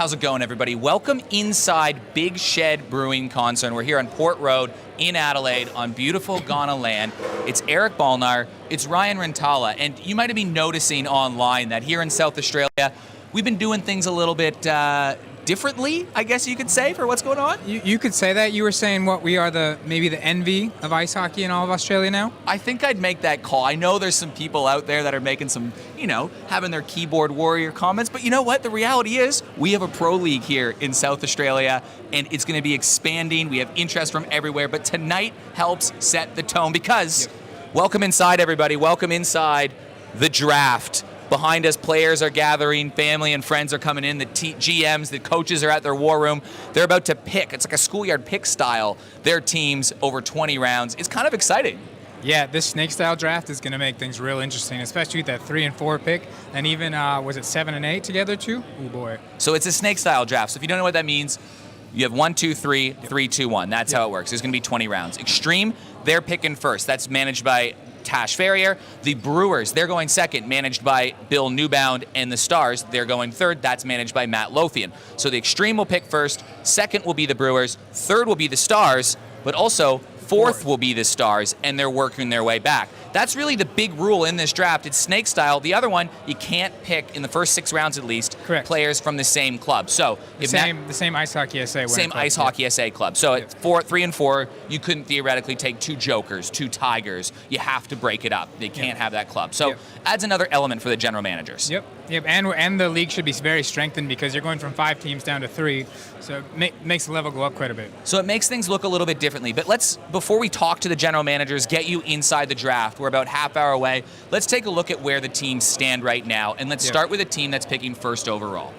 How's it going, everybody? Welcome inside Big Shed Brewing Concern. We're here on Port Road in Adelaide on beautiful Ghana land. It's Eric Balnar, it's Ryan Rintala, and you might have been noticing online that here in South Australia, we've been doing things a little bit differently, I guess you could say, for what's going on. You could say that. You were saying what we are maybe the envy of ice hockey in all of Australia now? I think I'd make that call. I know there's some people out there that are making some, having their keyboard warrior comments, but you know what? The reality is we have a pro league here in South Australia, and it's going to be expanding. We have interest from everywhere, but tonight helps set the tone because welcome inside, everybody. Welcome inside the draft. Behind us, players are gathering, family and friends are coming in, the GMs, the coaches are at their war room. They're about to pick, it's like a schoolyard pick style, their teams over 20 rounds. It's kind of exciting. Yeah, this snake-style draft is going to make things real interesting, especially with that 3 and 4 pick, and even, was it 7 and 8 together too? Oh boy. So it's a snake-style draft. So if you don't know what that means, you have 1, 2, 3, 3, 2, 1. That's how it works. There's going to be 20 rounds. Extreme, they're picking first. That's managed by Tash Ferrier. The Brewers, they're going second, managed by Bill Newbound, and the Stars, they're going third. That's managed by Matt Lothian. So the Extreme will pick first, second will be the Brewers, third will be the Stars, but also fourth will be the Stars, and they're working their way back. That's really the big rule in this draft. It's snake style. The other one, you can't pick, in the first 6 rounds at least, players from the same club. So the same Ice Hockey SA. Same Ice Hockey SA club. So at 3 and 4, you couldn't theoretically take 2 Jokers, 2 Tigers. You have to break it up. They can't have that club. So adds another element for the general managers. Yep. And the league should be very strengthened because you're going from 5 teams down to 3. So it makes the level go up quite a bit. So it makes things look a little bit differently. But let's, before we talk to the general managers, get you inside the draft. We're about half hour away. Let's take a look at where the teams stand right now. And let's start with a team that's picking first overall.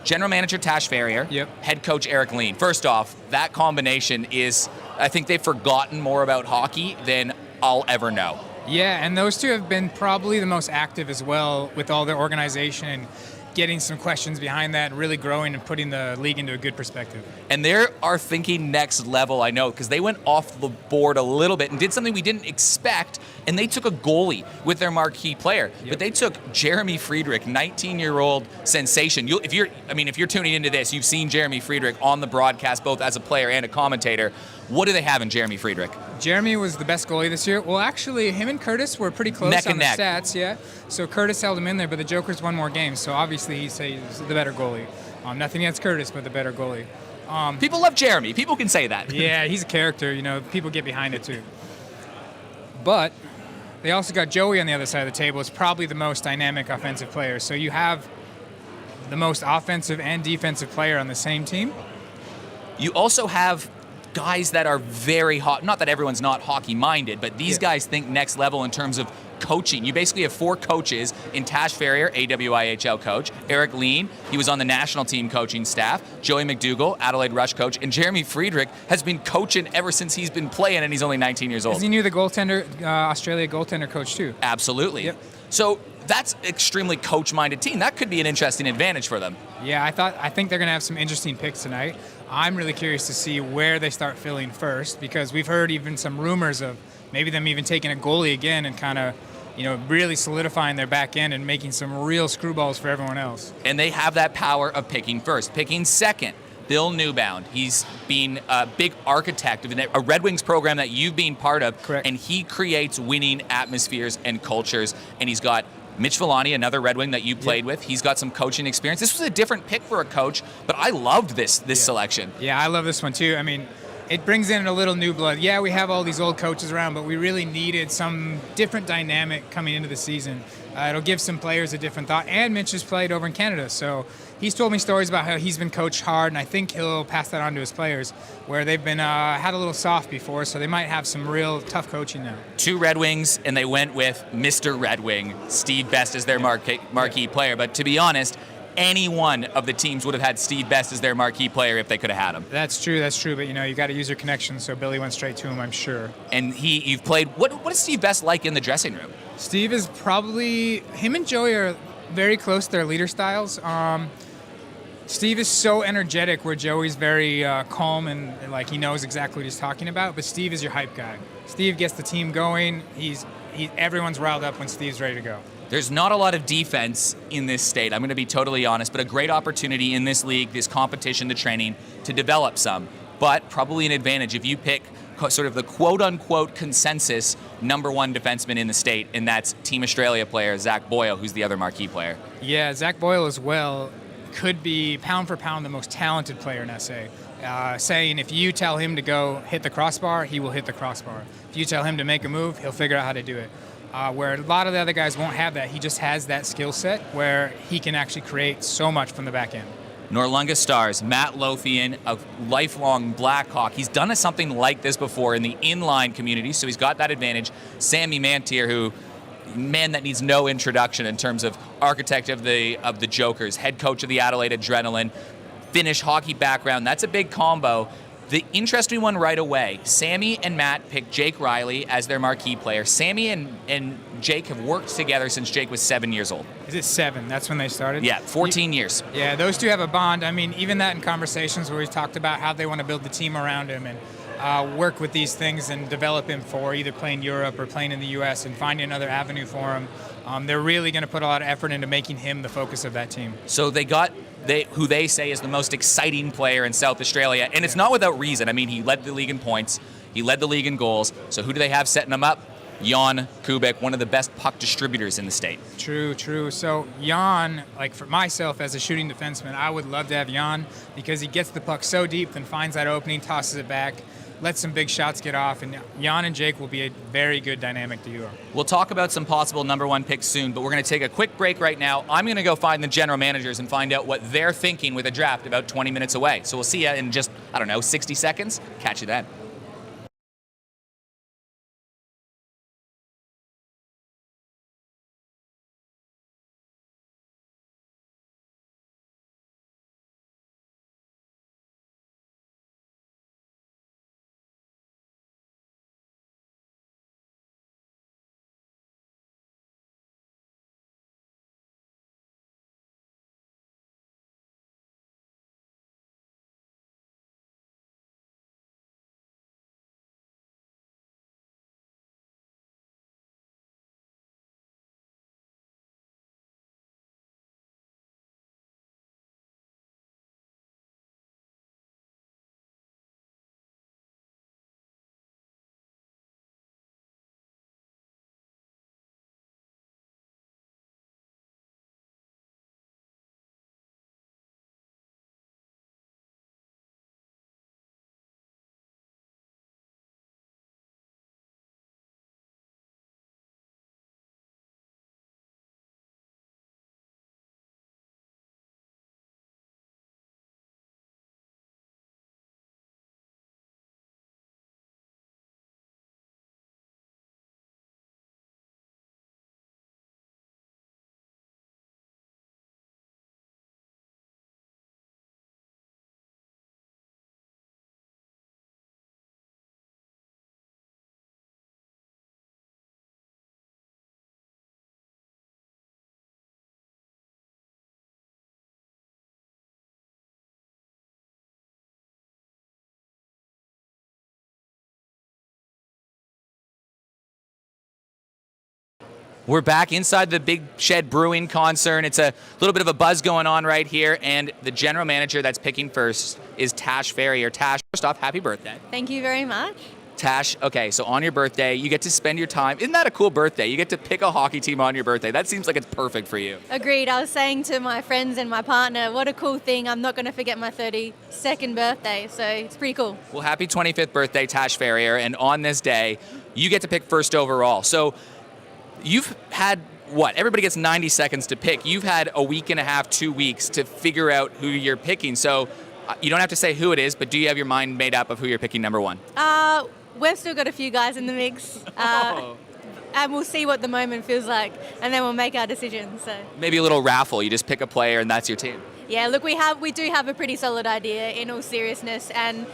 General manager Tash Ferrier, head coach Eric Lean. First off, that combination is, I think they've forgotten more about hockey than I'll ever know. Yeah, and those two have been probably the most active as well with all their organization and getting some questions behind that and really growing and putting the league into a good perspective. And they are thinking next level, I know, because they went off the board a little bit and did something we didn't expect, and they took a goalie with their marquee player. But they took Jeremy Friedrich, 19-year-old sensation. If you're tuning into this, you've seen Jeremy Friedrich on the broadcast, both as a player and a commentator. What do they have in Jeremy Friedrich? Jeremy was the best goalie this year. Well, actually, him and Curtis were pretty close on the stats, So Curtis held him in there, but the Jokers won more games. So obviously, he's the better goalie. Nothing against Curtis, but the better goalie. People love Jeremy. People can say that. Yeah, he's a character. People get behind it too. But they also got Joey on the other side of the table. It's probably the most dynamic offensive player. So you have the most offensive and defensive player on the same team. You also have guys that are very hot. Not that everyone's not hockey minded, but these guys think next level in terms of coaching. You basically have 4 coaches in Tash Ferrier, AWIHL coach, Eric Lean, he was on the national team coaching staff, Joey McDougall, Adelaide Rush coach, and Jeremy Friedrich has been coaching ever since he's been playing, and he's only 19 years old. Is he knew the Australia goaltender coach too? Absolutely. So that's extremely coach-minded team. That could be an interesting advantage for them. Yeah, I think they're going to have some interesting picks tonight. I'm really curious to see where they start filling first because we've heard even some rumors of maybe them even taking a goalie again and kind of, really solidifying their back end and making some real screwballs for everyone else. And they have that power of picking first. Picking second, Bill Newbound. He's been a big architect of a Red Wings program that you've been part of. Correct. And he creates winning atmospheres and cultures. And he's got Mitch Villani, another Red Wing that you played with. He's got some coaching experience. This was a different pick for a coach, but I loved this selection. Yeah, I love this one too. I mean, it brings in a little new blood. Yeah, we have all these old coaches around, but we really needed some different dynamic coming into the season. It'll give some players a different thought. And Mitch has played over in Canada, so he's told me stories about how he's been coached hard, and I think he'll pass that on to his players, where they've been had a little soft before, so they might have some real tough coaching now. 2 Red Wings, and they went with Mr. Red Wing, Steve Best as their marquee player. But to be honest, any one of the teams would have had Steve Best as their marquee player if they could have had him. That's true, but you got to use your connections, so Billy went straight to him, I'm sure. And you've played, what is Steve Best like in the dressing room? Steve is probably, him and Joey are very close to their leader styles. Steve is so energetic where Joey's very calm and he knows exactly what he's talking about, but Steve is your hype guy. Steve gets the team going. Everyone's riled up when Steve's ready to go. There's not a lot of defense in this state, I'm going to be totally honest, but a great opportunity in this league, this competition, the training, to develop some. But probably an advantage if you pick sort of the quote-unquote consensus number one defenseman in the state, and that's Team Australia player Zach Boyle, who's the other marquee player. Yeah, Zach Boyle as well could be pound for pound the most talented player in SA. Saying if you tell him to go hit the crossbar, he will hit the crossbar. If you tell him to make a move, he'll figure out how to do it. Where a lot of the other guys won't have that. He just has that skill set where he can actually create so much from the back end. Noarlunga Stars, Matt Lothian, a lifelong Blackhawk. He's done something like this before in the inline community, so he's got that advantage. Sammy Mantier, who, man, that needs no introduction in terms of architect of the Jokers, head coach of the Adelaide Adrenaline, Finnish hockey background. That's a big combo. The interesting one right away, Sammy and Matt picked Jake Riley as their marquee player. Sammy and Jake have worked together since Jake was 7 years old. Is it 7? That's when they started? Yeah, 14 years. Yeah, those two have a bond. I mean, even that in conversations where we've talked about how they want to build the team around him and work with these things and develop him for either playing Europe or playing in the U.S. and finding another avenue for him. They're really going to put a lot of effort into making him the focus of that team. So they got who they say is the most exciting player in South Australia, and it's not without reason. I mean, he led the league in points, he led the league in goals. So who do they have setting him up? Jan Kubik, one of the best puck distributors in the state. True. So Jan, like for myself as a shooting defenseman, I would love to have Jan because he gets the puck so deep, then finds that opening, tosses it back, lets some big shots get off, and Jan and Jake will be a very good dynamic duo. We'll talk about some possible number one picks soon, but we're going to take a quick break right now. I'm going to go find the general managers and find out what they're thinking with a draft about 20 minutes away. So we'll see you in just, 60 seconds. Catch you then. We're back inside the Big Shed Brewing concern. It's a little bit of a buzz going on right here, and the general manager that's picking first is Tash Ferrier. Tash, first off, happy birthday. Thank you very much. Tash, okay, so on your birthday, you get to spend your time. Isn't that a cool birthday? You get to pick a hockey team on your birthday. That seems like it's perfect for you. Agreed. I was saying to my friends and my partner, what a cool thing. I'm not going to forget my 32nd birthday, so it's pretty cool. Well, happy 25th birthday, Tash Ferrier, and on this day, you get to pick first overall. So you've had, everybody gets 90 seconds to pick. You've had a week and a half, 2 weeks to figure out who you're picking. So you don't have to say who it is, but do you have your mind made up of who you're picking number one? We've still got a few guys in the mix. And we'll see what the moment feels like, and then we'll make our decision. So maybe a little raffle. You just pick a player, and that's your team. Yeah, look, we do have a pretty solid idea in all seriousness, and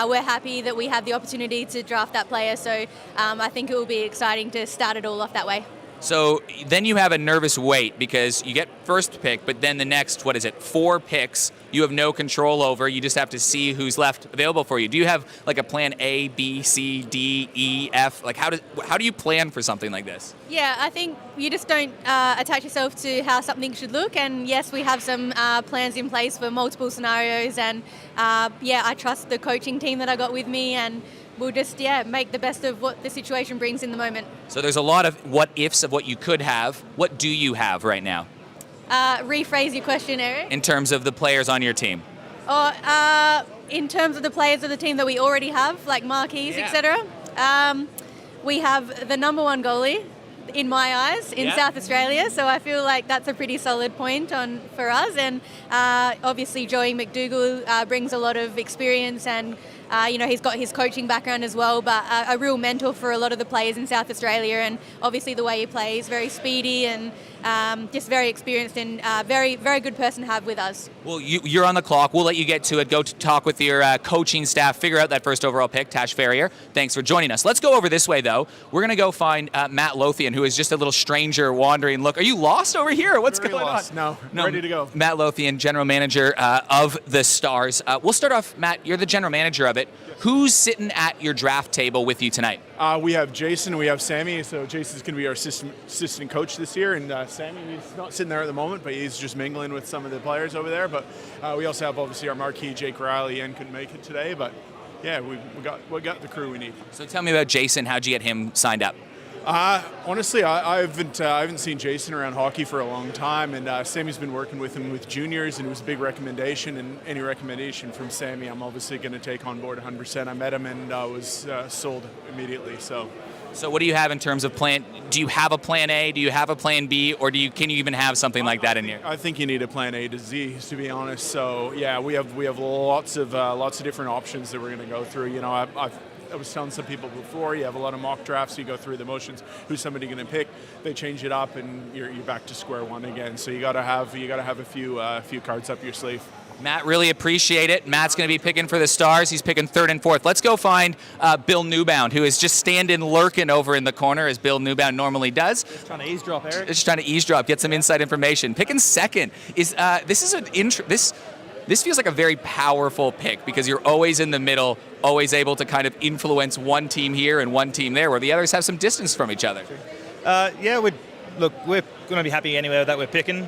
we're happy that we have the opportunity to draft that player. So I think it will be exciting to start it all off that way. So then you have a nervous wait because you get first pick, but then the next, 4 picks you have no control over. You just have to see who's left available for you. Do you have like a plan A, B, C, D, E, F? Like how do you plan for something like this? Yeah, I think you just don't attach yourself to how something should look. And yes, we have some plans in place for multiple scenarios. And I trust the coaching team that I got with me, and we'll just make the best of what the situation brings in the moment. So there's a lot of what ifs of what you could have. What do you have right now? Rephrase your question, Eric. In terms of the players on your team. In terms of the players of the team that we already have, like marquees, etc. We have the number 1 goalie, in my eyes, in South Australia. So I feel like that's a pretty solid point for us. And obviously Joey McDougall brings a lot of experience, and he's got his coaching background as well, but a real mentor for a lot of the players in South Australia. And obviously the way he plays, very speedy and just very experienced, and very, very good person to have with us. Well, you're on the clock. We'll let you get to it. Go to talk with your coaching staff, figure out that first overall pick, Tash Ferrier. Thanks for joining us. Let's go over this way, though. We're going to go find Matt Lothian, who is just a little stranger wandering. Look, are you lost over here? What's Very going lost. on? No, ready to go. Matt Lothian, general manager of the Stars. We'll start off, Matt, you're the general manager of it. Yes. Who's sitting at your draft table with you tonight? We have Jason, we have Sammy. So Jason's going to be our assistant coach this year, and Sammy, he's not sitting there at the moment, but he's just mingling with some of the players over there. But we also have obviously our marquee, Jake Riley, and couldn't make it today, but yeah, we got the crew we need. So tell me about Jason. How'd you get him signed up? Honestly, I haven't seen Jason around hockey for a long time, and Sammy's been working with him with juniors, and it was a big recommendation. And any recommendation from Sammy, I'm obviously going to take on board 100%. I met him and was sold immediately. So what do you have in terms of plan? Do you have a plan A? Do you have a plan B? Or can you even have something like that in here? I think you need a plan A to Z, to be honest. So yeah, we have lots of different options that we're going to go through. I was telling some people before, you have a lot of mock drafts, you go through the motions, who's somebody going to pick, they change it up, and you're back to square one again. So you got to have a few cards up your sleeve. Matt, really appreciate it. Matt's going to be picking for the Stars. He's picking 3rd and 4th. Let's go find Bill Newbound, who is just standing lurking over in the corner, as Bill Newbound normally does. Just trying to eavesdrop, Eric. Just trying to eavesdrop, get some inside information. Picking 2nd is this feels like a very powerful pick because you're always in the middle, always able to kind of influence one team here and one team there, where the others have some distance from each other. We're going to be happy anyway that we're picking.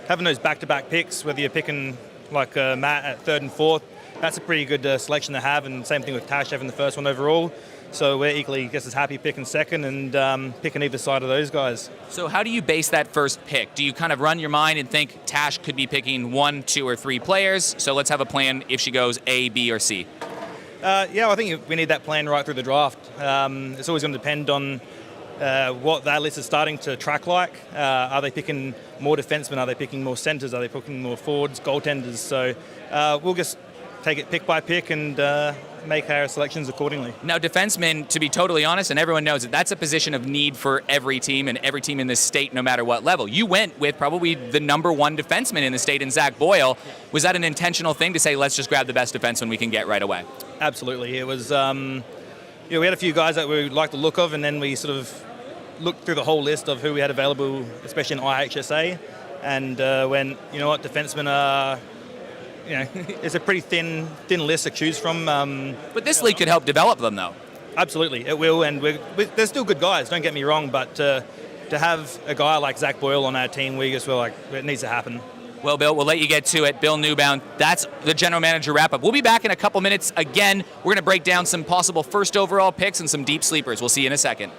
Having those back-to-back picks, whether you're picking like Matt at 3rd and 4th, that's a pretty good selection to have, and same thing with Tash having the 1st one overall. So we're equally just as happy picking 2nd and picking either side of those guys. So how do you base that first pick? Do you kind of run your mind and think Tash could be picking 1, 2, or 3 players? So let's have a plan if she goes A, B, or C. I think we need that plan right through the draft. It's always going to depend on what that list is starting to track like. Are they picking more defensemen? Are they picking more centres? Are they picking more forwards, goaltenders? So we'll just take it pick by pick and make our selections accordingly. Now, defensemen, to be totally honest, and everyone knows it, that's a position of need for every team and every team in this state, no matter what level. You went with probably the number 1 defenseman in the state in Zach Boyle. Was that an intentional thing to say, let's just grab the best defenseman we can get right away? Absolutely. It was, we had a few guys that we liked the look of, and then we sort of looked through the whole list of who we had available, especially in IHSA, and when, you know what, defensemen are, it's a pretty thin list to choose from. But this league could help develop them, though. Absolutely, it will, and they're still good guys, don't get me wrong, but to have a guy like Zach Boyle on our team, we just feel like it needs to happen. Well, Bill, we'll let you get to it. Bill Newbound, that's the general manager wrap-up. We'll be back in a couple minutes again. We're going to break down some possible first overall picks and some deep sleepers. We'll see you in a second.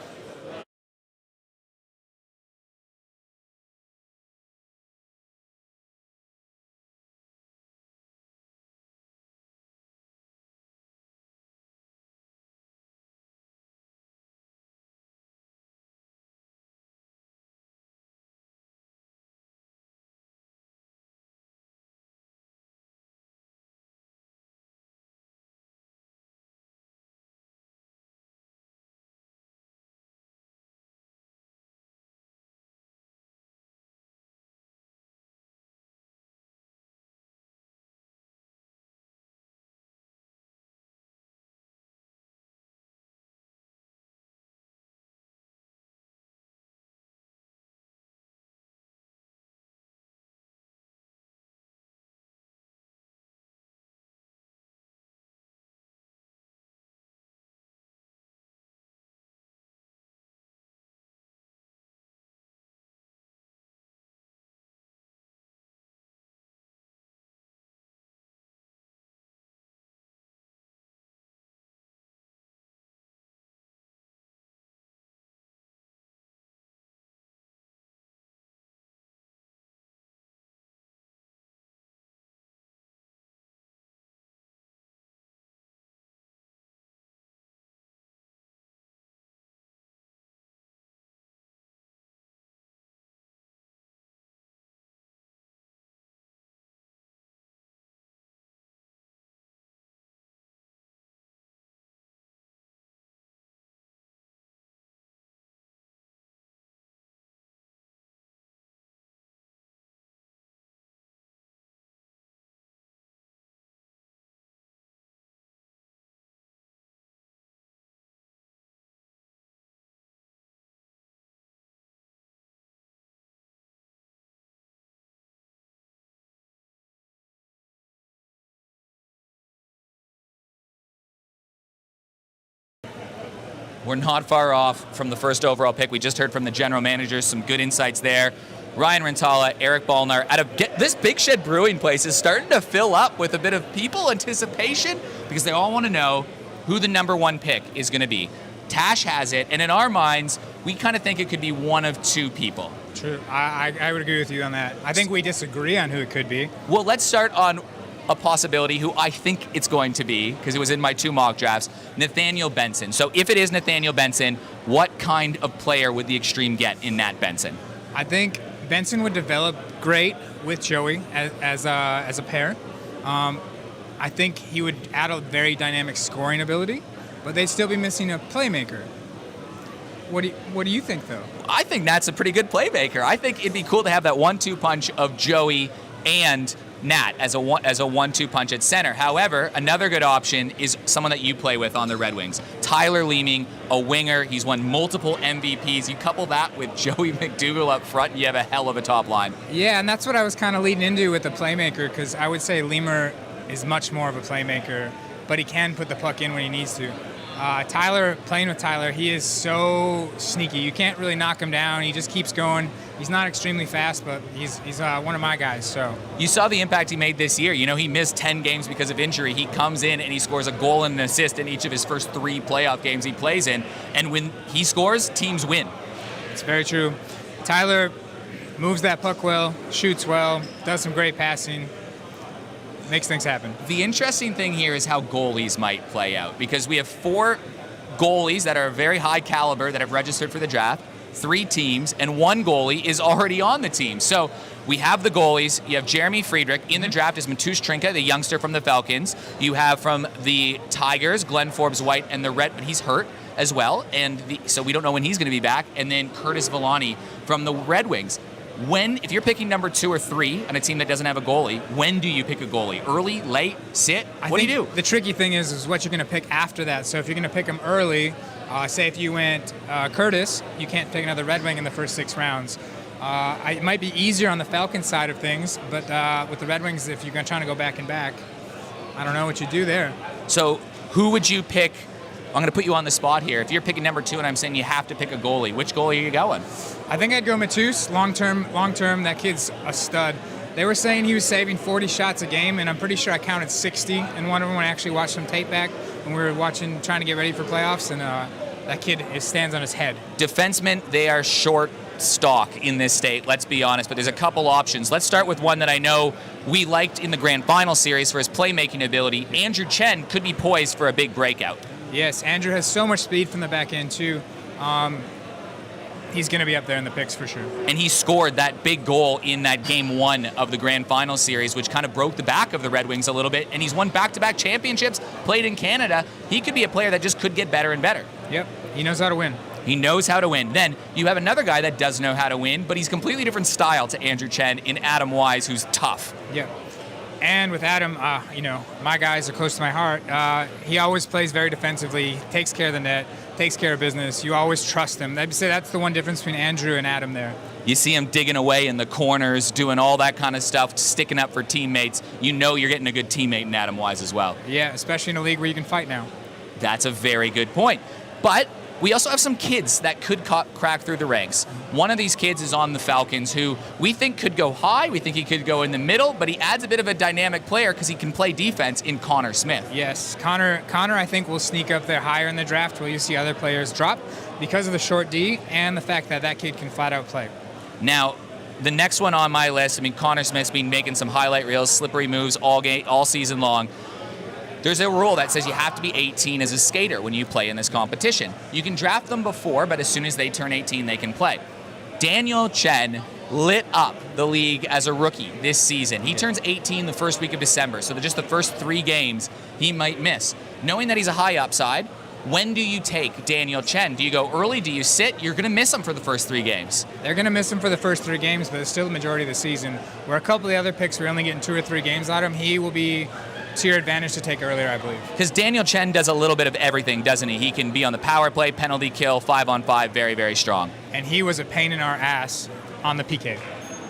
We're not far off from the first overall pick. We just heard from the general manager, some good insights there. Ryan Rintala, Eric Ballnar. This Big Shed Brewing place is starting to fill up with a bit of people anticipation because they all want to know who the number one pick is going to be. Tash has it, and in our minds, we kind of think it could be one of two people. True. I would agree with you on that. I think we disagree on who it could be. Well, let's start on a possibility who I think it's going to be, because it was in my 2 mock drafts, Nathaniel Benson. So if it is Nathaniel Benson, what kind of player would the Extreme get in Nat Benson? I think Benson would develop great with Joey as a pair. I think he would add a very dynamic scoring ability, but they'd still be missing a playmaker. What do you think, though? I think Nat's a pretty good playmaker. I think it'd be cool to have that 1-2 punch of Joey and Nat as a 1-2 punch at center. However, another good option is someone that you play with on the Red Wings. Tyler Leeming, a winger. He's won multiple MVPs. You couple that with Joey McDougall up front, and you have a hell of a top line. Yeah, and that's what I was kind of leading into with the playmaker, because I would say Leemer is much more of a playmaker, but he can put the puck in when he needs to. Playing with Tyler, he is so sneaky. You can't really knock him down. He just keeps going. He's not extremely fast, but he's one of my guys. So you saw the impact he made this year. You know, he missed 10 games because of injury. He comes in and he scores a goal and an assist in each of his first 3 playoff games he plays in. And when he scores, teams win. It's very true. Tyler moves that puck well, shoots well, does some great passing. Makes things happen. The interesting thing here is how goalies might play out, because we have 4 goalies that are very high caliber that have registered for the draft, 3 teams, and 1 goalie is already on the team. So we have the goalies. You have Jeremy Friedrich. In the draft is Matusz Trinka, the youngster from the Falcons. You have from the Tigers, Glenn Forbes-White, and the Red, but he's hurt as well, and so we don't know when he's going to be back. And then Curtis Villani from the Red Wings. If you're picking number 2 or 3 on a team that doesn't have a goalie, when do you pick a goalie? Early, late, sit? What do you do? The tricky thing is what you're going to pick after that. So if you're going to pick him early, say if you went Curtis, you can't pick another Red Wing in the first 6 rounds. It might be easier on the Falcons side of things, but with the Red Wings, if you're trying to go back and back, I don't know what you do there. So who would you pick? I'm going to put you on the spot here. If you're picking number 2 and I'm saying you have to pick a goalie, which goalie are you going? I think I'd go Matusz. Long term, that kid's a stud. They were saying he was saving 40 shots a game, and I'm pretty sure I counted 60 in one of them when I actually watched some tape back when we were trying to get ready for playoffs, and that kid stands on his head. Defensemen, they are short stock in this state, let's be honest, but there's a couple options. Let's start with one that I know we liked in the Grand Final series for his playmaking ability. Andrew Chen could be poised for a big breakout. Yes, Andrew has so much speed from the back end, too. He's going to be up there in the picks for sure. And he scored that big goal in that Game 1 of the Grand Final series, which kind of broke the back of the Red Wings a little bit. And he's won back-to-back championships, played in Canada. He could be a player that just could get better and better. Yep, he knows how to win. He knows how to win. Then you have another guy that does know how to win, but he's completely different style to Andrew Chen in Adam Wise, who's tough. Yep. And with Adam, my guys are close to my heart. He always plays very defensively, takes care of the net, takes care of business. You always trust him. I'd say that's the one difference between Andrew and Adam there. You see him digging away in the corners, doing all that kind of stuff, sticking up for teammates. You know you're getting a good teammate in Adam Wise as well. Yeah, especially in a league where you can fight now. That's a very good point. But we also have some kids that could crack through the ranks. One of these kids is on the Falcons who we think could go high. We think he could go in the middle, but he adds a bit of a dynamic player because he can play defense in Conor Smith. Yes, Conor I think will sneak up there higher in the draft where you see other players drop because of the short D and the fact that kid can flat out play. Now, the next one on my list, Conor Smith's been making some highlight reels, slippery moves all season long. There's a rule that says you have to be 18 as a skater when you play in this competition. You can draft them before, but as soon as they turn 18, they can play. Daniel Chen lit up the league as a rookie this season. He turns 18 the first week of December, so just the first 3 games he might miss. Knowing that he's a high upside, when do you take Daniel Chen? Do you go early? Do you sit? You're going to miss him for the first 3 games. They're going to miss him for the first 3 games, but it's still the majority of the season. Where a couple of the other picks, we're only getting 2 or 3 games out of him, he will be to your advantage to take earlier, I believe. Because Daniel Chen does a little bit of everything, doesn't he? He can be on the power play, penalty kill, 5-on-5, very, very strong. And he was a pain in our ass on the PK.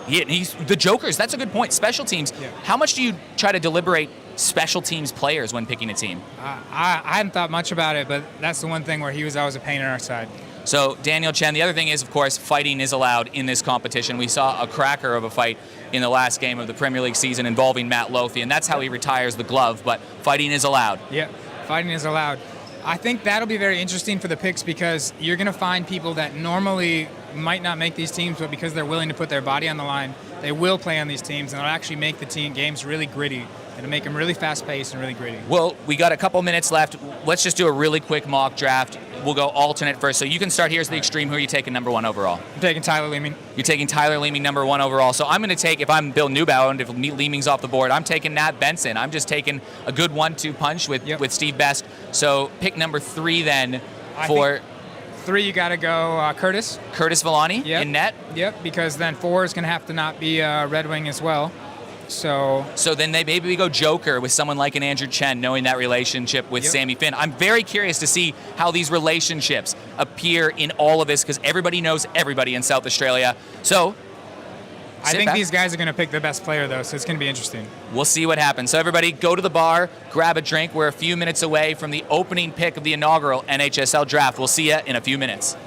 He's the jokers. That's a good point. Special teams. Yeah. How much do you try to deliberate special teams players when picking a team? I hadn't thought much about it, but that's the one thing where he was always a pain in our side. So Daniel Chen, the other thing is, of course, fighting is allowed in this competition. We saw a cracker of a fight in the last game of the Premier League season involving Matt Lothian. That's how he retires the glove, but fighting is allowed. Yeah, fighting is allowed. I think that'll be very interesting for the picks because you're going to find people that normally might not make these teams, but because they're willing to put their body on the line, they will play on these teams, and it'll actually make the team games really gritty. It'll make them really fast-paced and really gritty. Well, we got a couple minutes left. Let's just do a really quick mock draft. We'll go alternate first. So you can start. Here's the Extreme. Who are you taking number 1 overall? I'm taking Tyler Leeming. You're taking Tyler Leeming number 1 overall. So I'm going to take, if I'm Bill Newbound, if Leeming's off the board, I'm taking Nat Benson. I'm just taking a good 1-2 punch with Steve Best. So pick number 3 then for... 3, you got to go Curtis. Curtis Villani in net? Yep, because then 4 is going to have to not be Red Wing as well. So then maybe we go Joker with someone like an Andrew Chen, knowing that relationship with Sammy Finn. I'm very curious to see how these relationships appear in all of this because everybody knows everybody in South Australia. So I think these guys are going to pick the best player, though, so it's going to be interesting. We'll see what happens. So everybody go to the bar, grab a drink. We're a few minutes away from the opening pick of the inaugural NHSL draft. We'll see you in a few minutes.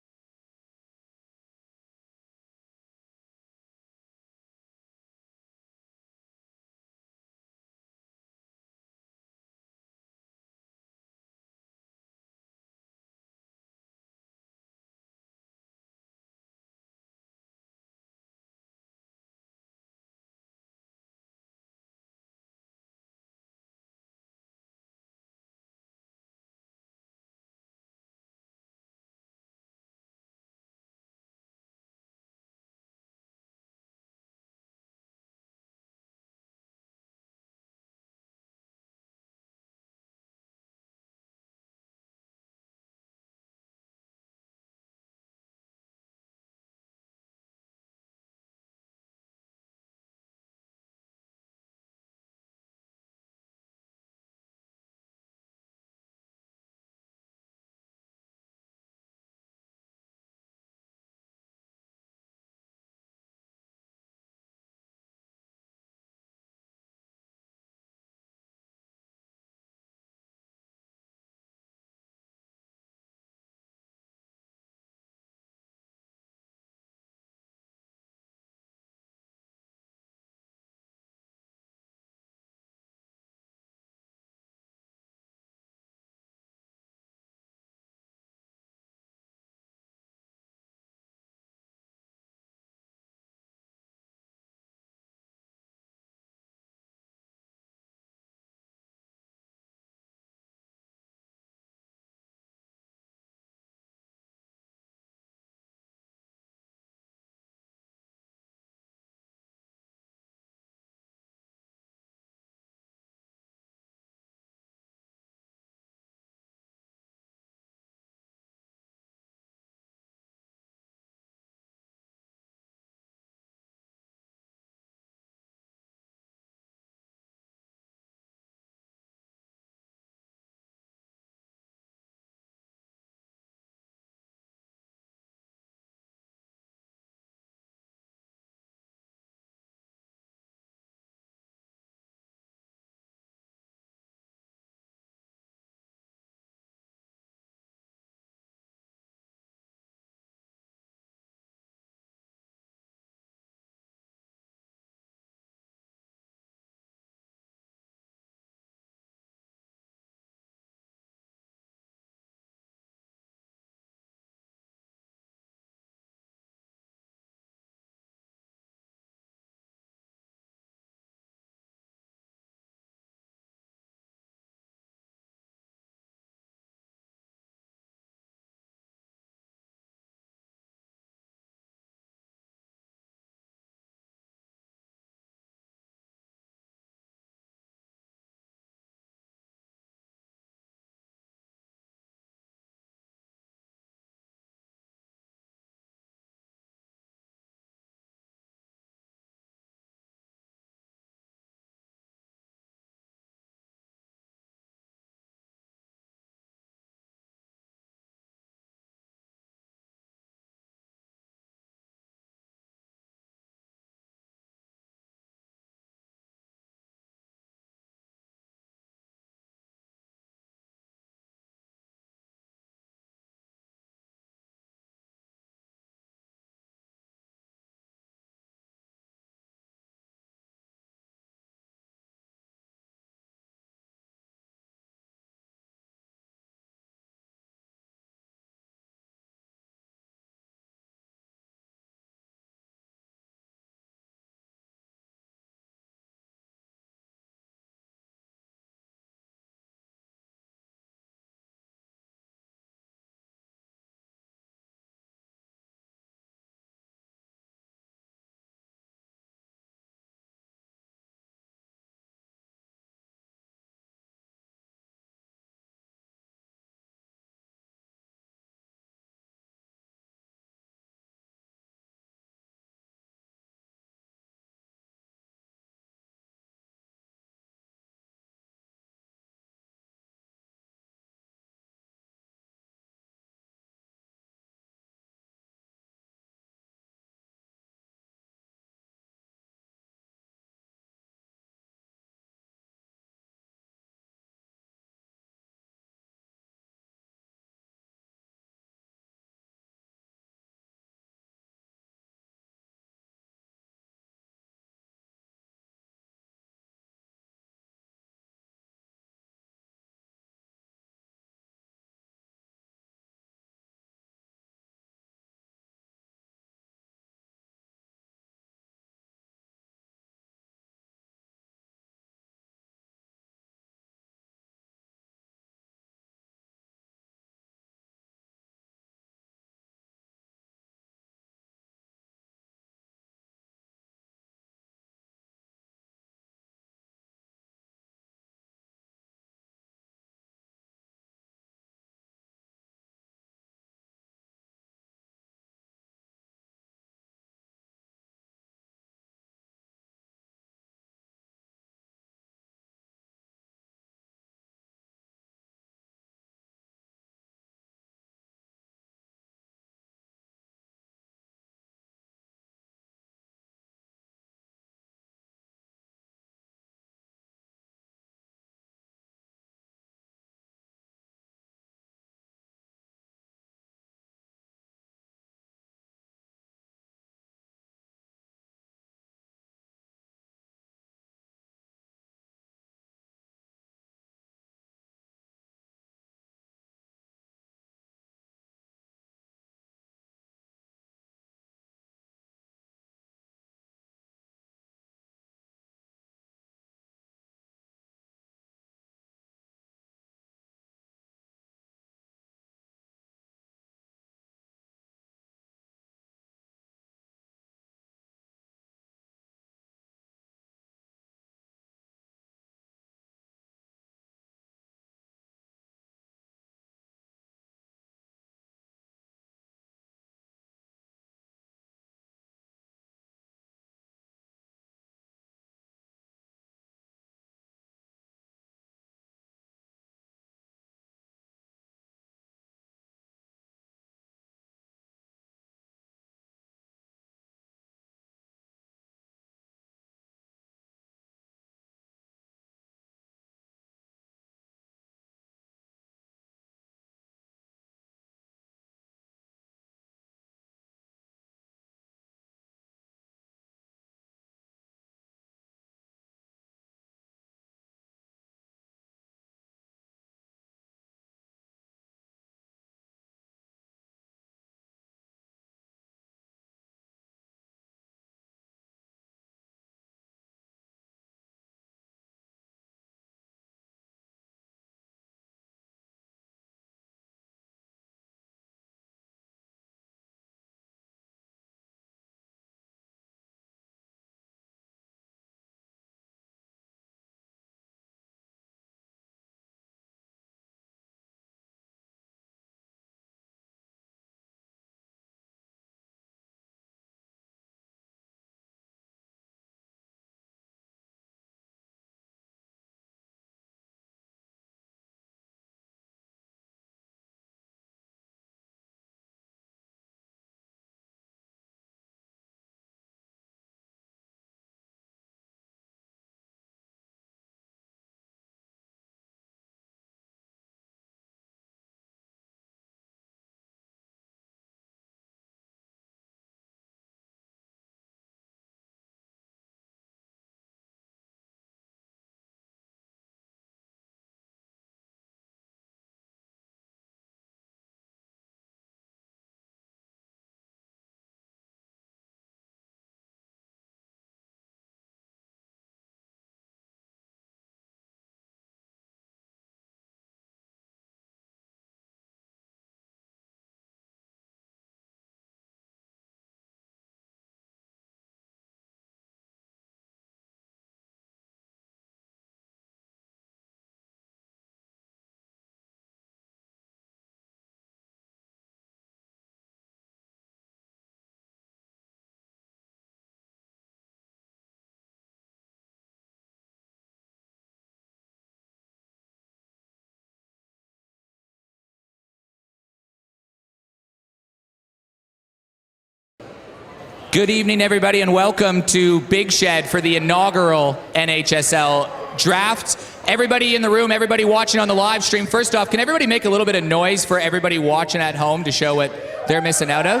Good evening, everybody, and welcome to Big Shed for the inaugural NHSL draft. Everybody in the room, everybody watching on the live stream, first off, can everybody make a little bit of noise for everybody watching at home to show what they're missing out of?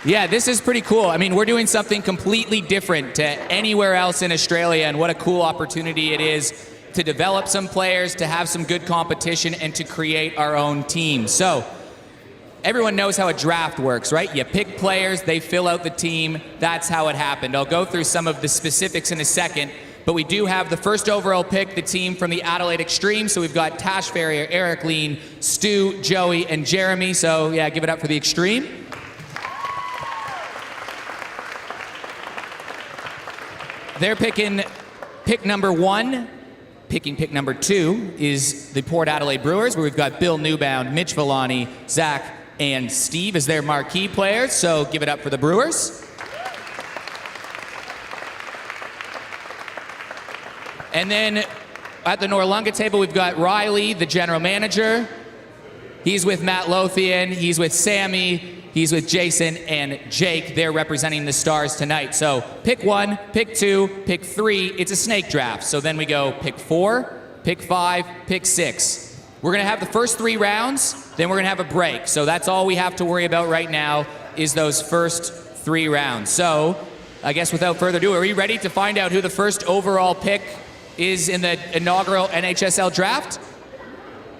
Yeah, this is pretty cool. I mean, we're doing something completely different to anywhere else in Australia, and what a cool opportunity it is to develop some players, to have some good competition, and to create our own team. So, everyone knows how a draft works, right? You pick players, they fill out the team. That's how it happened. I'll go through some of the specifics in a second, but we do have the first overall pick, the team from the Adelaide Extreme. So we've got Tash Farrier, Eric Lean, Stu, Joey, and Jeremy. So yeah, give it up for the Extreme. They're picking pick number 1. Picking pick number 2 is the Port Adelaide Brewers, where we've got Bill Newbound, Mitch Villani, Zach, and Steve as their marquee players, so give it up for the Brewers. And then at the Noarlunga table, we've got Riley, the general manager. He's with Matt Lothian, he's with Sammy, he's with Jason and Jake. They're representing the Stars tonight. So pick 1, pick 2, pick 3. It's a snake draft. So then we go pick 4, pick 5, pick 6. We're going to have the first 3 rounds, then we're going to have a break. So that's all we have to worry about right now is those first 3 rounds. So I guess without further ado, are we ready to find out who the first overall pick is in the inaugural NHSL draft?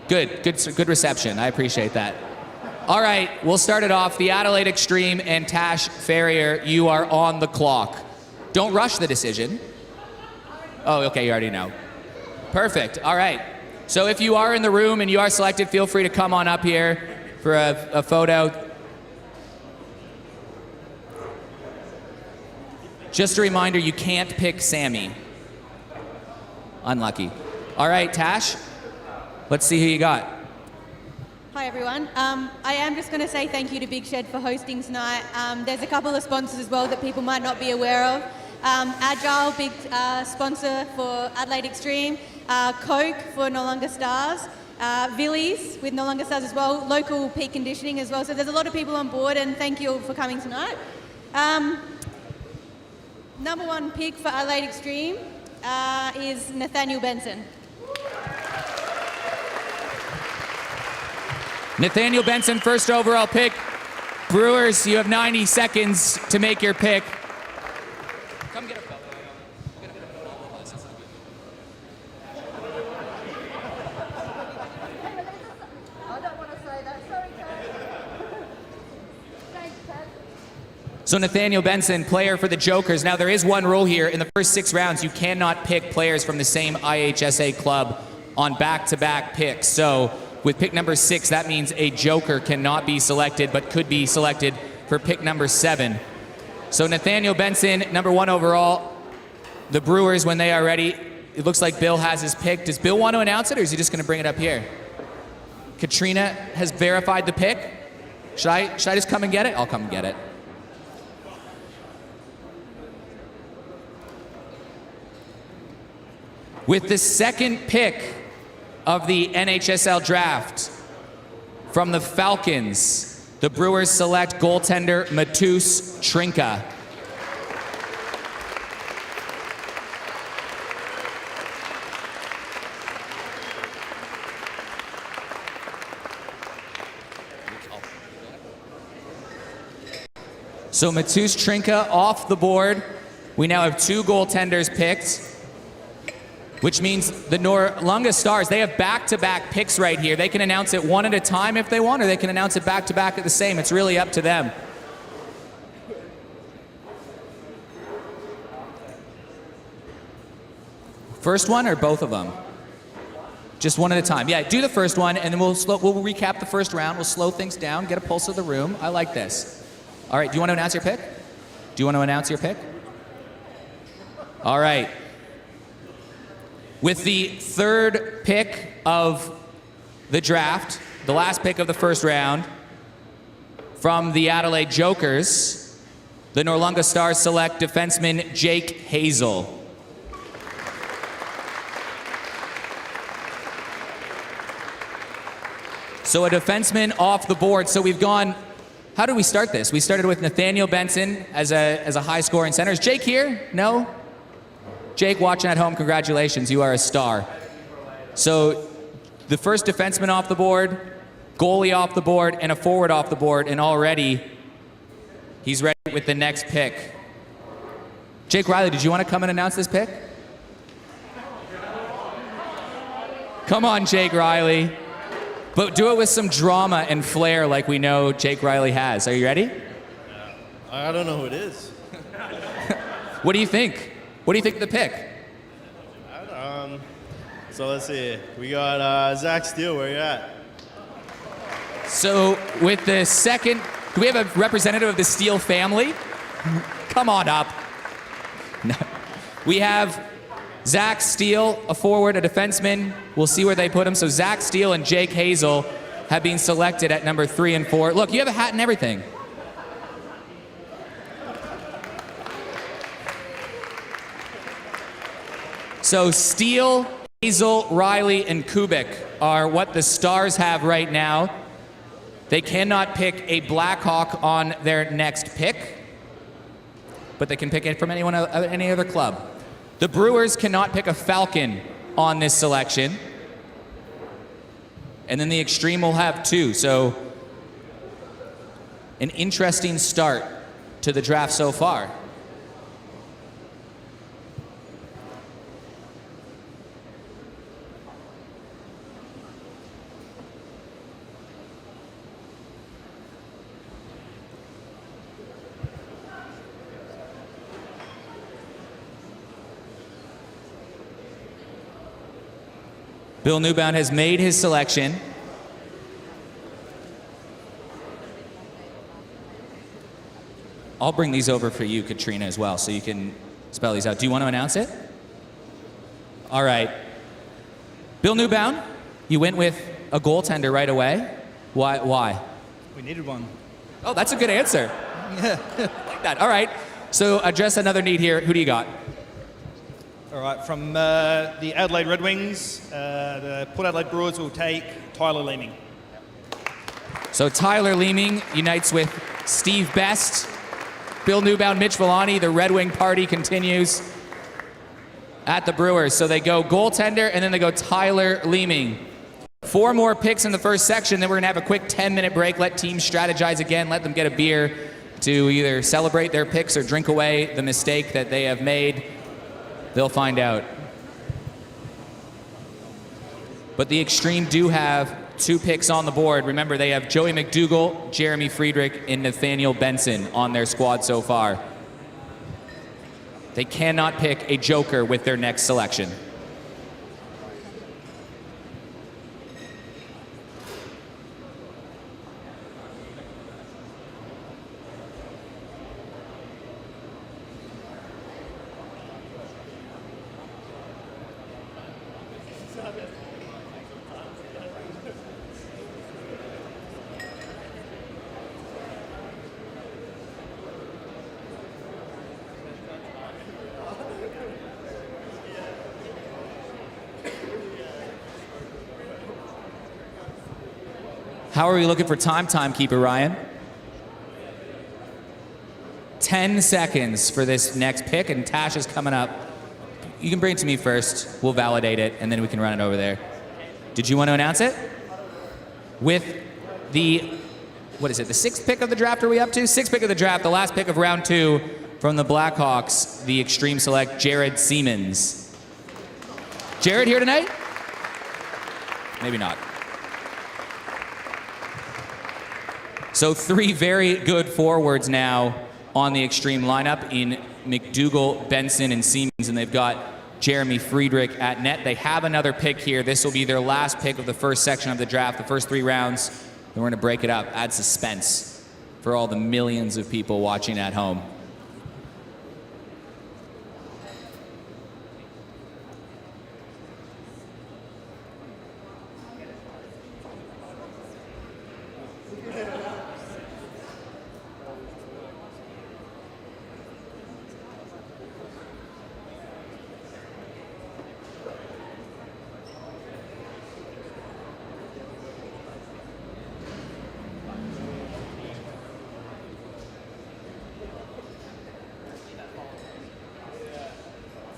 Good reception. I appreciate that. All right, we'll start it off. The Adelaide Extreme and Tash Farrier, you are on the clock. Don't rush the decision. Oh, okay, you already know. Perfect, all right. So if you are in the room and you are selected, feel free to come on up here for a photo. Just a reminder, you can't pick Sammy. Unlucky. All right, Tash, let's see who you got. Hi everyone. I am just going to say thank you to Big Shed for hosting tonight. There's a couple of sponsors as well that people might not be aware of. Agile, big sponsor for Adelaide Extreme. Coke for Noarlunga Stars. Villies with Noarlunga Stars as well. Local peak conditioning as well. So there's a lot of people on board, and thank you all for coming tonight. Number 1 pick for Adelaide Extreme is Nathaniel Benson. Nathaniel Benson, first overall pick. Brewers, you have 90 seconds to make your pick. Come get a photo. I don't want to say that. Sorry, So Nathaniel Benson, player for the Jokers. Now there is one rule here. In the first 6 rounds, you cannot pick players from the same IHSA club on back-to-back picks. So with pick number 6, that means a Joker cannot be selected, but could be selected for pick number 7. So Nathaniel Benson, number 1 overall. The Brewers, when they are ready, it looks like Bill has his pick. Does Bill want to announce it, or is he just going to bring it up here? Katrina has verified the pick. Should I just come and get it? I'll come and get it. With the second pick of the NHSL draft from the Falcons, the Brewers select goaltender Matus Trinka. So Matus Trinka off the board. We now have 2 goaltenders picked, which means the Noarlunga Stars, they have back-to-back picks right here. They can announce it one at a time if they want, or they can announce it back-to-back at the same. It's really up to them. First one or both of them? Just one at a time. Yeah, do the first one, and then we'll recap the first round. We'll slow things down, get a pulse of the room. I like this. All right, do you want to announce your pick? Do you want to announce your pick? All right. With the third pick of the draft, the last pick of the first round, from the Adelaide Jokers, the Noarlunga Stars select defenseman Jake Hazel. So a defenseman off the board. So we've gone How did we start this? We started with Nathaniel Benson as a high scoring center. Is Jake here? No? Jake, watching at home, congratulations. You are a star. So the first defenseman off the board, goalie off the board, and a forward off the board, and already he's ready with the next pick. Jake Riley, did you want to come and announce this pick? Come on, Jake Riley. But do it with some drama and flair like we know Jake Riley has. Are you ready? I don't know who it is. What do you think? What do you think of the pick? So let's see. We got Zach Steele. Where you at? So with the second, do we have a representative of the Steele family? Come on up. No. We have Zach Steele, a forward, a defenseman. We'll see where they put him. So Zach Steele and Jake Hazel have been selected at number 3 and 4. Look, you have a hat and everything. So Steele, Hazel, Riley, and Kubik are what the Stars have right now. They cannot pick a Blackhawk on their next pick, but they can pick it from any other club. The Brewers cannot pick a Falcon on this selection. And then the Extreme will have 2. So an interesting start to the draft so far. Bill Newbound has made his selection. I'll bring these over for you, Katrina, as well, so you can spell these out. Do you want to announce it? All right. Bill Newbound, you went with a goaltender right away. Why? We needed one. Oh, that's a good answer. Yeah. I like that. All right. So address another need here. Who do you got? All right, from the Adelaide Red Wings, the Port Adelaide Brewers will take Tyler Leeming. So Tyler Leeming unites with Steve Best. Bill Newbound, Mitch Villani. The Red Wing party continues at the Brewers. So they go goaltender, and then they go Tyler Leeming. 4 more picks in the first section, then we're going to have a quick 10-minute break, let teams strategize again, let them get a beer to either celebrate their picks or drink away the mistake that they have made. They'll find out. But the Extreme do have 2 picks on the board. Remember, they have Joey McDougall, Jeremy Friedrich, and Nathaniel Benson on their squad so far. They cannot pick a joker with their next selection. How are we looking for timekeeper, Ryan? 10 seconds for this next pick, and Tash is coming up. You can bring it to me first. We'll validate it, and then we can run it over there. Did you want to announce it? With the, what is it, the 6th pick of the draft are we up to? 6th pick of the draft, the last pick of round 2 from the Blackhawks, the Extreme select Jared Siemens. Jared here tonight? Maybe not. So 3 very good forwards now on the Extreme lineup in McDougall, Benson, and Siemens, and they've got Jeremy Friedrich at net. They have another pick here. This will be their last pick of the first section of the draft, the first 3 rounds. Then we're going to break it up, add suspense for all the millions of people watching at home.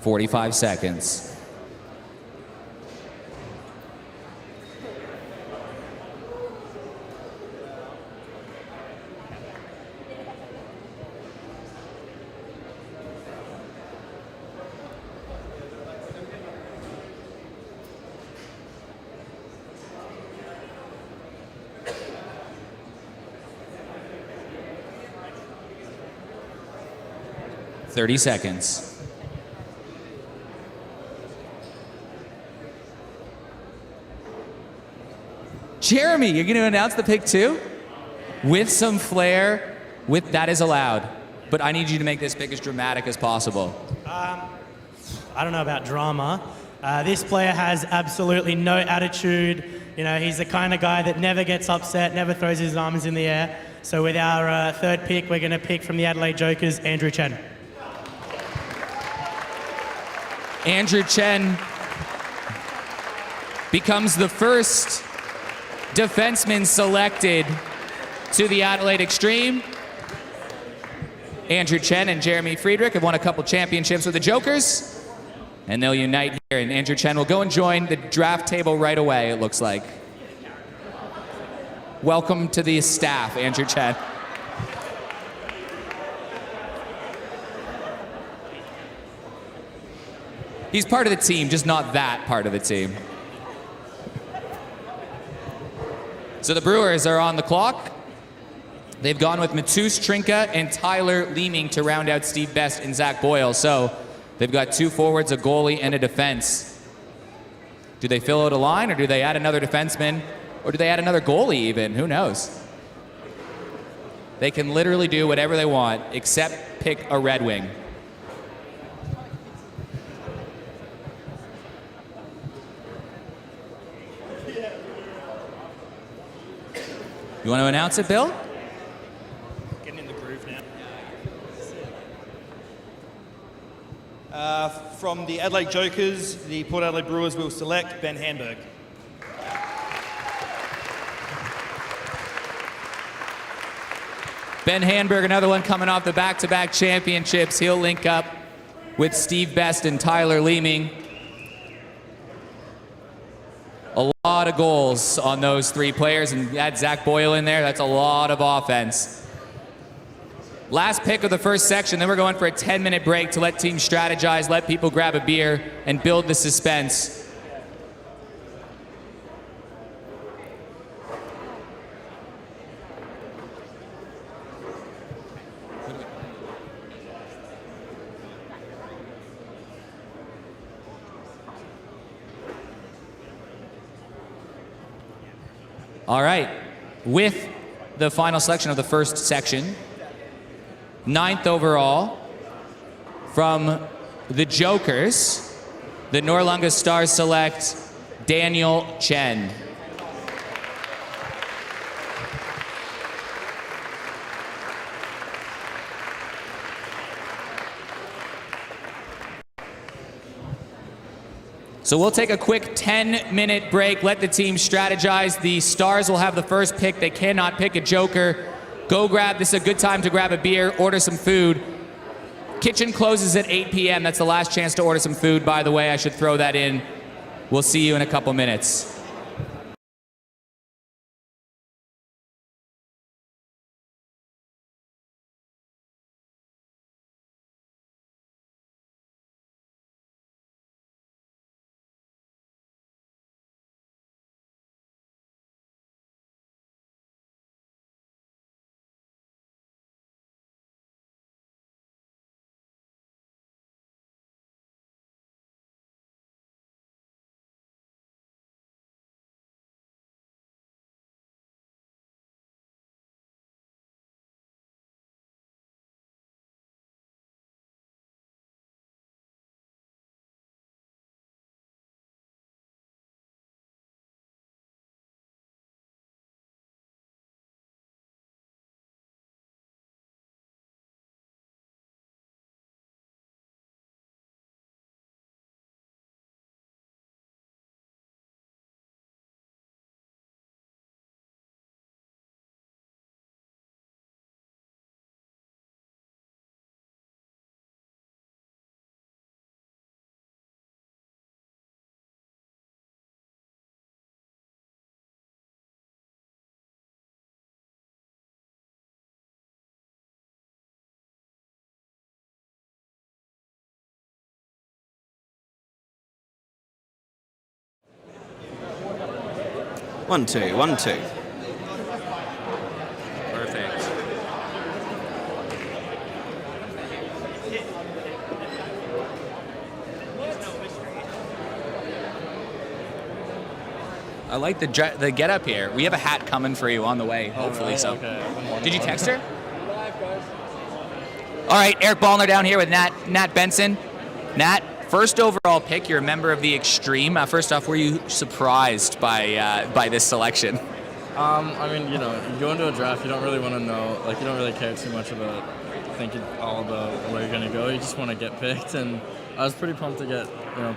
45 seconds. Thirty seconds. Jeremy, you're going to announce the pick too? With some flair, with that is allowed. But I need you to make this pick as dramatic as possible. I don't know about drama. This player has absolutely no attitude. You know, he's the kind of guy that never gets upset, never throws his arms in the air. So with our third pick, we're going to pick from the Adelaide Jokers, Andrew Chen. Andrew Chen becomes the first defenseman selected to the Adelaide Extreme. Andrew Chen and Jeremy Friedrich have won a couple championships with the Jokers, and they'll unite here, and Andrew Chen will go and join the draft table right away, it looks like. Welcome to the staff, Andrew Chen. He's part of the team, just not that part of the team. So the Brewers are on the clock. They've gone with Matus Trinka and Tyler Leeming to round out Steve Best and Zach Boyle. So they've got two forwards, a goalie, and a defense. Do they fill out a line, or do they add another defenseman, or do they add another goalie even? Who knows? They can literally do whatever they want except pick a Red Wing. You want to announce it, Bill? Getting in the groove now. From the Adelaide Jokers, the Port Adelaide Brewers will select Ben Handberg. Ben Handberg, another one coming off the back-to-back championships. He'll link up with Steve Best and Tyler Leeming. A lot of goals on those three players, and add Zach Boyle in there, that's a lot of offense. Last pick of the first section, then we're going for a 10-minute break to let teams strategize, let people grab a beer, and build the suspense. All right, with the final selection of the first section, 9th overall, from the Jokers, the Noarlunga Stars select Daniel Chen. So we'll take a quick 10-minute break, let the team strategize. The Stars will have the first pick. They cannot pick a Joker. Go grab, this is a good time to grab a beer, order some food. Kitchen closes at 8 p.m. That's the last chance to order some food, by the way. I should throw that in. We'll see you in a couple minutes. 1-2, 1-2. Perfect. I like the get up here. We have a hat coming for you on the way, hopefully. Right, so, okay. Did you text her? All right, Eric Ballner down here with Nat Benson. Nat, first overall pick. You're a member of the Extreme. First off, were you surprised by this selection? I mean, you go into a draft, you don't really want to know, you don't really care too much about thinking all about where you're going to go. You just want to get picked, and I was pretty pumped to get,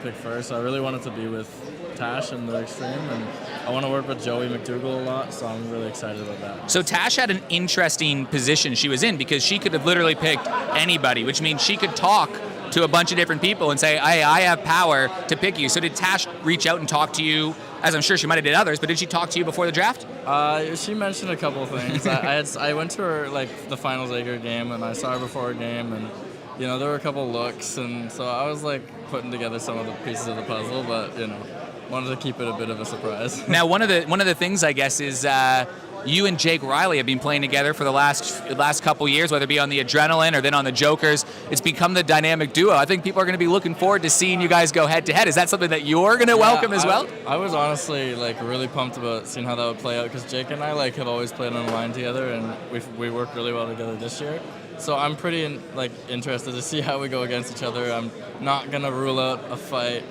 picked first. I really wanted to be with Tash and the Extreme, and I want to work with Joey McDougall a lot, so I'm really excited about that. So Tash had an interesting position she was in because she could have literally picked anybody, which means she could talk to a bunch of different people and say, hey, I have power to pick you. So did Tash reach out and talk to you, as I'm sure she might have did others, but did she talk to you before the draft? She mentioned a couple of things. I went to her, the finals Ager game, and I saw her before her game, and there were a couple looks, and so I was putting together some of the pieces of the puzzle, but wanted to keep it a bit of a surprise. Now, one of the things I guess is you and Jake Riley have been playing together for the last couple years, whether it be on the Adrenaline or then on the Jokers. It's become the dynamic duo. I think people are going to be looking forward to seeing you guys go head to head. Is that something that you're going to welcome as well? I was honestly really pumped about seeing how that would play out because Jake and I have always played on the line together, and we worked really well together this year. So I'm pretty interested to see how we go against each other. I'm not going to rule out a fight.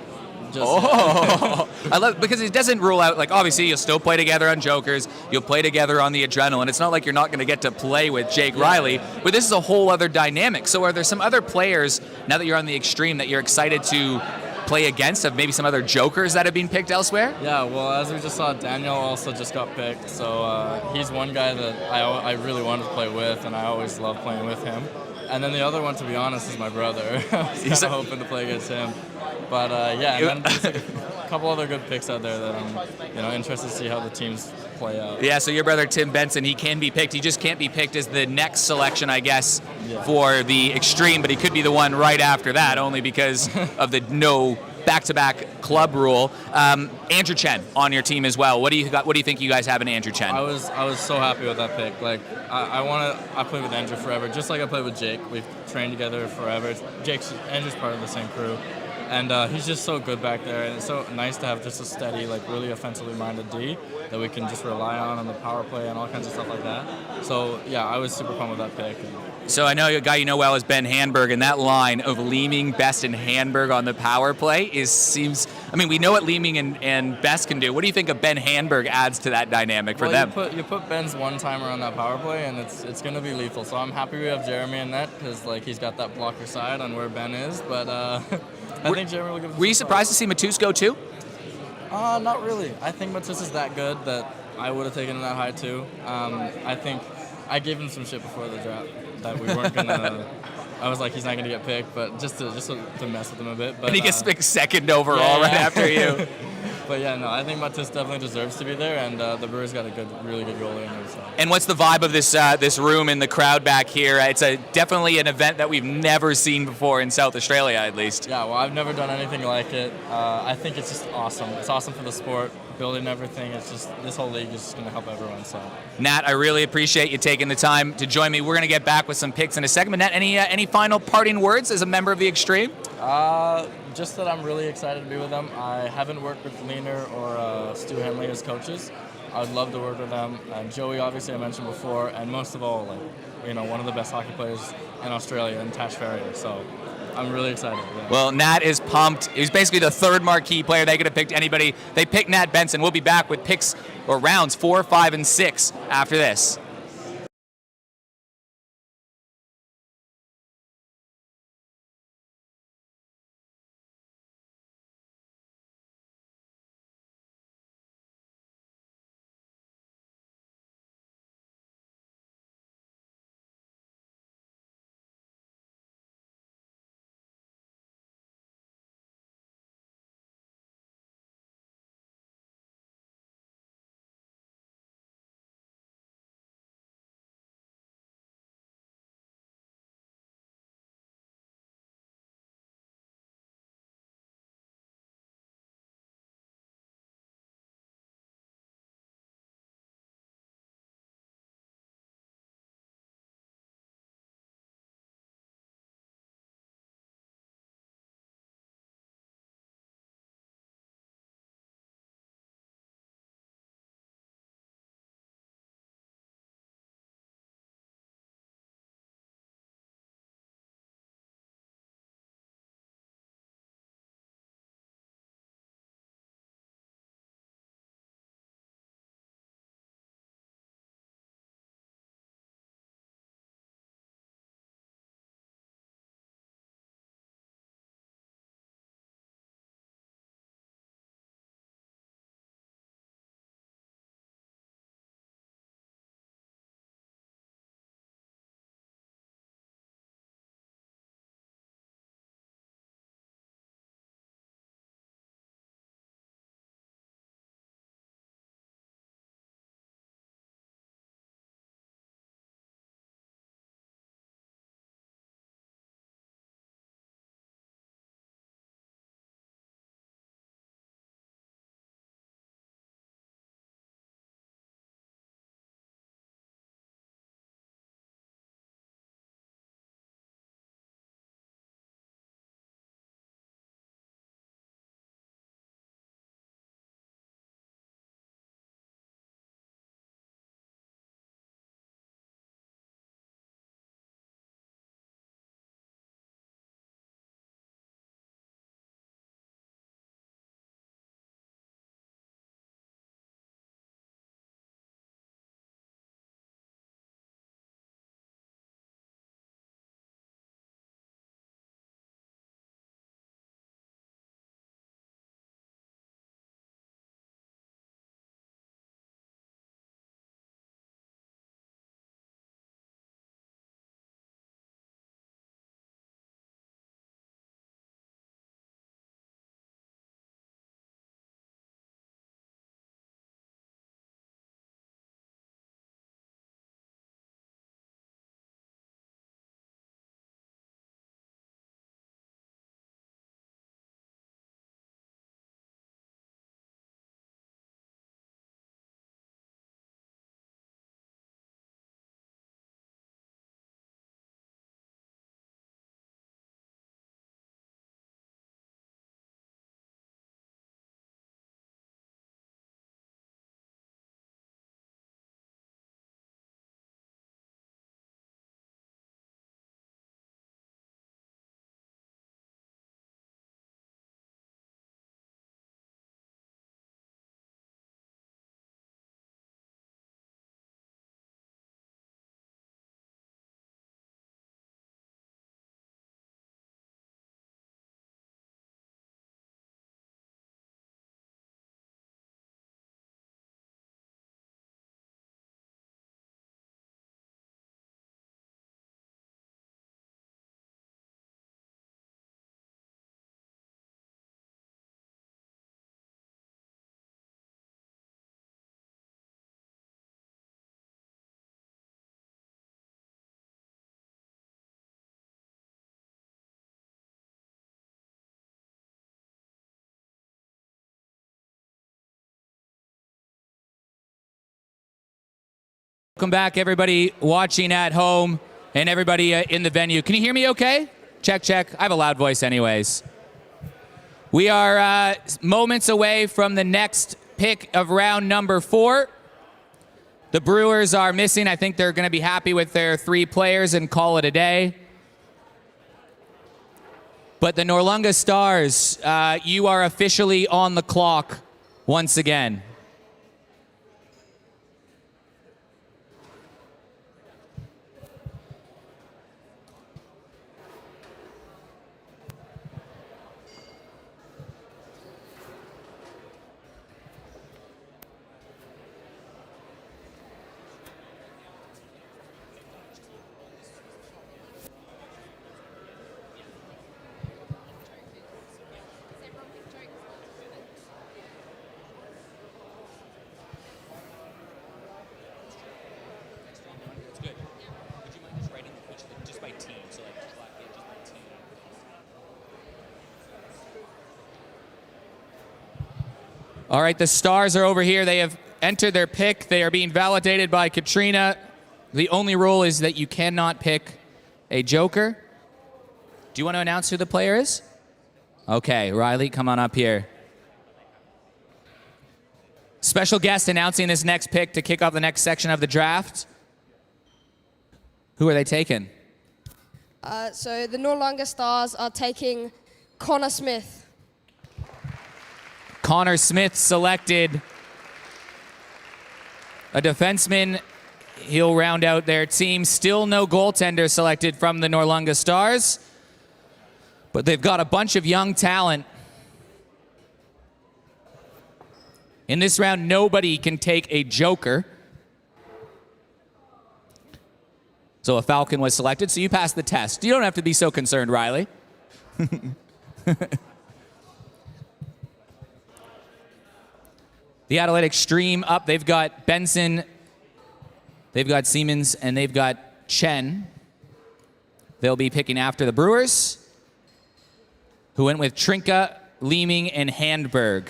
I love because it doesn't rule out obviously you'll still play together on Jokers, you'll play together on the Adrenaline. It's not like you're not going to get to play with Jake Riley, but this is a whole other dynamic. So are there some other players now that you're on the Extreme that you're excited to play against, of maybe some other Jokers that have been picked elsewhere? Yeah, well, as we just saw, Daniel also just got picked, so he's one guy that I really wanted to play with, and I always love playing with him. And then the other one, to be honest, is my brother. I was kind of hoping to play against him. But and then there's a couple other good picks out there that I'm interested to see how the teams play out. Yeah, so your brother Tim Benson, he can be picked. He just can't be picked as the next selection, I guess, for the Extreme, but he could be the one right after that, only because of the no back-to-back club rule. Andrew Chen on your team as well. What do you think you guys have in Andrew Chen? I was so happy with that pick. I played with Andrew forever, just like I played with Jake. We've trained together forever. Andrew's part of the same crew. And he's just so good back there, and it's so nice to have just a steady, really offensively minded D that we can just rely on the power play and all kinds of stuff like that. So, yeah, I was super pumped with that pick. So I know a guy you know well is Ben Handberg, and that line of Leeming, Best, and Handberg on the power play we know what Leeming and Best can do. What do you think of Ben Handberg adds to that dynamic for them? You put Ben's one-timer on that power play, and it's going to be lethal. So I'm happy we have Jeremy in net because he's got that blocker side on where Ben is, but I think Jeremy will give us Were you surprised to see Matus go too? Not really. I think Matus is that good that I would have taken him that high too. I think I gave him some shit before the draft that we weren't gonna. I was like, he's not gonna get picked, but just to mess with him a bit. But and he gets picked second overall right after you. But yeah, no, I think Matus definitely deserves to be there, and the Brewers got a really good goalie in there. So. And what's the vibe of this room and the crowd back here? It's definitely an event that we've never seen before in South Australia, at least. Yeah, well, I've never done anything like it. I think it's just awesome. It's awesome for the sport, building everything. It's just this whole league is just going to help everyone. So. Nat, I really appreciate you taking the time to join me. We're going to get back with some picks in a second. But Nat, any final parting words as a member of the Extreme? Just that I'm really excited to be with them. I haven't worked with Leaner or Stu Henley as coaches. I would love to work with them. Joey, obviously, I mentioned before, and most of all, one of the best hockey players in Australia, and Tash Farrier. So I'm really excited. Yeah. Well, Nat is pumped. He was basically the third marquee player. They could have picked anybody. They picked Nat Benson. We'll be back with picks or rounds 4, 5, and 6 after this. Welcome back, everybody watching at home and everybody in the venue. Can you hear me okay? Check, check. I have a loud voice anyways. We are moments away from the next pick of round number 4. The Brewers are missing. I think they're going to be happy with their 3 players and call it a day. But the Noarlunga Stars, you are officially on the clock once again. All right, the Stars are over here. They have entered their pick. They are being validated by Katrina. The only rule is that you cannot pick a joker. Do you want to announce who the player is? Okay, Riley, come on up here. Special guest announcing this next pick to kick off the next section of the draft. Who are they taking? So the Noarlunga Stars are taking Conor Smith. Conor Smith selected, a defenseman. He'll round out their team. Still no goaltender selected from the Noarlunga Stars, but they've got a bunch of young talent. In this round, nobody can take a joker. So a Falcon was selected, so you passed the test. You don't have to be so concerned, Riley. The Adelaide Extreme up. They've got Benson, they've got Siemens, and they've got Chen. They'll be picking after the Brewers, who went with Trinka, Leeming, and Handberg.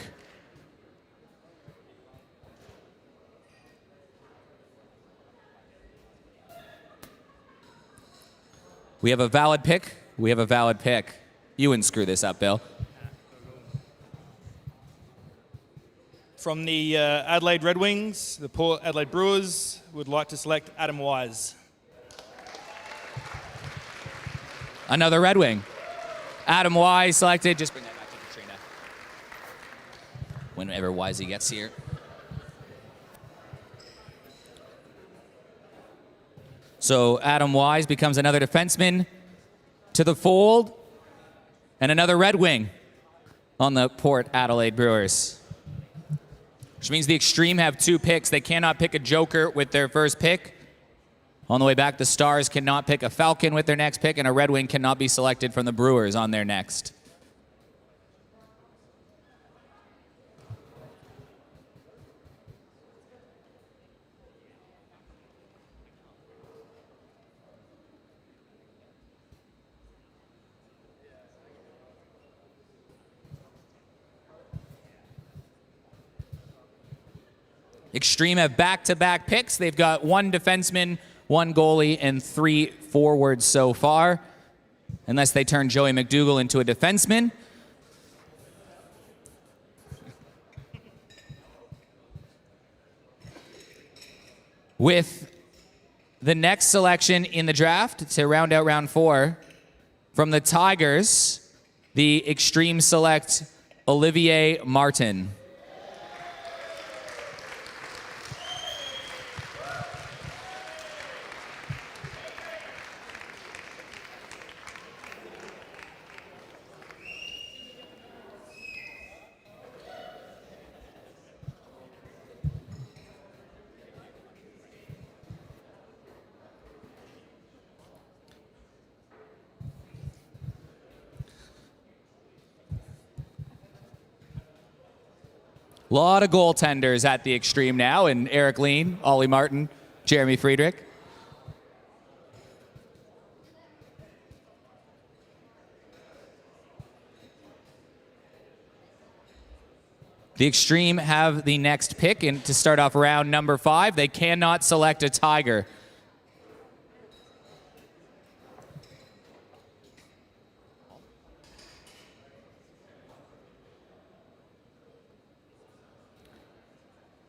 We have a valid pick. We have a valid pick. You wouldn't screw this up, Bill. From the Adelaide Red Wings, the Port Adelaide Brewers would like to select Adam Wise. Another Red Wing. Adam Wise selected. Just bring that back to Katrina. Whenever Wisey gets here. So Adam Wise becomes another defenseman to the fold, and another Red Wing on the Port Adelaide Brewers. Which means the Extreme have 2 picks. They cannot pick a joker with their first pick. On the way back, the Stars cannot pick a Falcon with their next pick, and a Red Wing cannot be selected from the Brewers on their next. Extreme have back-to-back picks. They've got 1 defenseman, 1 goalie, and 3 forwards so far, unless they turn Joey McDougall into a defenseman. With the next selection in the draft to round out round 4, from the Tigers, the Extreme select Olivier Martin. A lot of goaltenders at the Extreme now, and Eric Lean, Ollie Martin, Jeremy Friedrich. The Extreme have the next pick and to start off round number 5. They cannot select a Tiger.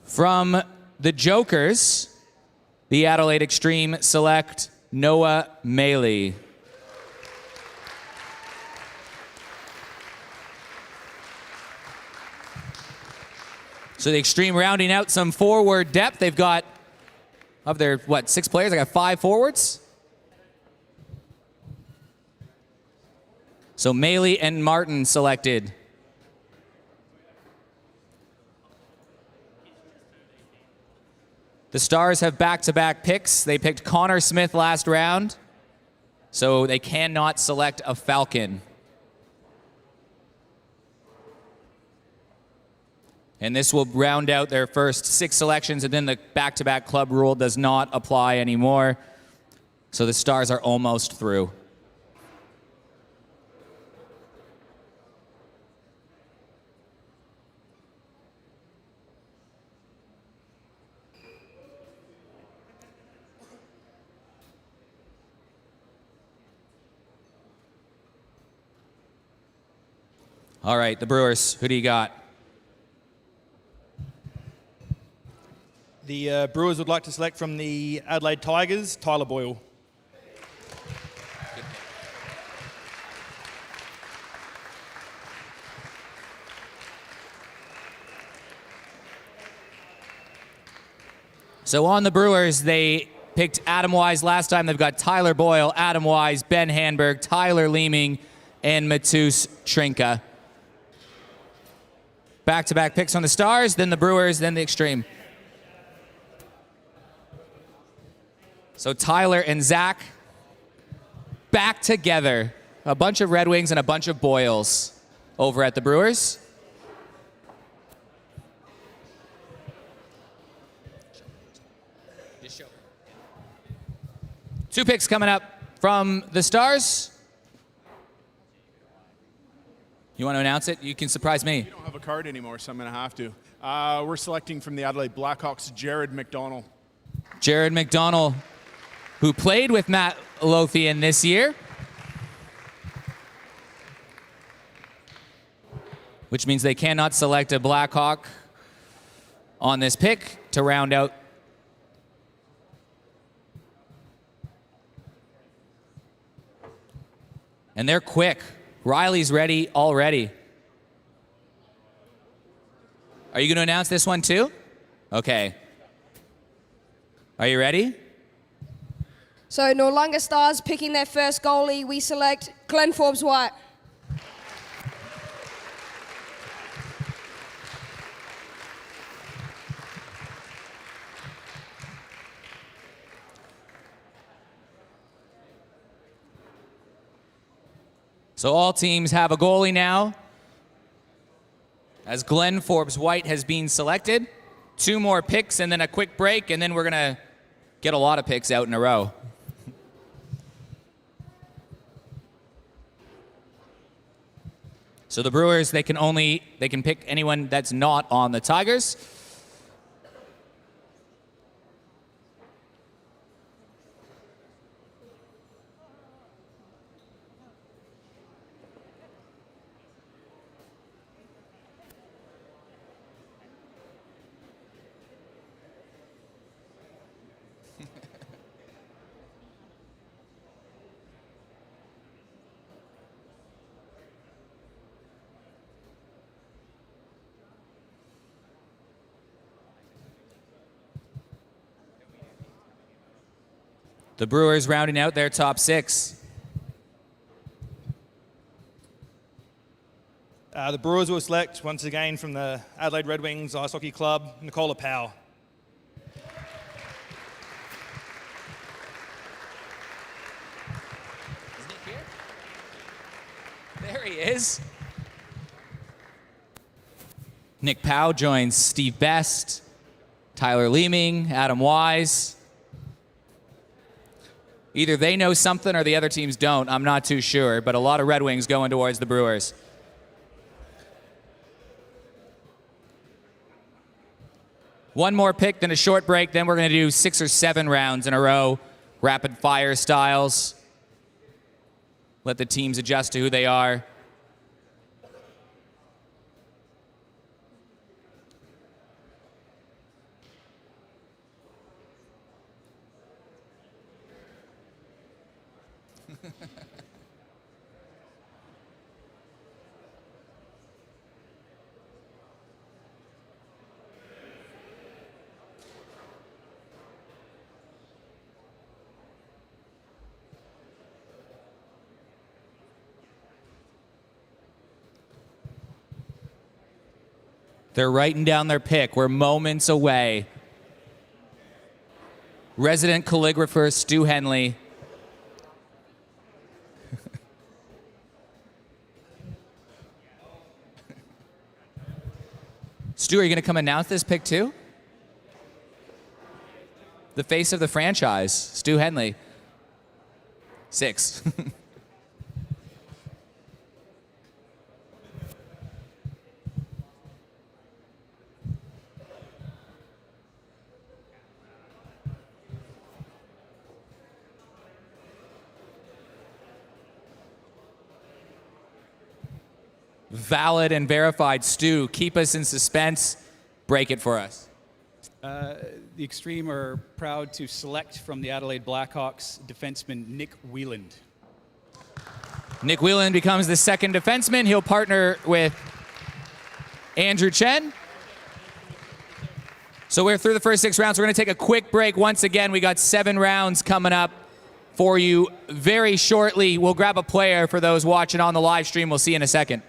From the Jokers, the Adelaide Extreme select Noah Maley. So the Extreme rounding out some forward depth. They've got, of their, 6 players? They got 5 forwards. So Maley and Martin selected. The Stars have back-to-back picks. They picked Conor Smith last round, so they cannot select a Falcon. And this will round out their first 6 selections, and then the back-to-back club rule does not apply anymore. So the Stars are almost through. All right, the Brewers, who do you got? The Brewers would like to select from the Adelaide Tigers, Tyler Boyle. So on the Brewers, they picked Adam Wise last time. They've got Tyler Boyle, Adam Wise, Ben Hanberg, Tyler Leeming, and Matus Trinka. Back-to-back picks on the Stars, then the Brewers, then the Extreme. So Tyler and Zach back together. A bunch of Red Wings and a bunch of Boyles over at the Brewers. Two picks coming up from the Stars. You want to announce it? You can surprise me. You don't have a card anymore, so I'm going to have to. We're selecting from the Adelaide Blackhawks, Jared McDonald. Jared McDonald, who played with Matt Lothian this year. Which means they cannot select a Blackhawk on this pick to round out. And they're quick. Riley's ready already. Are you going to announce this one too? Okay. Are you ready? So Noarlunga Stars picking their first goalie. We select Glenn Forbes White. So all teams have a goalie now, as Glenn Forbes White has been selected. 2 more picks and then a quick break, and then we're going to get a lot of picks out in a row. So the Brewers, they can pick anyone that's not on the Tigers. The Brewers rounding out their top 6. The Brewers will select, once again, from the Adelaide Red Wings Ice Hockey Club, Nicola Powell. Isn't he here? There he is. Nick Powell joins Steve Best, Tyler Leeming, Adam Wise. Either they know something or the other teams don't. I'm not too sure, but a lot of Red Wings going towards the Brewers. One more pick, then a short break. Then we're going to do 6 or 7 rounds in a row, rapid fire styles. Let the teams adjust to who they are. They're writing down their pick. We're moments away. Resident calligrapher Stu Henley. Stu, are you going to come announce this pick too? The face of the franchise, Stu Henley. 6. Valid and verified. Stu, keep us in suspense. Break it for us. The Extreme are proud to select from the Adelaide Blackhawks defenseman Nick Wieland. Nick Wieland becomes the second defenseman. He'll partner with Andrew Chen. So we're through the first 6 rounds. We're going to take a quick break. Once again, we got 7 rounds coming up for you very shortly. We'll grab a player for those watching on the live stream. We'll see you in a second.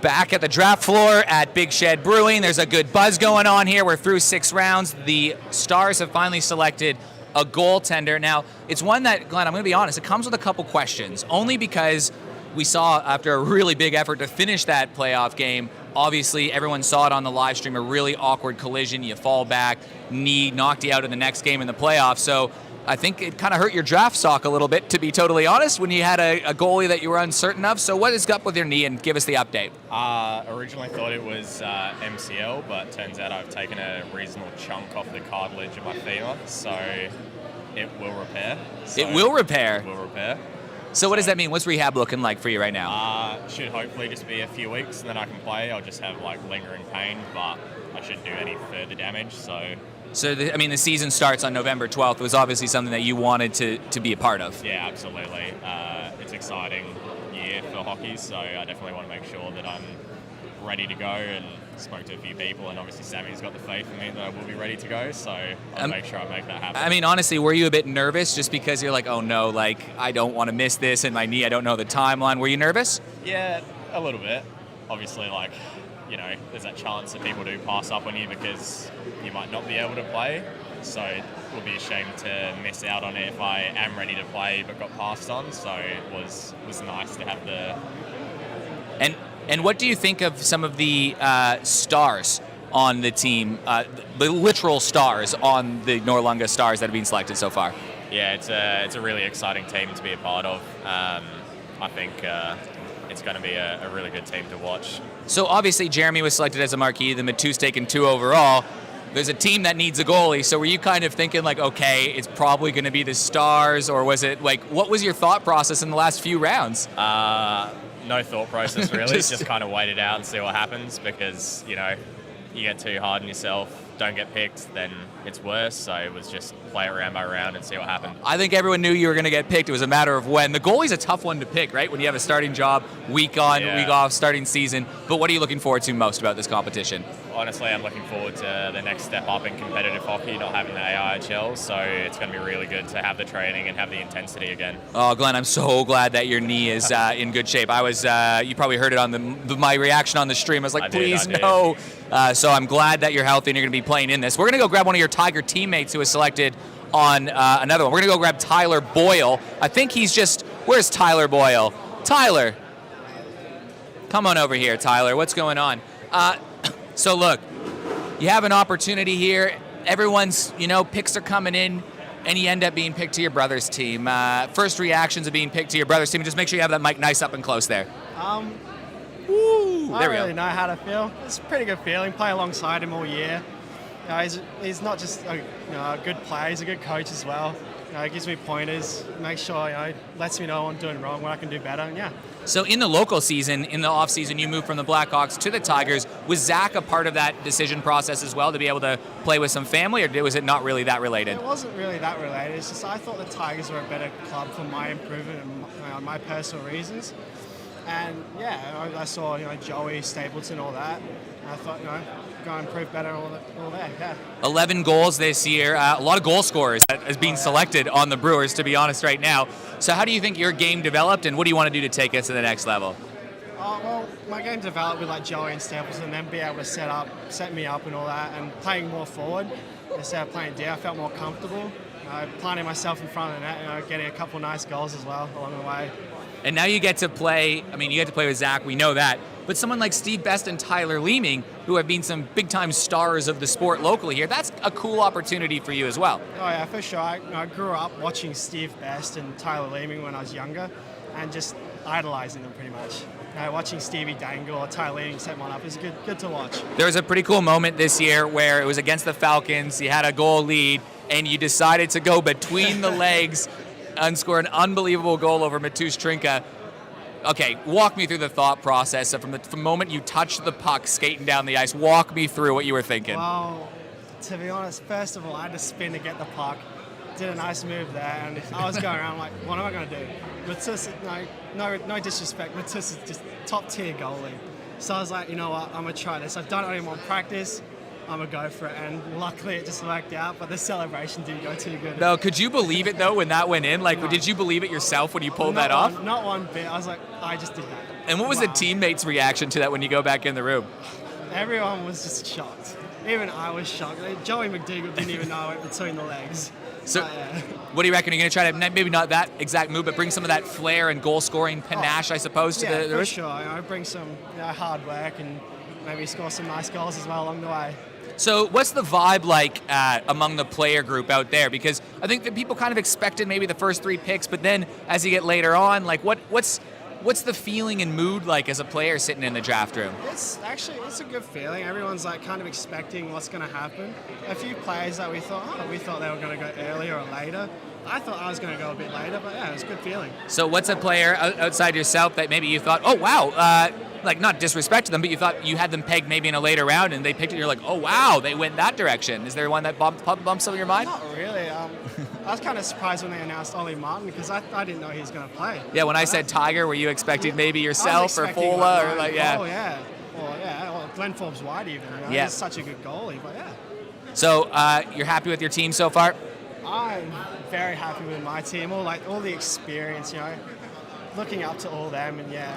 Back at the draft floor at Big Shed Brewing. There's a good buzz going on here. We're through 6 rounds. The Stars have finally selected a goaltender. Now, it's one that, Glenn, I'm going to be honest, it comes with a couple questions, only because we saw after a really big effort to finish that playoff game, obviously everyone saw it on the live stream, a really awkward collision. You fall back, knee knocked you out in the next game in the playoffs. So I think it kind of hurt your draft stock a little bit, to be totally honest, when you had a goalie that you were uncertain of. So what is up with your knee, and give us the update? Originally thought it was MCL, but turns out I've taken a reasonable chunk off the cartilage of my femur, so it will repair. It will repair? It will repair. So what does that mean? What's rehab looking like for you right now? Should hopefully just be a few weeks, and then I can play. I'll just have like lingering pain, but I shouldn't do any further damage, So, the season starts on November 12th. It was obviously something that you wanted to be a part of. Yeah, absolutely. It's an exciting year for hockey, so I definitely want to make sure that I'm ready to go, and spoke to a few people, and obviously Sammy's got the faith in me that I will be ready to go, so I'll make sure I make that happen. Honestly, were you a bit nervous just because you're like, oh no, like, I don't want to miss this, and my knee, I don't know the timeline. Were you nervous? Yeah, a little bit. Obviously, there's that chance that people do pass up on you because you might not be able to play. So it would be a shame to miss out on it if I am ready to play but got passed on. So it was nice to have the... And what do you think of some of the stars on the team, the literal stars on the Noarlunga Stars that have been selected so far? Yeah, it's a really exciting team to be a part of. I think it's going to be a really good team to watch. So obviously Jeremy was selected as a marquee, the Matu's taken 2 overall. There's a team that needs a goalie, so were you kind of thinking like, okay, it's probably going to be the Stars, or was it like, what was your thought process in the last few rounds? No thought process really, just kind of wait it out and see what happens, because, you get too hard on yourself, don't get picked, then it's worse. So it was just play it round by round and see what happened. I think everyone knew you were going to get picked. It was a matter of when. The goalie's a tough one to pick, right? When you have a starting job, week on, week off, starting season. But what are you looking forward to most about this competition? Honestly, I'm looking forward to the next step up in competitive hockey, not having the AIHL. So it's going to be really good to have the training and have the intensity again. Oh, Glenn, I'm so glad that your knee is in good shape. I was, you probably heard it on my reaction on the stream. I was like, please, no. So I'm glad that you're healthy and you're going to be playing in this. We're going to go grab one of your Tiger teammates who was selected on another one. We're going to go grab Tyler Boyle. I think he's just, where's Tyler Boyle? Tyler, come on over here, Tyler. What's going on? So look, you have an opportunity here. Everyone's, picks are coming in, and you end up being picked to your brother's team. First reactions of being picked to your brother's team. Just make sure you have that mic nice up and close there. I There don't we really go. know how to feel. It's a pretty good feeling. Play alongside him all year. He's not just a good player. He's a good coach as well. He gives me pointers. Makes sure lets me know what I'm doing wrong, what I can do better. And yeah. So in the local season, in the off season, you moved from the Blackhawks to the Tigers. Was Zach a part of that decision process as well, to be able to play with some family, or was it not really that related? It wasn't really that related. It's just I thought the Tigers were a better club for my improvement and my personal reasons. And yeah, I saw Joey, Stapleton, all that. And I thought go and improve better all there. Yeah. 11 goals this year. A lot of goal scorers as being selected on the Brewers, to be honest, right now. So how do you think your game developed, and what do you want to do to take it to the next level? Well, my game developed with Joey and Stapleton, and then be able to set me up and all that, and playing more forward instead of playing D. I felt more comfortable. Planting myself in front of the net, getting a couple nice goals as well along the way. And now you get to play, you get to play with Zach, we know that. But someone like Steve Best and Tyler Leeming, who have been some big-time stars of the sport locally here, that's a cool opportunity for you as well. Oh yeah, for sure. I grew up watching Steve Best and Tyler Leeming when I was younger, and just idolizing them pretty much. Watching Stevie dangle or Tyler Leeming set one up is good to watch. There was a pretty cool moment this year where it was against the Falcons, you had a goal lead, and you decided to go between the legs and score an unbelievable goal over Matu's Trinka. Okay, walk me through the thought process from the moment you touched the puck skating down the ice. Walk me through what you were thinking. Well, to be honest, first of all, I had to spin to get the puck. Did a nice move there, and I was going around like, what am I going to do? Matus, no disrespect, Matus is just top-tier goalie. So I was like, you know what, I'm going to try this. I've done it in one practice. I'm going to go for it, and luckily it just worked out, but the celebration didn't go too good. No, could you believe it, though, when that went in? Like, did you believe it yourself when you pulled that off? Not one bit. I was like, I just did that. And what was the teammates' reaction to that when you go back in the room? Everyone was just shocked. Even I was shocked. Joey McDougall didn't even know it between the legs. So, what do you reckon? Are you going to try to, maybe not that exact move, but bring some of that flair and goal-scoring panache, I suppose, to the... Yeah, for sure. I bring some hard work and maybe score some nice goals as well along the way. So what's the vibe like among the player group out there? Because I think that people kind of expected maybe the first 3 picks, but then as you get later on, like what's the feeling and mood like as a player sitting in the draft room? It's a good feeling. Everyone's like kind of expecting what's going to happen. A few players that we thought they were going to go earlier or later. I thought I was going to go a bit later, but yeah, it was a good feeling. So what's a player outside yourself that maybe you thought, oh wow, like not disrespect to them, but you thought you had them pegged maybe in a later round and they picked it, you're like, oh wow, they went that direction. Is there one that bumps some of your mind? Not really. I was kind of surprised when they announced Ollie Martin because I didn't know he was going to play. Yeah, when I said Tiger, were you expecting maybe yourself or expecting Fola or like, yeah? Oh yeah. Well, Glenn Forbes White even. Yeah. He's such a good goalie, but yeah. So you're happy with your team so far? I'm very happy with my team. All the experience, looking up to all them, and yeah.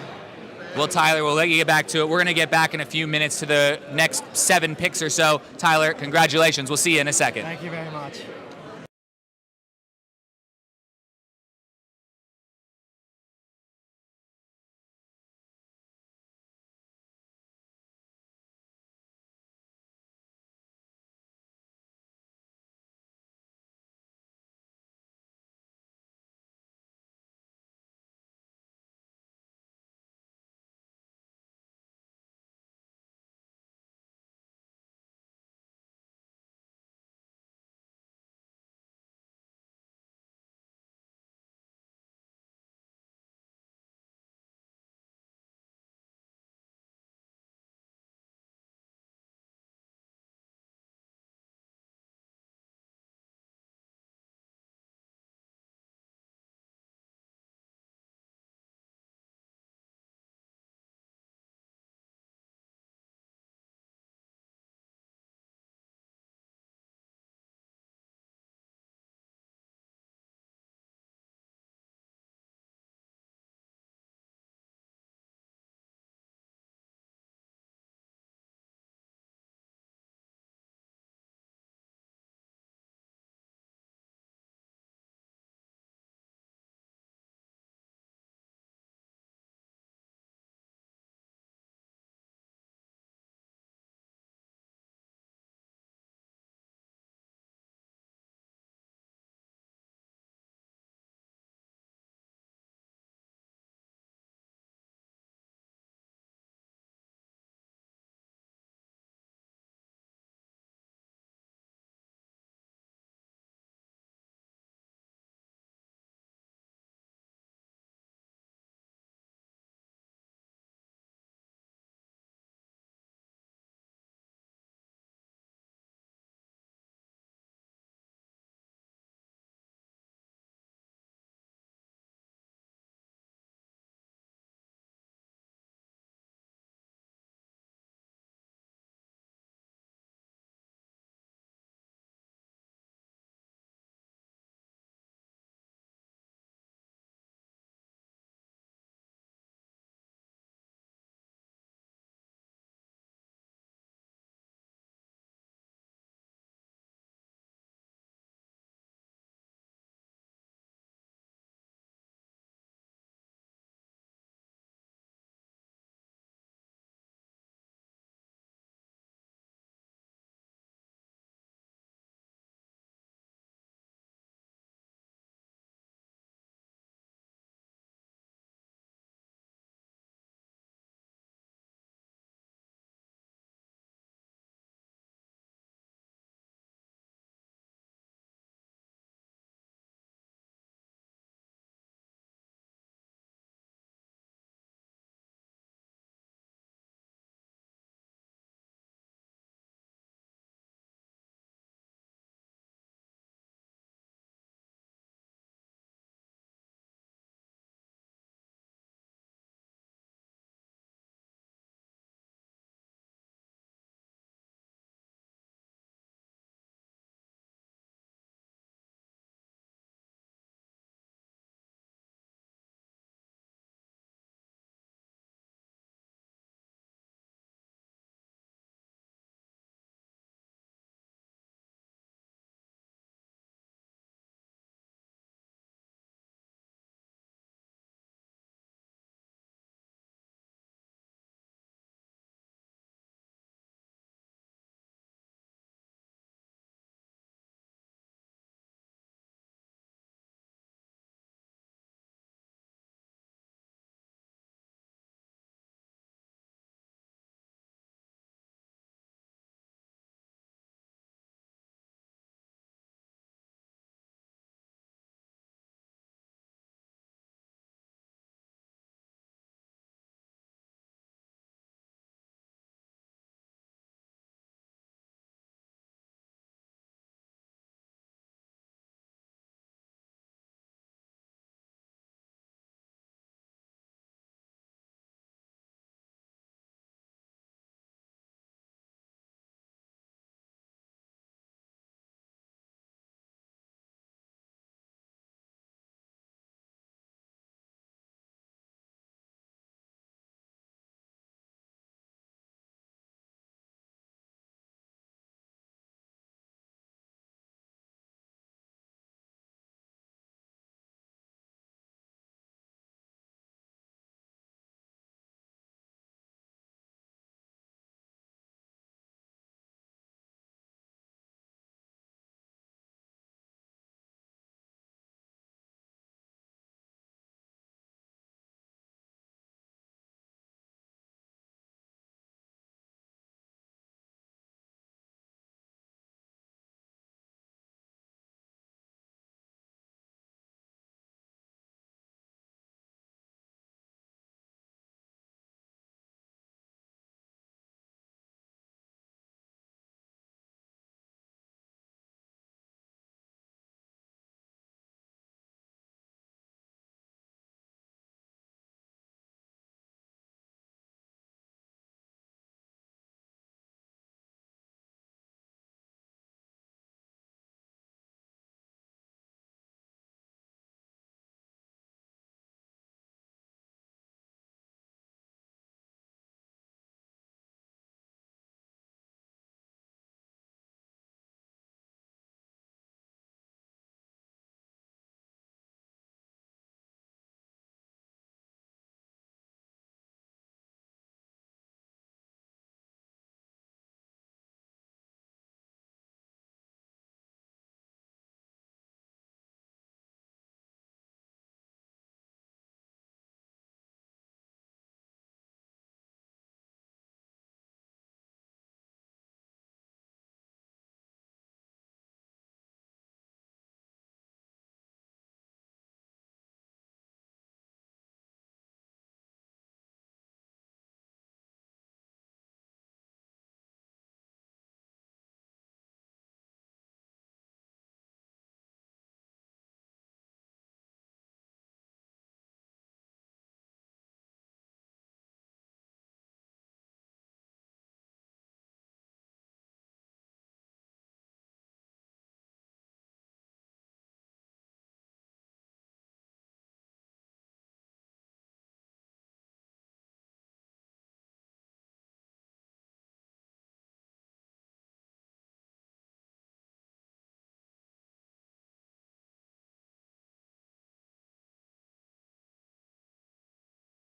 Well, Tyler, we'll let you get back to it. We're going to get back in a few minutes to the next 7 picks or so. Tyler, congratulations. We'll see you in a second. Thank you very much.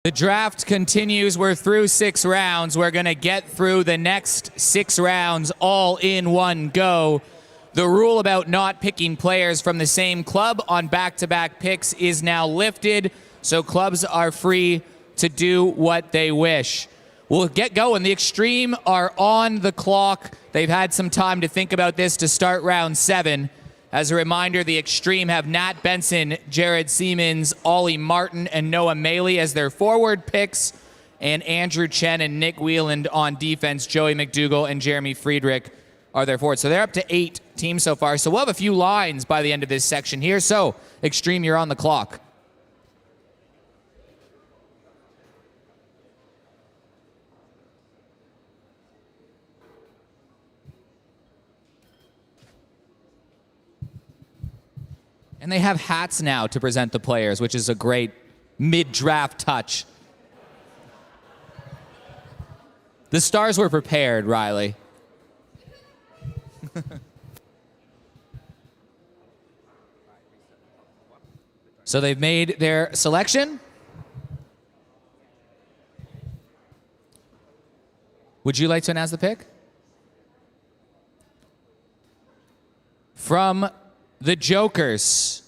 The draft continues. We're through 6 rounds. We're going to get through the next 6 rounds all in one go. The rule about not picking players from the same club on back-to-back picks is now lifted, so clubs are free to do what they wish. We'll get going. The Extreme are on the clock. They've had some time to think about this to start round 7. As a reminder, the Extreme have Nat Benson, Jared Siemens, Ollie Martin, and Noah Maley as their forward picks, and Andrew Chen and Nick Wieland on defense. Joey McDougall and Jeremy Friedrich are their forwards. So they're up to 8 teams so far. So we'll have a few lines by the end of this section here. So, Extreme, you're on the clock. And they have hats now to present the players, which is a great mid-draft touch. The Stars were prepared, Riley. So they've made their selection. Would you like to announce the pick? From the Jokers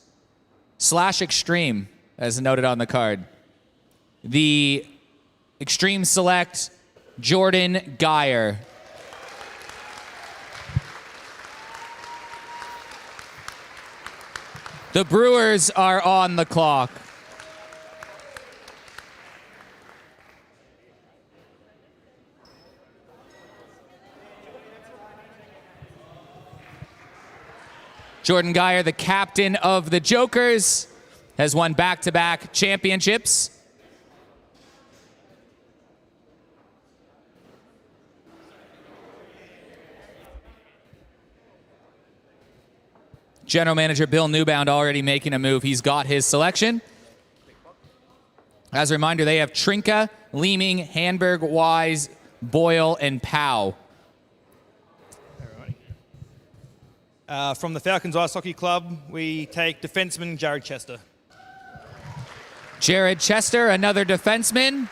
/ Extreme, as noted on the card. The Extreme select Jordan Geyer. The Brewers are on the clock. Jordan Geyer, the captain of the Jokers, has won back-to-back championships. General Manager Bill Newbound already making a move. He's got his selection. As a reminder, they have Trinka, Leeming, Hanberg, Wise, Boyle, and Powell. From the Falcons Ice Hockey Club, we take defenseman Jared Chester. Jared Chester, another defenseman.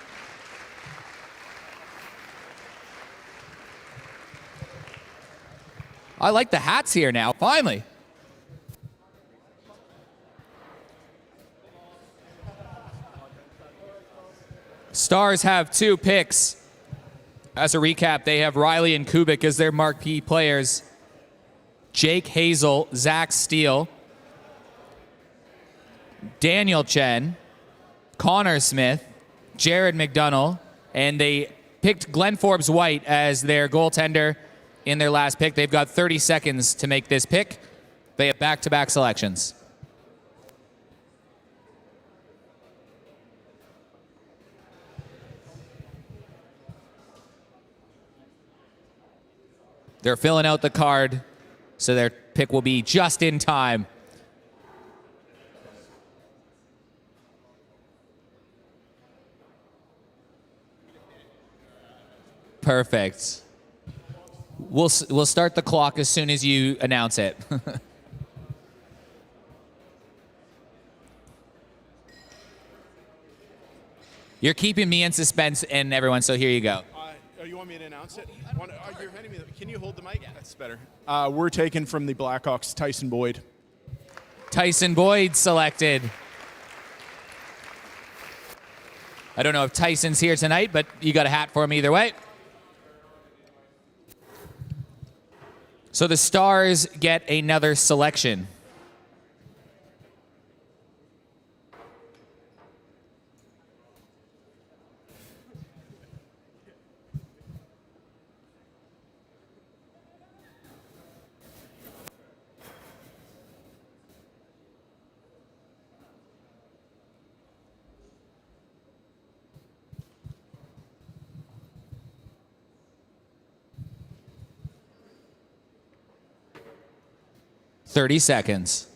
I like the hats here now, finally. Stars have 2 picks. As a recap, they have Riley and Kubik as their marquee players. Jake Hazel, Zach Steele, Daniel Chen, Conor Smith, Jared McDonough, and they picked Glenn Forbes White as their goaltender in their last pick. They've got 30 seconds to make this pick. They have back-to-back selections. They're filling out the card, so their pick will be just in time. Perfect. We'll start the clock as soon as you announce it. You're keeping me in suspense and everyone, so here you go. You want me to announce it? You're handing me can you hold the mic? Yeah. That's better. We're taking from the Blackhawks, Tyson Boyd. Tyson Boyd selected. I don't know if Tyson's here tonight, but you got a hat for him either way. So the Stars get another selection. Thirty seconds.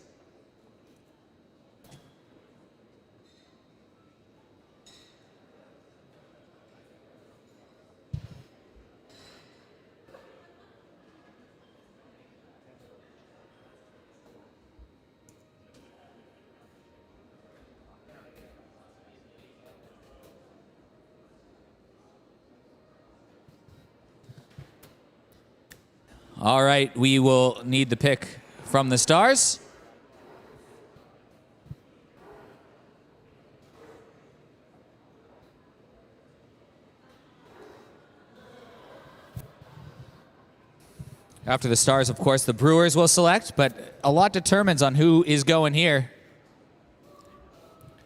All right, we will need the pick from the Stars. After the Stars, of course, the Brewers will select, but a lot determines on who is going here.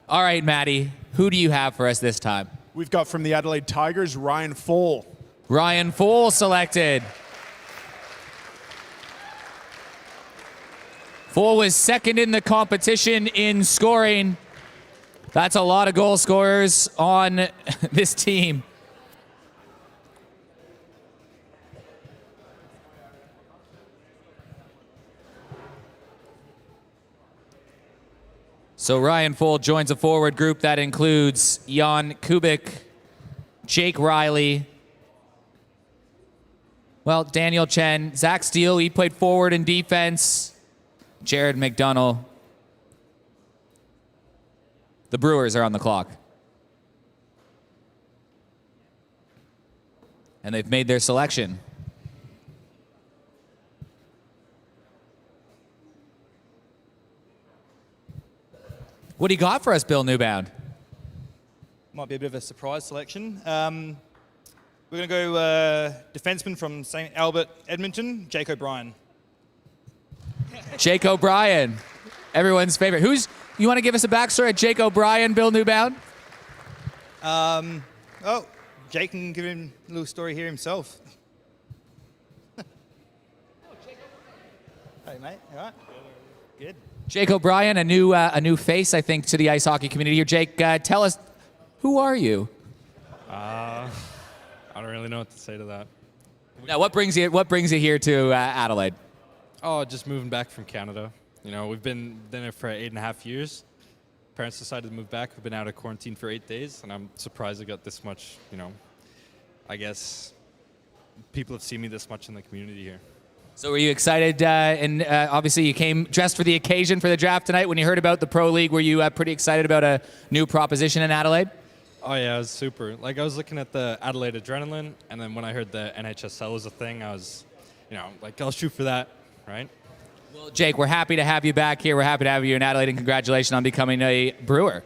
All right, Maddie, who do you have for us this time? We've got from the Adelaide Tigers, Ryan Fall. Ryan Fall selected. Fall was second in the competition in scoring. That's a lot of goal scorers on this team. So Ryan Fall joins a forward group that includes Jan Kubik, Jake Riley, Daniel Chen, Zach Steele, he played forward and defense, Jared McDonough. The Brewers are on the clock. And they've made their selection. What do you got for us, Bill Newbound? Might be a bit of a surprise selection. We're going to go defenseman from St. Albert, Edmonton, Jake O'Brien. Jake O'Brien, everyone's favorite. You want to give us a backstory of Jake O'Brien, Bill Newbound? Jake can give him a little story here himself. Hey, mate, all right? Good. Jake O'Brien, a new face, I think, to the ice hockey community here. Jake, tell us, who are you? I don't really know what to say to that. Now, what brings you here to Adelaide? Oh, just moving back from Canada. You know, we've been there for 8.5 years. Parents decided to move back. We've been out of quarantine for 8 days, and I'm surprised I got this much, I guess people have seen me this much in the community here. So were you excited, and obviously you came dressed for the occasion for the draft tonight. When you heard about the Pro League, were you pretty excited about a new proposition in Adelaide? Oh yeah, it was super. I was looking at the Adelaide Adrenaline, and then when I heard the NHSL was a thing, I was, I'll shoot for that, right? Well, Jake, we're happy to have you back here. We're happy to have you in Adelaide, and congratulations on becoming a Brewer.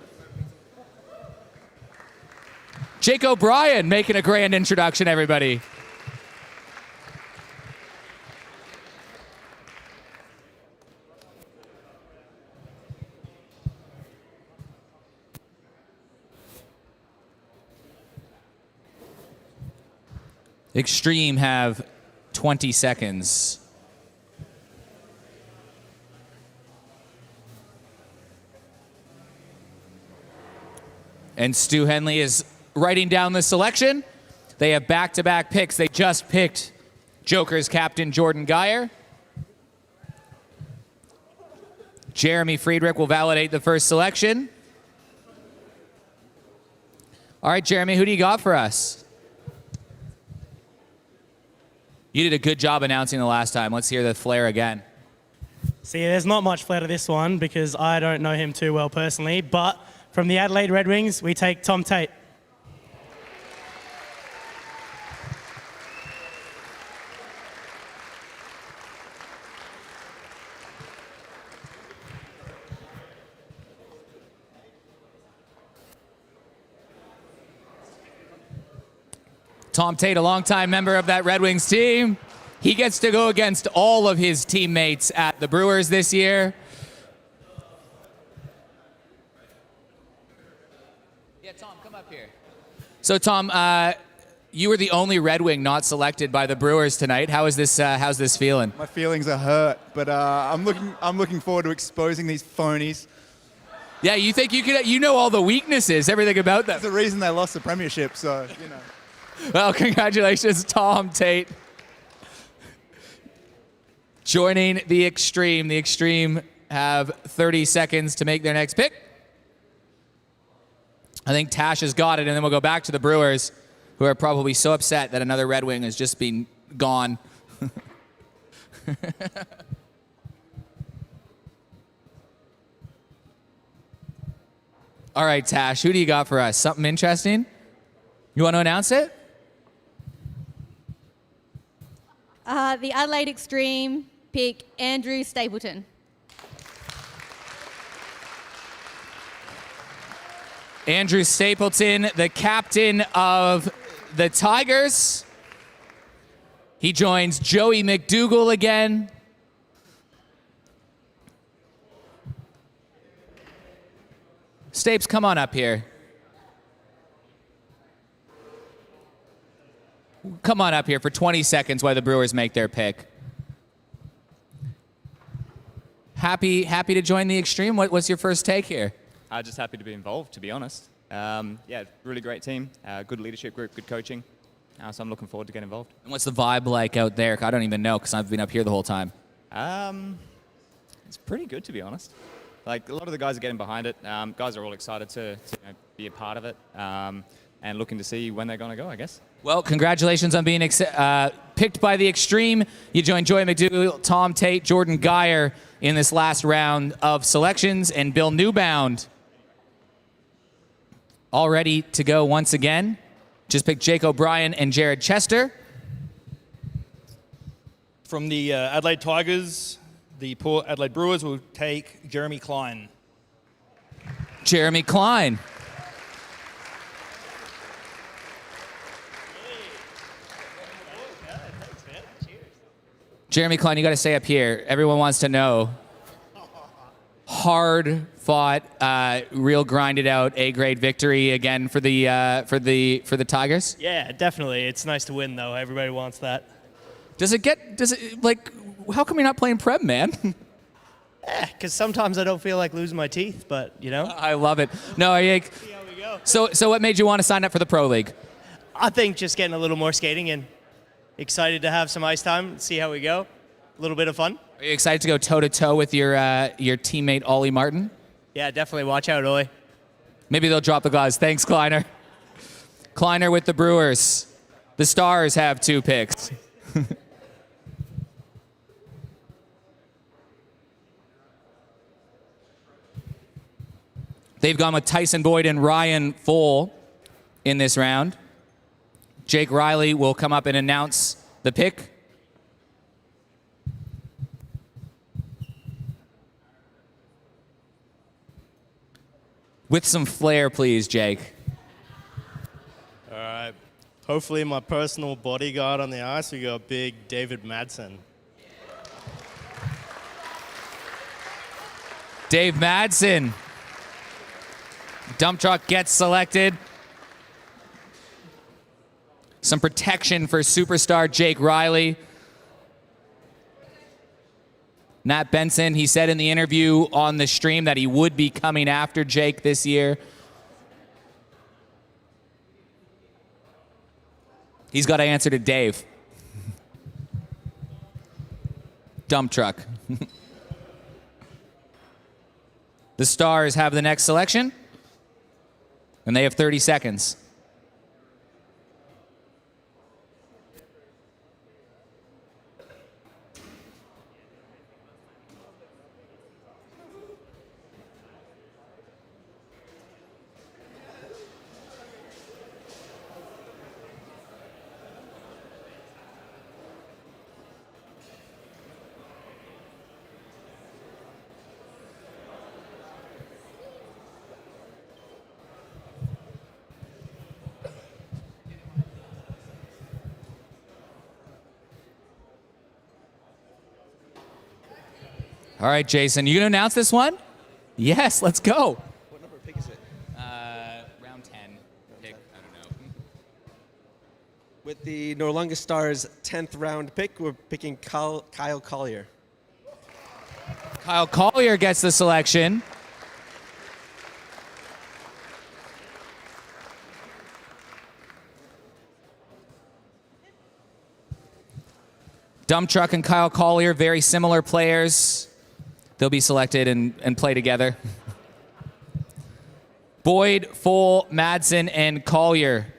Jake O'Brien making a grand introduction, everybody. Extreme have 20 seconds. And Stu Henley is writing down the selection. They have back-to-back picks. They just picked Joker's captain Jordan Geyer. Jeremy Friedrich will validate the first selection. All right, Jeremy, who do you got for us? You did a good job announcing the last time. Let's hear the flair again. See, there's not much flair to this one because I don't know him too well personally, but from the Adelaide Red Wings, we take Tom Tate. Tom Tate, a longtime member of that Red Wings team. He gets to go against all of his teammates at the Brewers this year. Yeah, Tom, come up here. So, Tom, you were the only Red Wing not selected by the Brewers tonight. How's this feeling? My feelings are hurt, but I'm looking forward to exposing these phonies. Yeah, you think you know all the weaknesses, everything about them. That's the reason they lost the premiership, so, Well, congratulations, Tom Tate. Joining the Extreme. The Extreme have 30 seconds to make their next pick. I think Tash has got it, and then we'll go back to the Brewers, who are probably so upset that another Red Wing has just been gone. All right, Tash, who do you got for us? Something interesting? You want to announce it? the Adelaide Extreme pick Andrew Stapleton. Andrew Stapleton, the captain of the Tigers. He joins Joey McDougall again. Stapes, come on up here. Come on up here for 20 seconds while the Brewers make their pick. Happy to join the Extreme? What's your first take here? Just happy to be involved, to be honest. Yeah, really great team, good leadership group, good coaching. So I'm looking forward to getting involved. And what's the vibe like out there? I don't even know because I've been up here the whole time. It's pretty good, to be honest. Like, a lot of the guys are getting behind it. Guys are all excited to be a part of it and looking to see when they're going to go, I guess. Well, congratulations on being picked by the Extreme. You joined Joey McDougall, Tom Tate, Jordan Geyer in this last round of selections, and Bill Newbound all ready to go once again. Just picked Jake O'Brien and Jared Chester. From the Adelaide Tigers, the Port Adelaide Brewers will take Jeremy Klein. Jeremy Klein. Jeremy Klein, you got to stay up here. Everyone wants to know. Hard fought, real grinded out A-grade victory again for the Tigers. Yeah, definitely. It's nice to win though. Everybody wants that. How come you're not playing Prem, man? Because sometimes I don't feel like losing my teeth, but you know. I love it. No, see how we go. So what made you want to sign up for the Pro League? I think just getting a little more skating in. Excited to have some ice time, see how we go. A little bit of fun. Are you excited to go toe-to-toe with your teammate, Ollie Martin? Yeah, definitely. Watch out, Ollie. Maybe they'll drop the gloves. Thanks, Kleiner. Kleiner with the Brewers. The Stars have 2 picks. They've gone with Tyson Boyd and Ryan Fohl in this round. Jake Riley will come up and announce the pick. With some flair, please, Jake. All right. Hopefully my personal bodyguard on the ice, we got big David Madsen. Dave Madsen. Dump truck gets selected. Some protection for superstar Jake Riley. Nat Benson, he said in the interview on the stream that he would be coming after Jake this year. He's got to answer to Dave. Dump truck. The Stars have the next selection, and they have 30 seconds. All right, Jason, you going to announce this one? Yes, let's go. What number pick is it? Round 10 pick, I don't know. With the Noarlunga Stars' 10th round pick, we're picking Kyle Collier. Kyle Collier gets the selection. Dump Truck and Kyle Collier, very similar players. They'll be selected and play together. Boyd, Fohl, Madsen, and Collier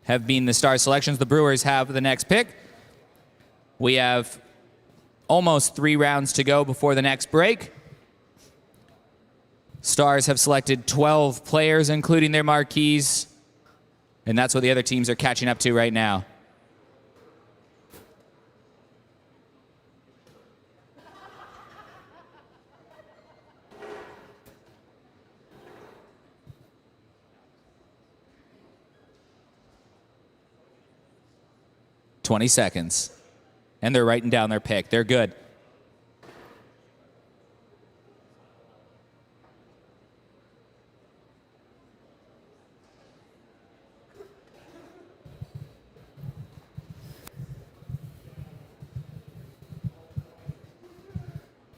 have been the Star selections. The Brewers have the next pick. We have almost 3 rounds to go before the next break. Stars have selected 12 players, including their marquees, and that's what the other teams are catching up to right now. 20 seconds. And they're writing down their pick. They're good.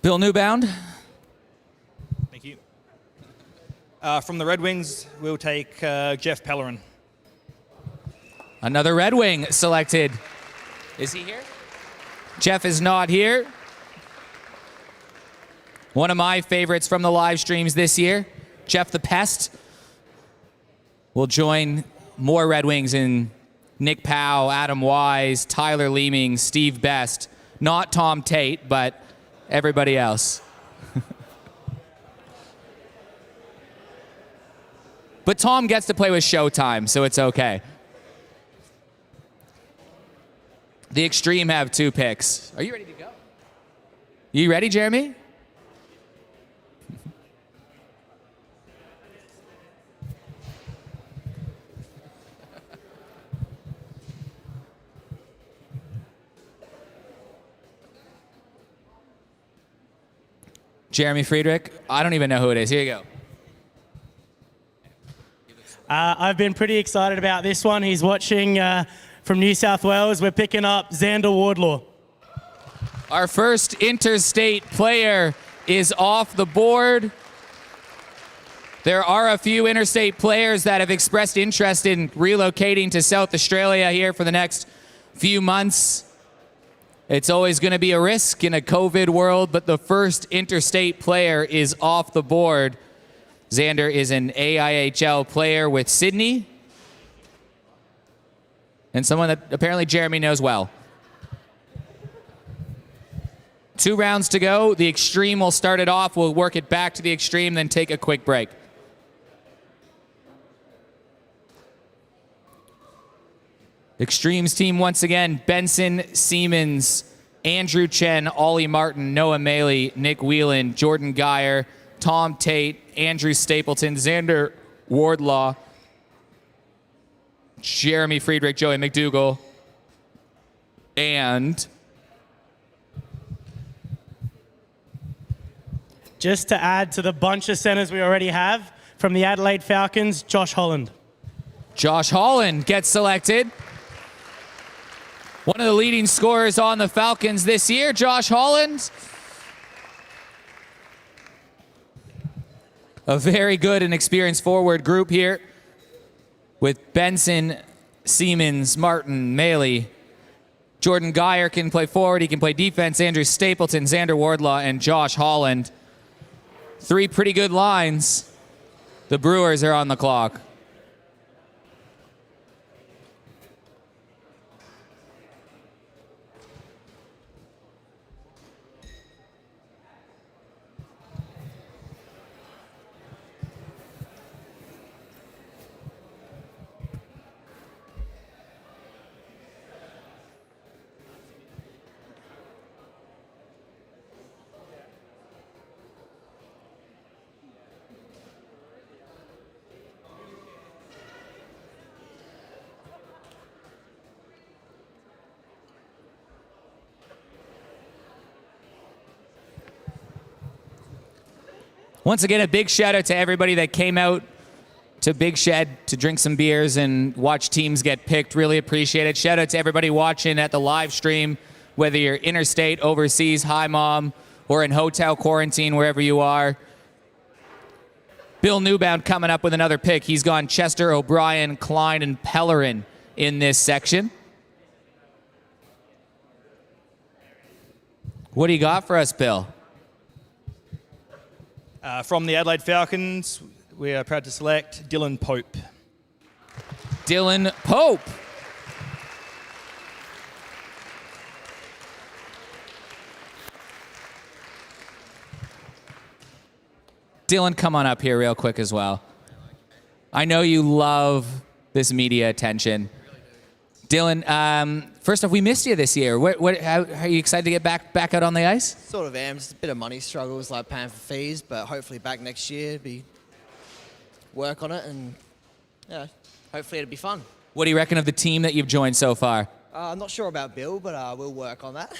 Bill Newbound. Thank you. From the Red Wings, we'll take Jeff Pellerin. Another Red Wing selected. Is he here? Jeff is not here. One of my favorites from the live streams this year, Jeff the Pest, will join more Red Wings in Nick Powell, Adam Wise, Tyler Leeming, Steve Best. Not Tom Tate, but everybody else. But Tom gets to play with Showtime, so it's okay. The Extreme have 2 picks. Are you ready to go? You ready, Jeremy? Jeremy Friedrich? I don't even know who it is. Here you go. I've been pretty excited about this one. He's watching from New South Wales. We're picking up Xander Wardlaw. Our first interstate player is off the board. There are a few interstate players that have expressed interest in relocating to South Australia here for the next few months. It's always going to be a risk in a COVID world, but the first interstate player is off the board. Xander is an AIHL player with Sydney, and someone that apparently Jeremy knows well. 2 rounds to go. The Extreme will start it off. We'll work it back to the Extreme, then take a quick break. Extremes team once again: Benson, Siemens, Andrew Chen, Ollie Martin, Noah Maley, Nick Whelan, Jordan Geyer, Tom Tate, Andrew Stapleton, Xander Wardlaw, Jeremy Friedrich, Joey McDougall, and just to add to the bunch of centers we already have, from the Adelaide Falcons, Josh Holland. Josh Holland gets selected. One of the leading scorers on the Falcons this year, Josh Holland. A very good and experienced forward group here with Benson, Siemens, Martin, Maley. Jordan Geyer can play forward. He can play defense. Andrew Stapleton, Xander Wardlaw, and Josh Holland. 3 pretty good lines. The Brewers are on the clock. Once again, a big shout out to everybody that came out to Big Shed to drink some beers and watch teams get picked. Really appreciate it. Shout out to everybody watching at the live stream, whether you're interstate, overseas, hi mom, or in hotel quarantine, wherever you are. Bill Newbound coming up with another pick. He's gone Chester, O'Brien, Klein, and Pellerin in this section. What do you got for us, Bill? From the Adelaide Falcons, we are proud to select Dylan Pope. Dylan Pope. Dylan, come on up here real quick as well. I know you love this media attention. Dylan, first off, we missed you this year. How are you excited to get back out on the ice? Sort of am. Just a bit of money struggles, like paying for fees, but hopefully back next year, work on it, and yeah, hopefully it'll be fun. What do you reckon of the team that you've joined so far? I'm not sure about Bill, but we'll work on that.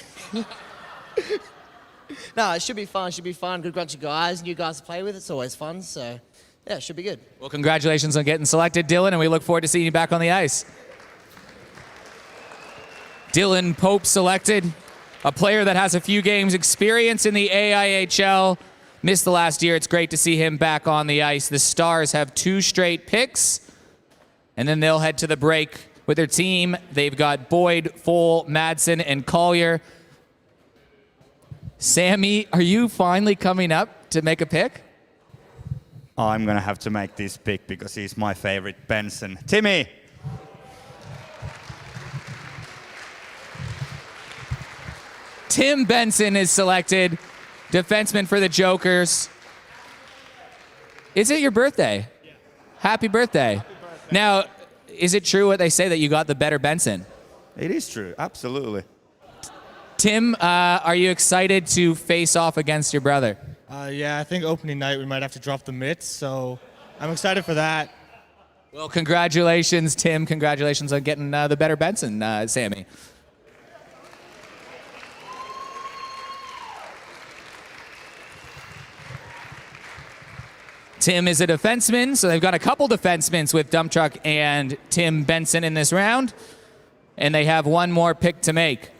No, it should be fun. Good bunch of guys, new guys to play with. It's always fun. So, yeah, it should be good. Well, congratulations on getting selected, Dylan, and we look forward to seeing you back on the ice. Dylan Pope selected, a player that has a few games experience in the AIHL. Missed the last year. It's great to see him back on the ice. The Stars have 2 straight picks, and then they'll head to the break with their team. They've got Boyd, Fowl, Madsen, and Collier. Sammy, are you finally coming up to make a pick? I'm going to have to make this pick because he's my favorite, Benson. Timmy! Tim Benson is selected, defenseman for the Jokers. Is it your birthday? Yeah. Happy birthday. Now, is it true what they say that you got the better Benson? It is true, absolutely. Tim, are you excited to face off against your brother? Yeah, I think opening night we might have to drop the mitts, so I'm excited for that. Well, congratulations, Tim. Congratulations on getting the better Benson, Sammy. Tim is a defenseman, so they've got a couple defensemen with Dump Truck and Tim Benson in this round, and they have one more pick to make.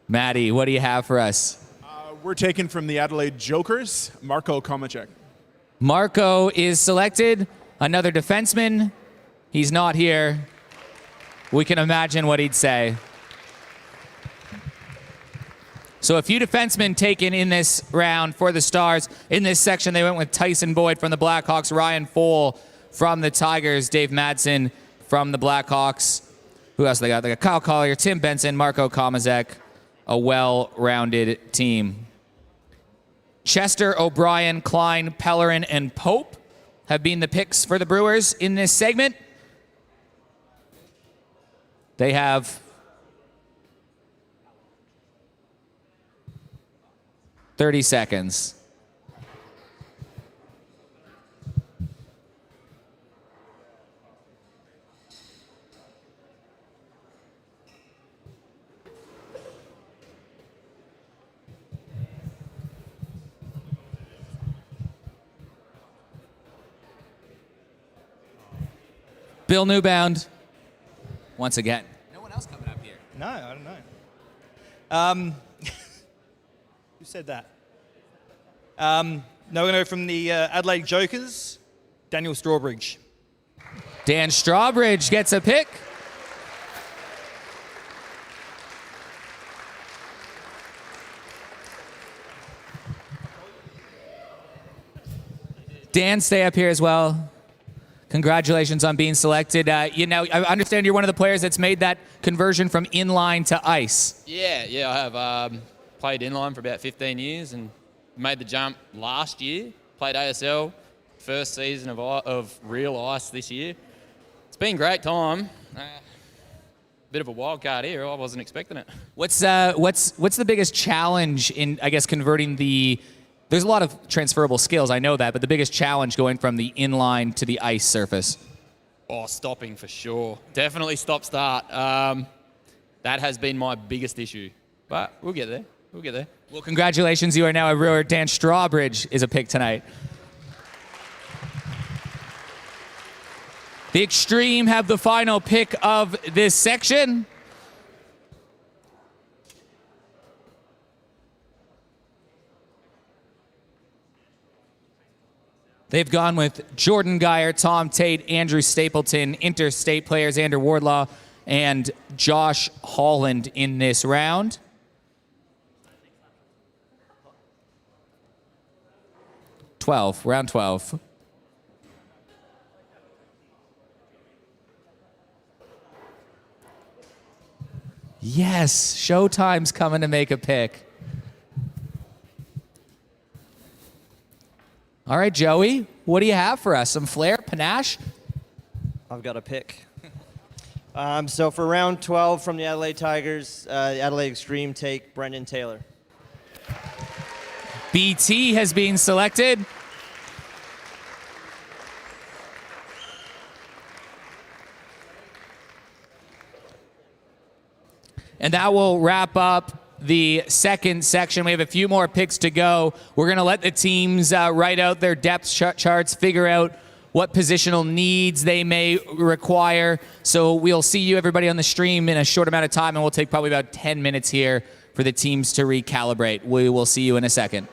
Maddie, what do you have for us? We're taking from the Adelaide Jokers, Marko Komacek. Marco is selected, another defenseman. He's not here. We can imagine what he'd say. So a few defensemen taken in this round for the Stars. In this section, they went with Tyson Boyd from the Blackhawks, Ryan Fowl from the Tigers, Dave Madsen from the Blackhawks. Who else they got? They got Kyle Collier, Tim Benson, Marko Komacek. A well-rounded team. Chester, O'Brien, Klein, Pellerin, and Pope have been the picks for the Brewers in this segment. They have 30 seconds. Bill Newbound, once again. No one else coming up here. No, I don't know. Who said that? Now we're going to go from the Adelaide Jokers, Daniel Strawbridge. Dan Strawbridge gets a pick. Dan, stay up here as well. Congratulations on being selected. I understand you're one of the players that's made that conversion from inline to ice. Yeah, I have played inline for about 15 years and made the jump last year. Played ASL, first season of real ice this year. It's been a great time. Bit of a wild card here. I wasn't expecting it. What's the biggest challenge in, I guess, converting the? There's a lot of transferable skills, I know that, but the biggest challenge going from the inline to the ice surface? Oh, stopping for sure. Definitely stop-start. That has been my biggest issue. But we'll get there. Well, congratulations. You are now a Brewer. Dan Strawbridge is a pick tonight. The Extreme have the final pick of this section. They've gone with Jordan Geyer, Tom Tate, Andrew Stapleton, interstate players Andrew Wardlaw, and Josh Holland in this round. Round 12. Yes, Showtime's coming to make a pick. All right, Joey, what do you have for us? Some flair, panache? I've got a pick. So for round 12 from the Adelaide Tigers, the Adelaide Extreme take Brendan Taylor. BT has been selected. And that will wrap up the second section. We have a few more picks to go. We're going to let the teams write out their depth charts, figure out what positional needs they may require. So we'll see you, everybody, on the stream in a short amount of time, and we'll take probably about 10 minutes here for the teams to recalibrate. We will see you in a second.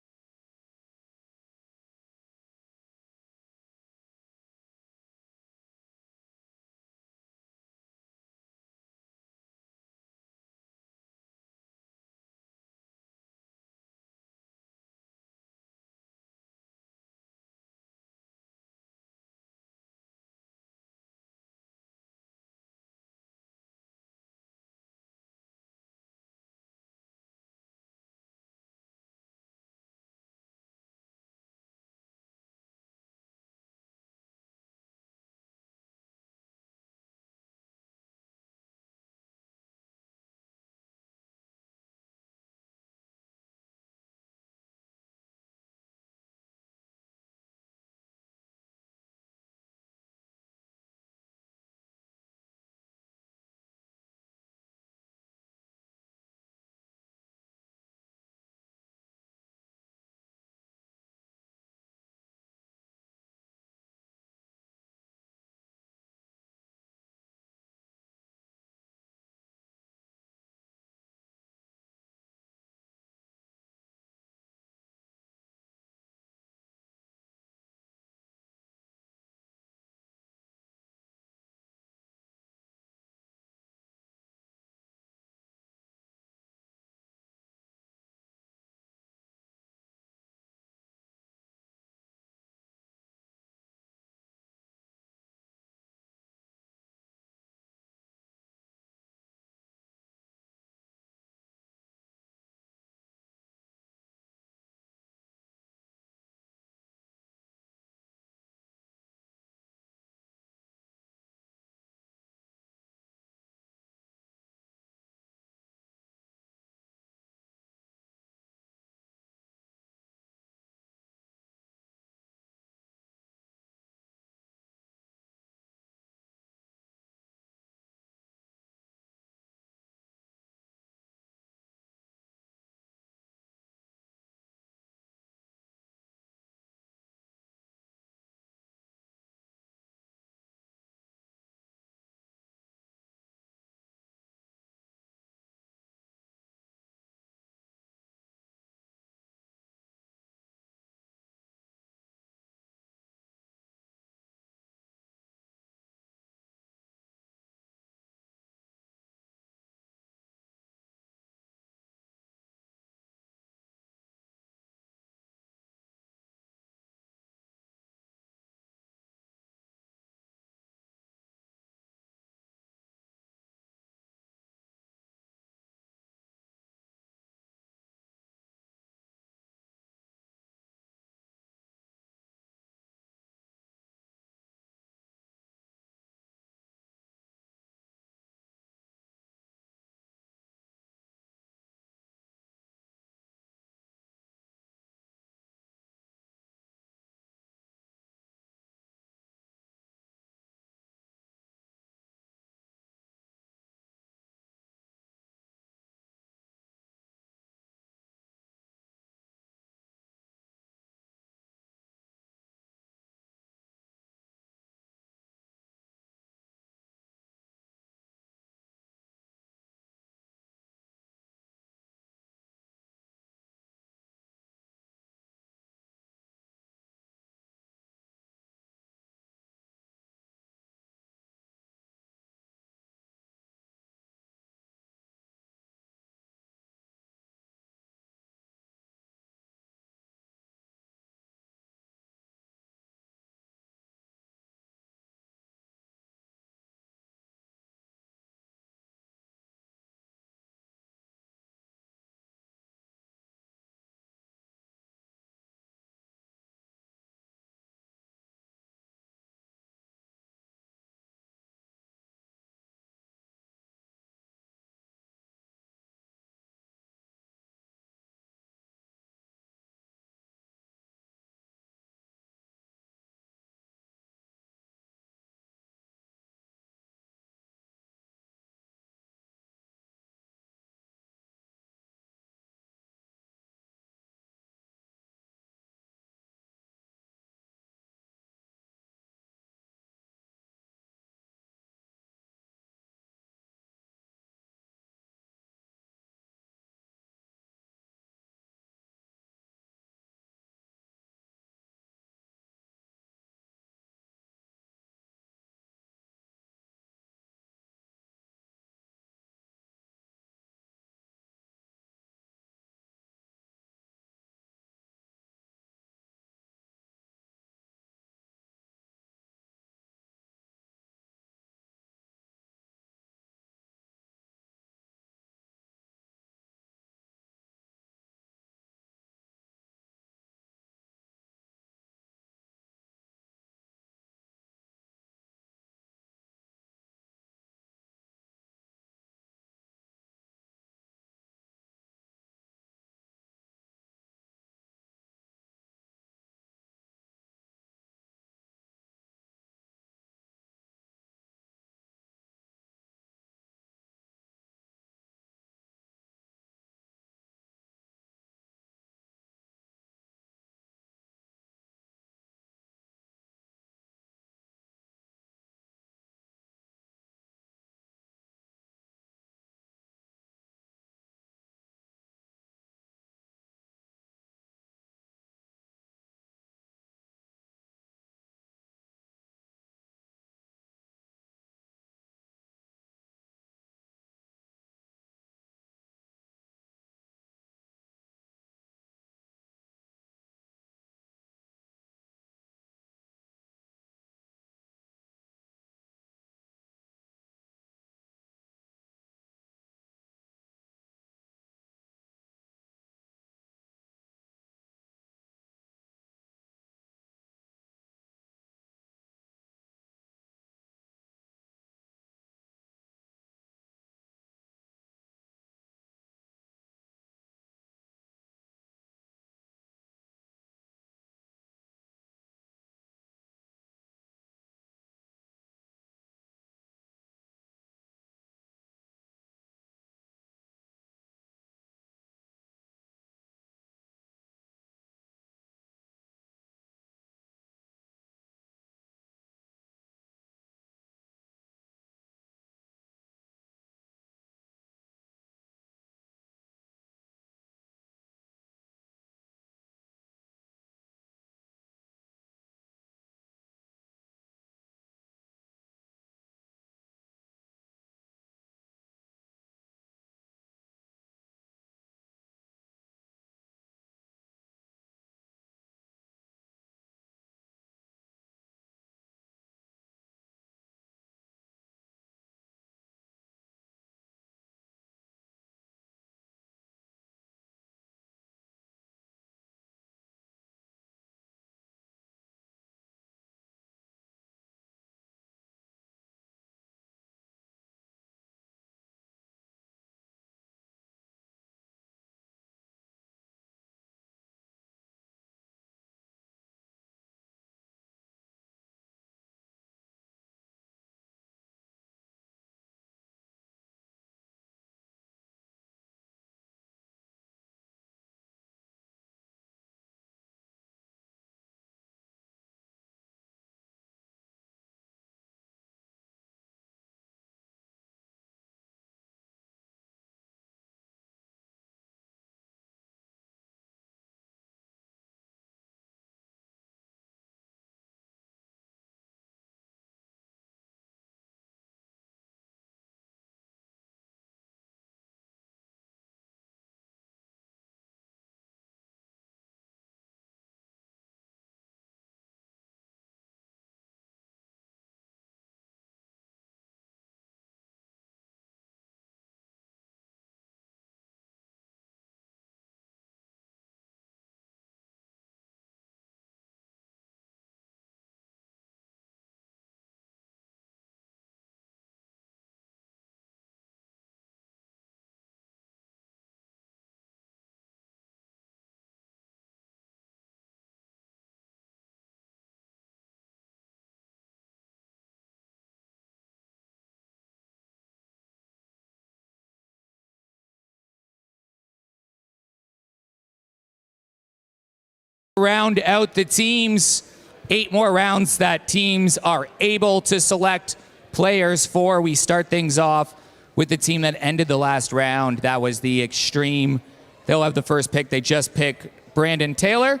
Round out the teams. 8 more rounds that teams are able to select players for. We start things off with the team that ended the last round. That was the Extreme. They'll have the first pick. They just pick Brandon Taylor.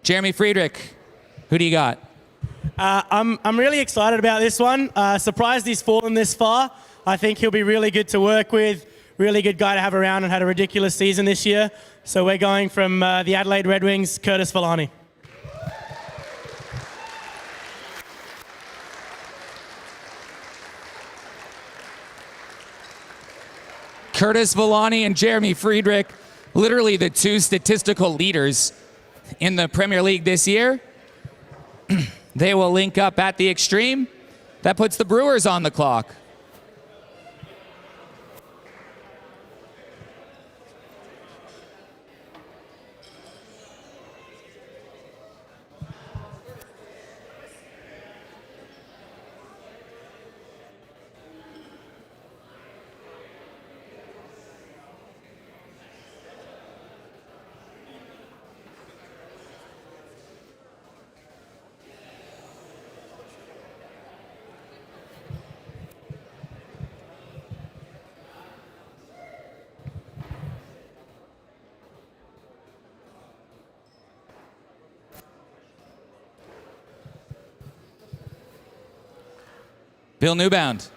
Jeremy Friedrich, who do you got? I'm really excited about this one. Surprised he's fallen this far. I think he'll be really good to work with. Really good guy to have around and had a ridiculous season this year. So we're going from the Adelaide Red Wings, Curtis Villani. Curtis Villani and Jeremy Friedrich, literally the 2 statistical leaders in the Premier League this year. They will link up at the Extreme. That puts the Brewers on the clock. Bill Newbound.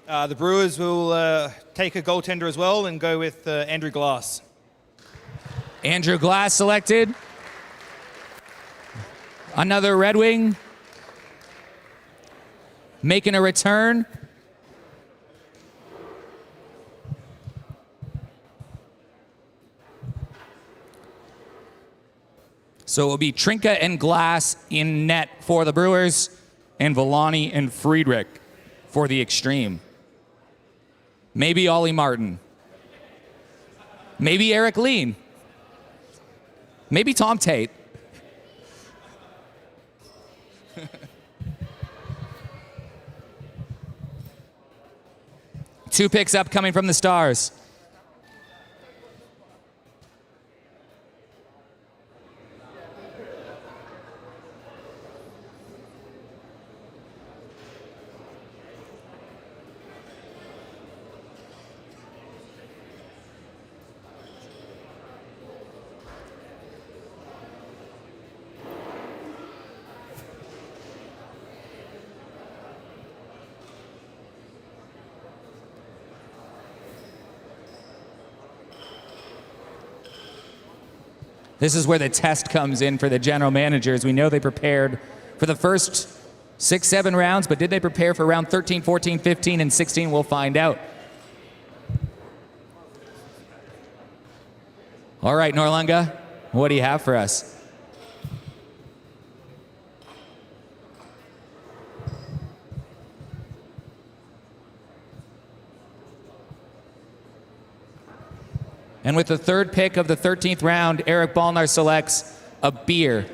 The Brewers will take a goaltender as well and go with Andrew Glass. Andrew Glass selected. Another Red Wing making a return. So it will be Trinka and Glass in net for the Brewers, and Villani and Friedrich for the Extreme. Maybe Ollie Martin. Maybe Eric Lean. Maybe Tom Tate. Two picks up coming from the Stars. This is where the test comes in for the general managers. We know they prepared for the first 6, 7 rounds, but did they prepare for round 13, 14, 15, and 16? We'll find out. All right, Noarlunga, what do you have for us? And with the third pick of the 13th round, Eric Ballnar selects a beer.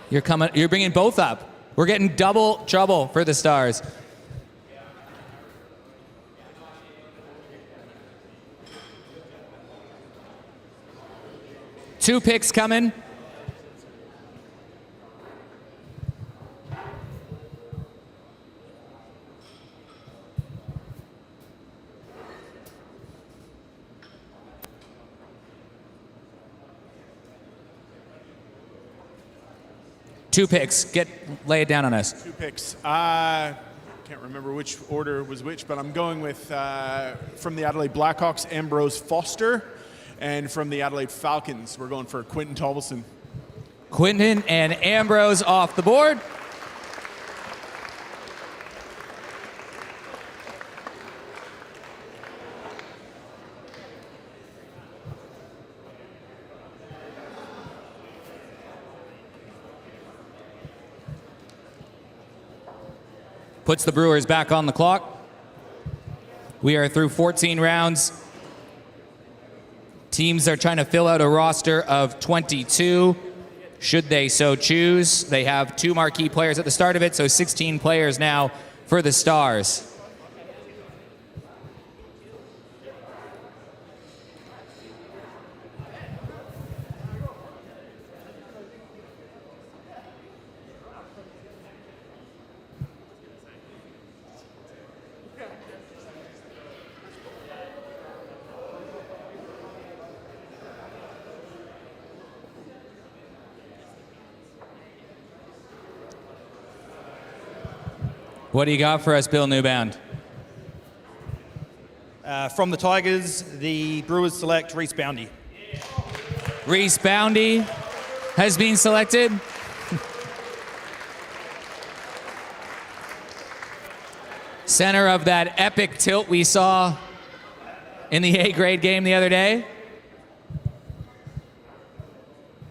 You're bringing both up. We're getting double trouble for the Stars. Two picks coming. Two picks. Lay it down on us. Two picks. Can't remember which order was which, but I'm going with from the Adelaide Blackhawks, Ambrose Foster. And from the Adelaide Falcons, we're going for Quentin Tolbelson. Quentin and Ambrose off the board. Puts the Brewers back on the clock. We are through 14 rounds. Teams are trying to fill out a roster of 22, should they so choose. They have 2 marquee players at the start of it, so 16 players now for the Stars. What do you got for us, Bill Newbound? From the Tigers, the Brewers select Reese Boundy. Reese Boundy has been selected. Center of that epic tilt we saw in the A-grade game the other day.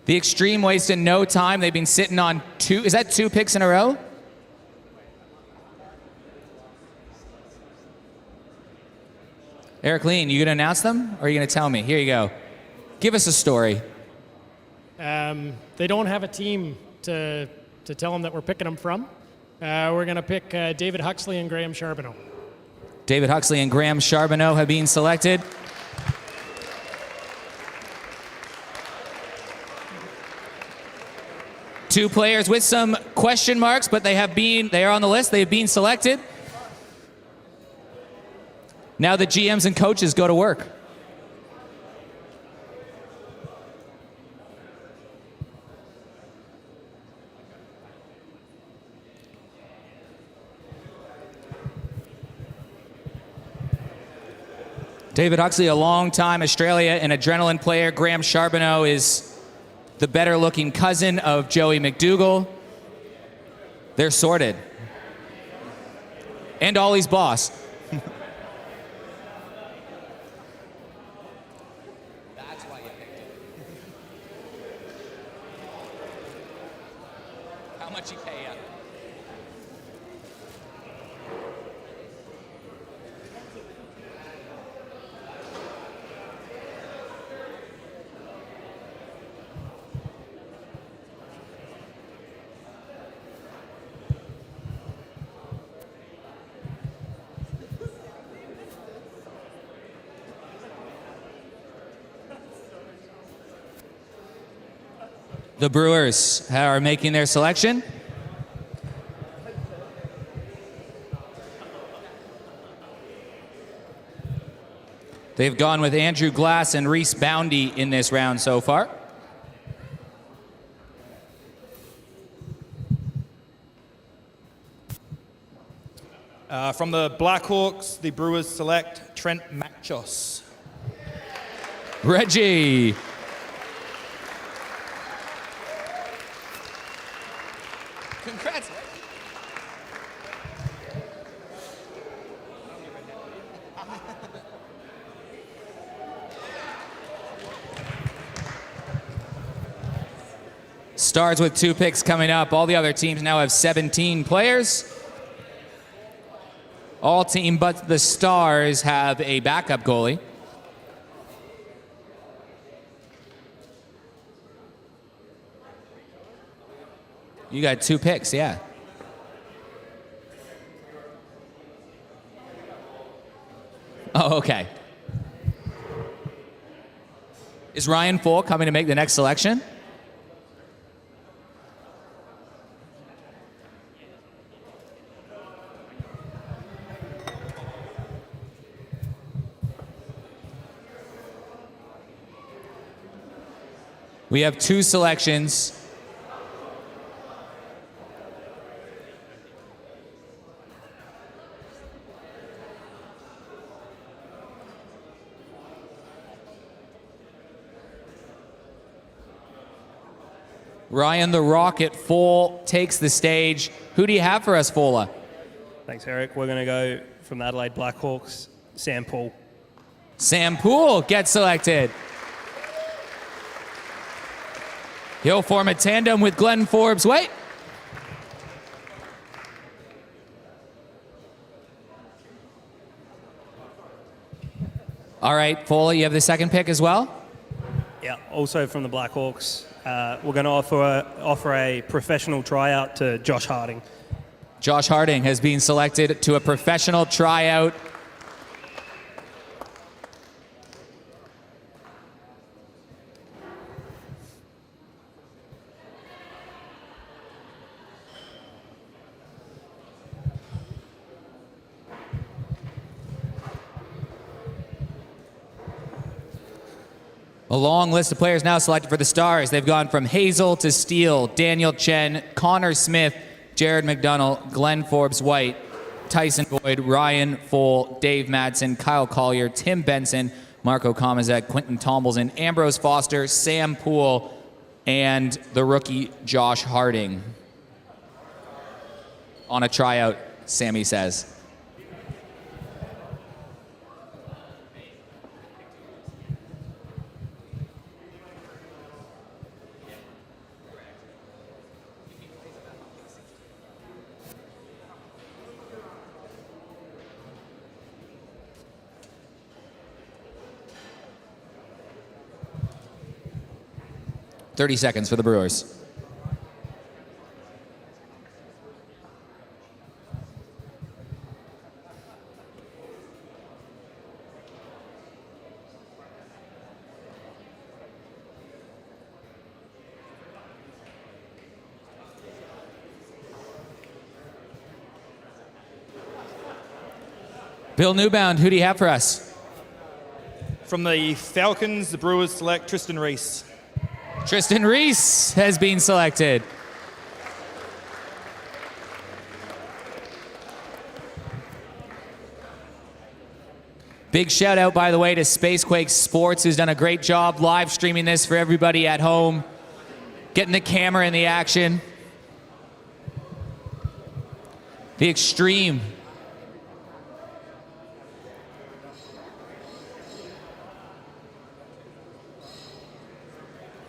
The Extreme wasting no time. They've been sitting on 2, is that 2 picks in a row? Eric Lean, you going to announce them or are you going to tell me? Here you go. Give us a story. They don't have a team to tell them that we're picking them from. We're going to pick David Huxley and Graham Charbonneau. David Huxley and Graham Charbonneau have been selected. Two players with some question marks, but they are on the list. They have been selected. Now the GMs and coaches go to work. David Huxley, a long-time Australia and adrenaline player. Graham Charbonneau is the better-looking cousin of Joey McDougall. They're sorted. And Ollie's boss. That's why you picked it. How much he pay you? The Brewers are making their selection. They've gone with Andrew Glass and Reese Boundy in this round so far. From the Blackhawks, the Brewers select Trent Machos. Reggie. Congrats. Stars with 2 picks coming up. All the other teams now have 17 players. All team but the Stars have a backup goalie. You got 2 picks, yeah. Oh, okay. Is Ryan Full coming to make the next selection? We have 2 selections. Ryan the Rocket Full takes the stage. Who do you have for us, Fulla? Thanks, Eric. We're going to go from the Adelaide Blackhawks, Sam Poole. Sam Poole gets selected. He'll form a tandem with Glenn Forbes. Wait. All right, Foley, you have the second pick as well? Yeah, also from the Blackhawks. We're going to offer a professional tryout to Josh Harding. Josh Harding has been selected to a professional tryout. A long list of players now selected for the Stars. They've gone from Hazel to Steele, Daniel Chen, Conor Smith, Jared McDonough, Glenn Forbes White, Tyson Boyd, Ryan Foll, Dave Madsen, Kyle Collier, Tim Benson, Marco Komazek, Quentin Tomlinson, Ambrose Foster, Sam Poole, and the rookie Josh Harding. On a tryout, Sammy says. "30 seconds for the Brewers. Bill Newbound, who do you have for us? From the Falcons, the Brewers select Tristan Reese. Tristan Reese has been selected. Big shout out, by the way, to Spacequake Sports, who's done a great job live streaming this for everybody at home, getting the camera in the action. The Extreme.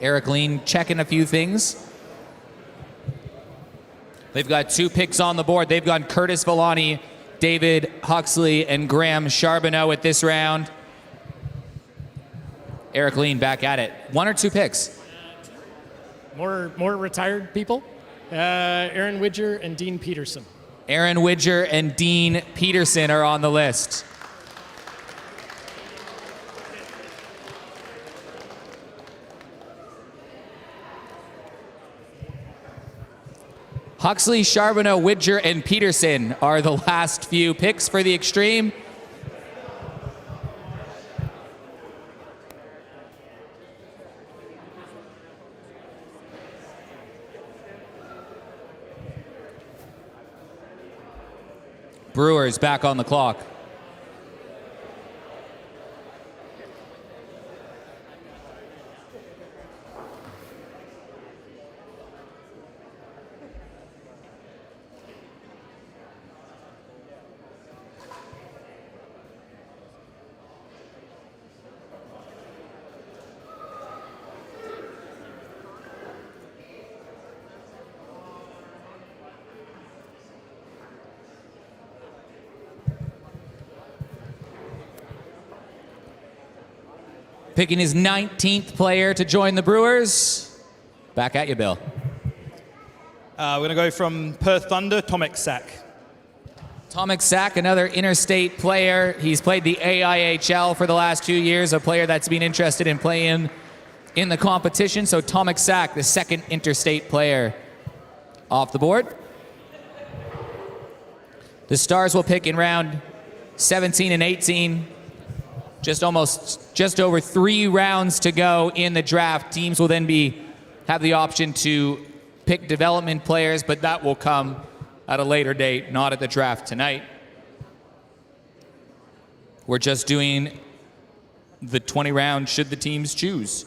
Eric Lean checking a few things. They've got 2 picks on the board. They've gone Curtis Villani, David Huxley, and Graham Charbonneau at this round. Eric Lean back at it. 1 or 2 picks? More retired people. Aaron Widger and Dean Peterson. Aaron Widger and Dean Peterson are on the list. Huxley, Charbonneau, Widger, and Peterson are the last few picks for the Extreme. Brewers back on the clock. Picking his 19th player to join the Brewers. Back at you, Bill. We're going to go from Perth Thunder, Tomek Sak. Tomek Sak, another interstate player. He's played the AIHL for the last 2 years, a player that's been interested in playing in the competition. So Tomek Sak, the second interstate player off the board. The Stars will pick in round 17 and 18. Just over 3 rounds to go in the draft. Teams will then have the option to pick development players, but that will come at a later date, not at the draft tonight. We're just doing the 20 rounds should the teams choose.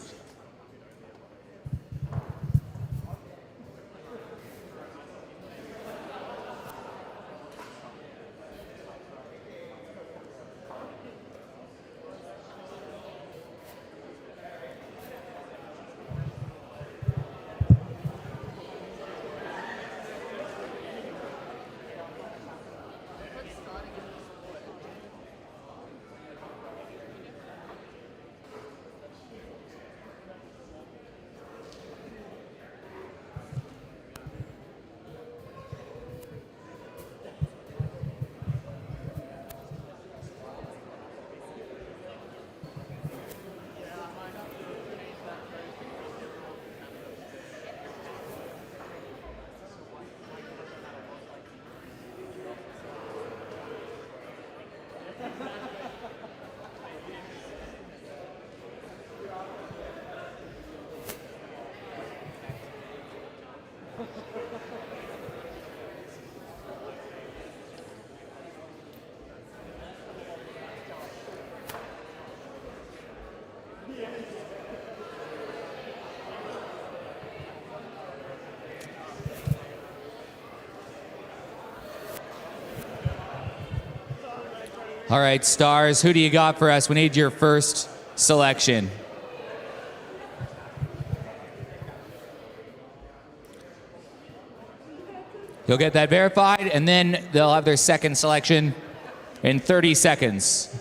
All right, Stars, who do you got for us? We need your first selection. You'll get that verified, and then they'll have their second selection in 30 seconds.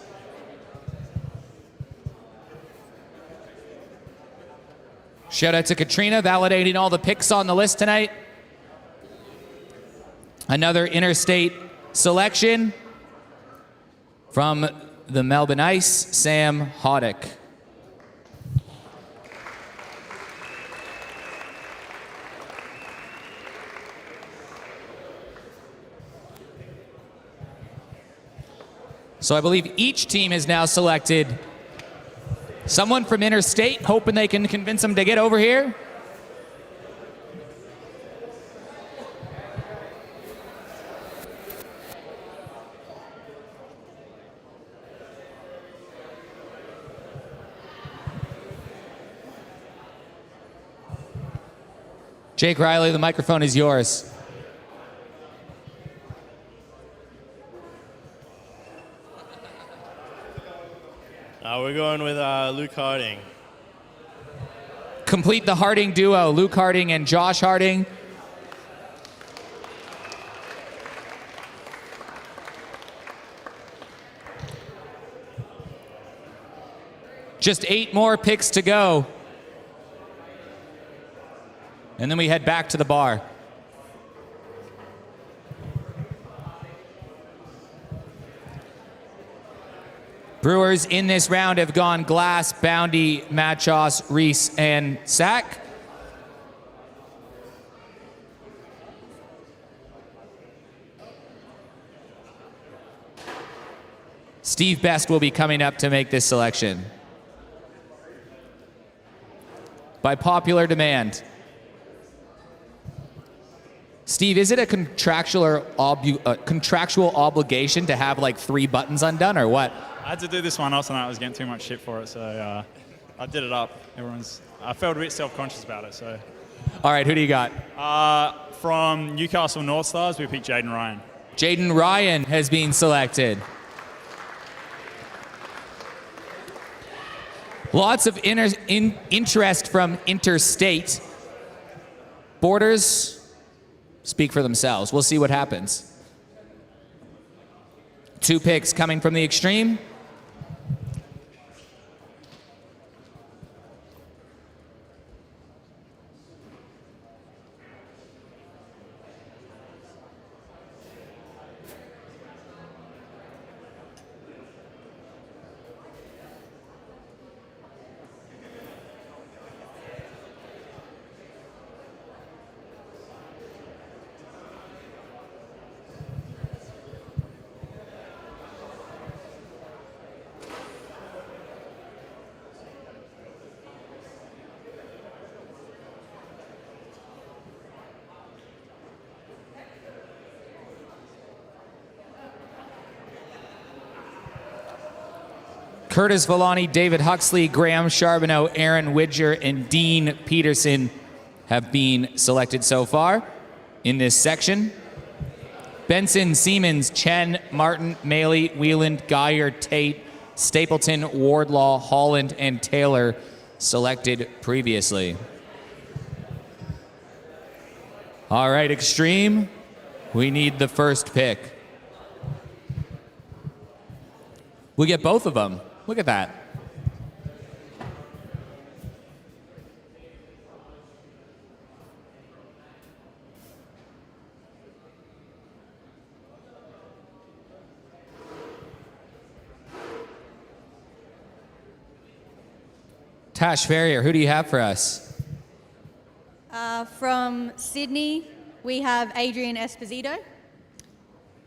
Shout out to Katrina, validating all the picks on the list tonight. Another interstate selection from the Melbourne Ice, Sam Hoddick. So I believe each team has now selected someone from interstate, hoping they can convince them to get over here. Jake Riley, the microphone is yours. We're going with Luke Harding. Complete the Harding duo, Luke Harding and Josh Harding. Just 8 more picks to go. And then we head back to the bar. Brewers in this round have gone Glass, Boundy, Machos, Reese, and Sack. Steve Best will be coming up to make this selection. By popular demand. Steve, is it a contractual obligation to have like 3 buttons undone or what? I had to do this one. Also, I was getting too much shit for it, so I did it up. I felt a bit self-conscious about it. So, all right, who do you got? From Newcastle North Stars, we picked Jaden Ryan. Jaden Ryan has been selected. Lots of interest from interstate. Borders speak for themselves. We'll see what happens. 2 picks coming from the Extreme. Curtis Villani, David Huxley, Graham Charbonneau, Aaron Widger, and Dean Peterson have been selected so far in this section. Benson, Siemens, Chen, Martin, Maley, Wheeland, Geyer, Tate, Stapleton, Wardlaw, Holland, and Taylor selected previously. All right, Extreme, we need the first pick. We get both of them. Look at that. Tash Farrier, who do you have for us? From Sydney, we have Adrian Esposito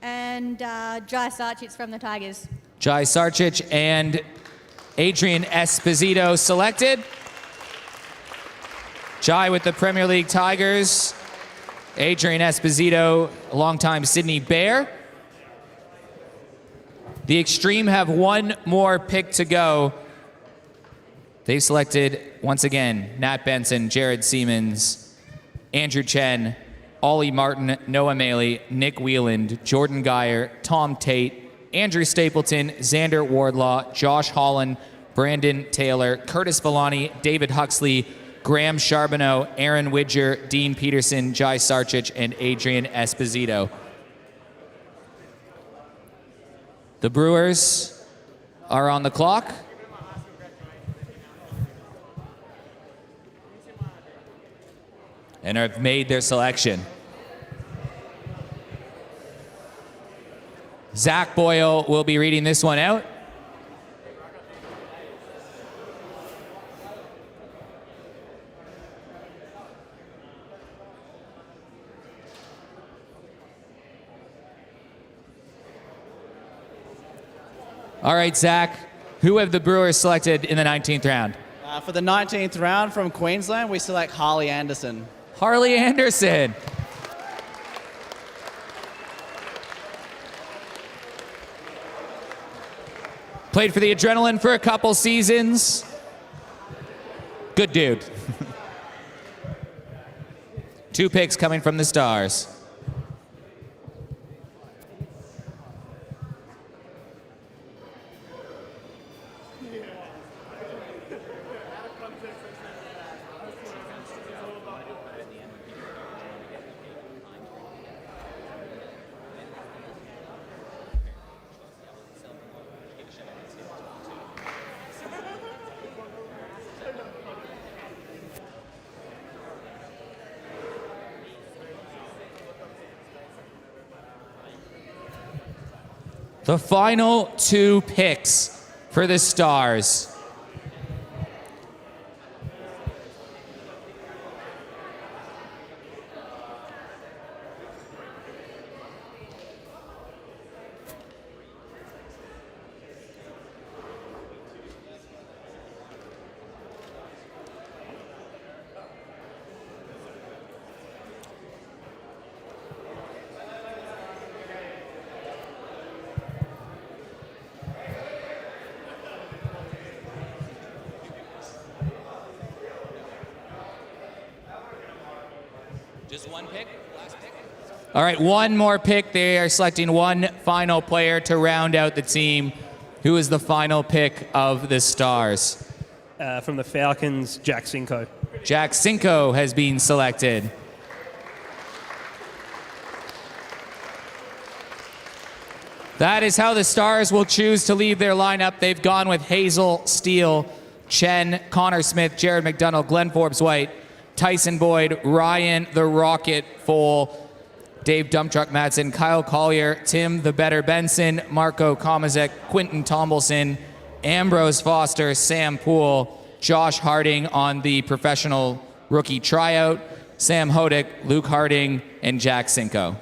and Jai Sarchich from the Tigers. Jai Sarchich and Adrian Esposito selected. Jai with the Premier League Tigers. Adrian Esposito, a longtime Sydney Bear. The Extreme have 1 more pick to go. They've selected, once again, Nat Benson, Jared Siemens, Andrew Chen, Ollie Martin, Noah Maley, Nick Wheeland, Jordan Geyer, Tom Tate, Andrew Stapleton, Xander Wardlaw, Josh Holland, Brandon Taylor, Curtis Villani, David Huxley, Graham Charbonneau, Aaron Widger, Dean Peterson, Jai Sarchich, and Adrian Esposito. The Brewers are on the clock. And have made their selection. Zach Boyle will be reading this one out. All right, Zach, who have the Brewers selected in the 19th round? For the 19th round from Queensland, we select Harley Anderson. Harley Anderson. Played for the Adrenaline for a couple seasons. Good dude. 2 picks coming from the Stars. The final 2 picks for the Stars. Just one pick? Last pick? All right, one more pick. They are selecting one final player to round out the team. Who is the final pick of the Stars? From the Falcons, Jack Cinco. Jack Cinco has been selected. That is how the Stars will choose to leave their lineup. They've gone with Hazel, Steele, Chen, Conor Smith, Jared McDonough, Glenn Forbes-White, Tyson Boyd, Ryan the Rocket Foal, Dave Dumptruck Madsen, Kyle Collier, Tim the Better Benson, Marco Komazek, Quentin Tombleson, Ambrose Foster, Sam Poole, Josh Harding on the professional rookie tryout, Sam Hodick, Luke Harding, and Jack Cinco.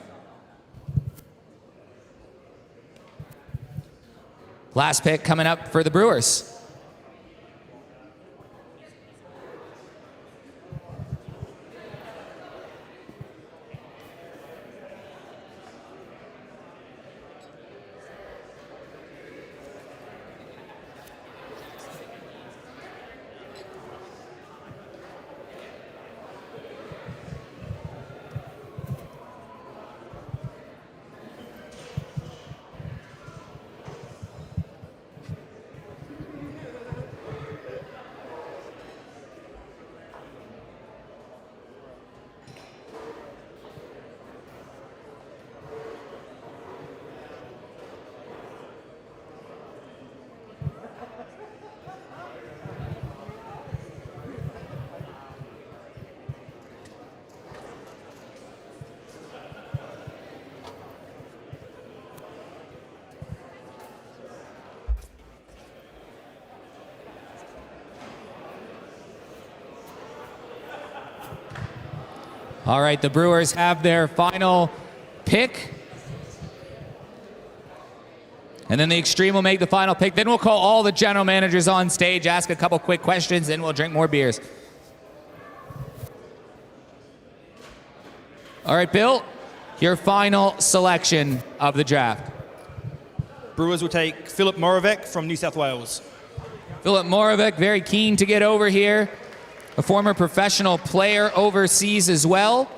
Last pick coming up for the Brewers. All right, the Brewers have their final pick. And then the Extreme will make the final pick. Then we'll call all the general managers on stage, ask a couple quick questions, then we'll drink more beers. All right, Bill, your final selection of the draft. Brewers will take Philip Moravec from New South Wales. Philip Moravec, very keen to get over here. A former professional player overseas as well.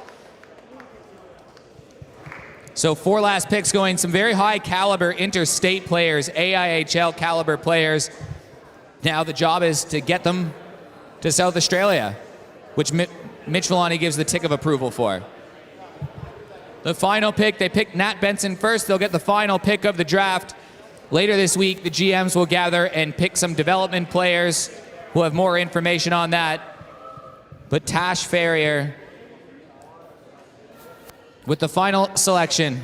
So 4 last picks going, some very high caliber interstate players, AIHL caliber players. Now the job is to get them to South Australia, which Mitch Villani gives the tick of approval for. The final pick, they picked Nat Benson first. They'll get the final pick of the draft. Later this week, the GMs will gather and pick some development players. We'll have more information on that. But Tash Farrier with the final selection.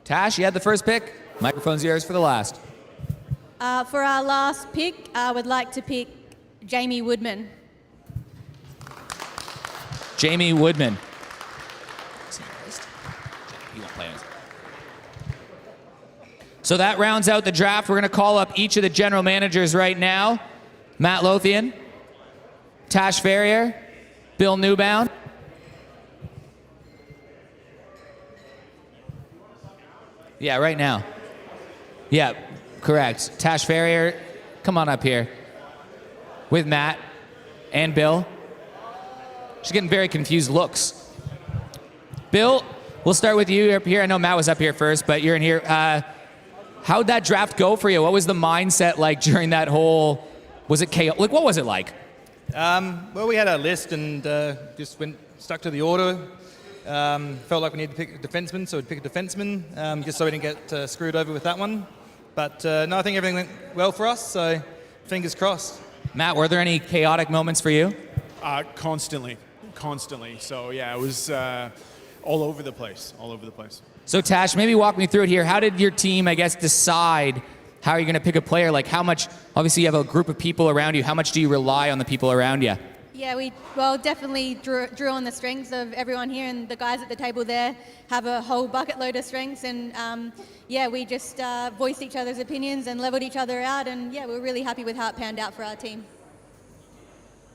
Tash, you had the first pick. Microphone's yours for the last. For our last pick, I would like to pick Jamie Woodman. Jamie Woodman. He won't play. So that rounds out the draft. We're going to call up each of the general managers right now. Matt Lothian, Tash Farrier, Bill Newbound. Yeah, right now. Yeah, correct. Tash Farrier, come on up here with Matt and Bill. She's getting very confused looks. Bill, we'll start with you up here. I know Matt was up here first, but you're in here. How'd that draft go for you? What was the mindset like during that whole, was it chaos? Like, what was it like? Well, we had our list and just stuck to the order. Felt like we needed to pick a defenseman, so we'd pick a defenseman, just so we didn't get screwed over with that one. But no, I think everything went well for us, so fingers crossed. Matt, were there any chaotic moments for you? Constantly. So yeah, it was all over the place. So Tash, maybe walk me through it here. How did your team, I guess, decide how you're going to pick a player? Like how much, obviously you have a group of people around you. How much do you rely on the people around you? Yeah, we definitely drew on the strengths of everyone here, and the guys at the table there have a whole bucket load of strengths, and we just voiced each other's opinions and leveled each other out, and yeah, we're really happy with how it panned out for our team.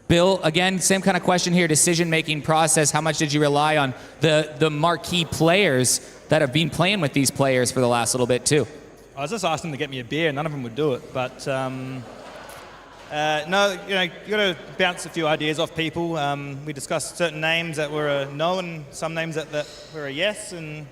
Bill, again, same kind of question here, decision-making process. How much did you rely on the marquee players that have been playing with these players for the last little bit too? I was just asking them to get me a beer. None of them would do it. But no, you got to bounce a few ideas off people. We discussed certain names that were a no and some names that were a yes. And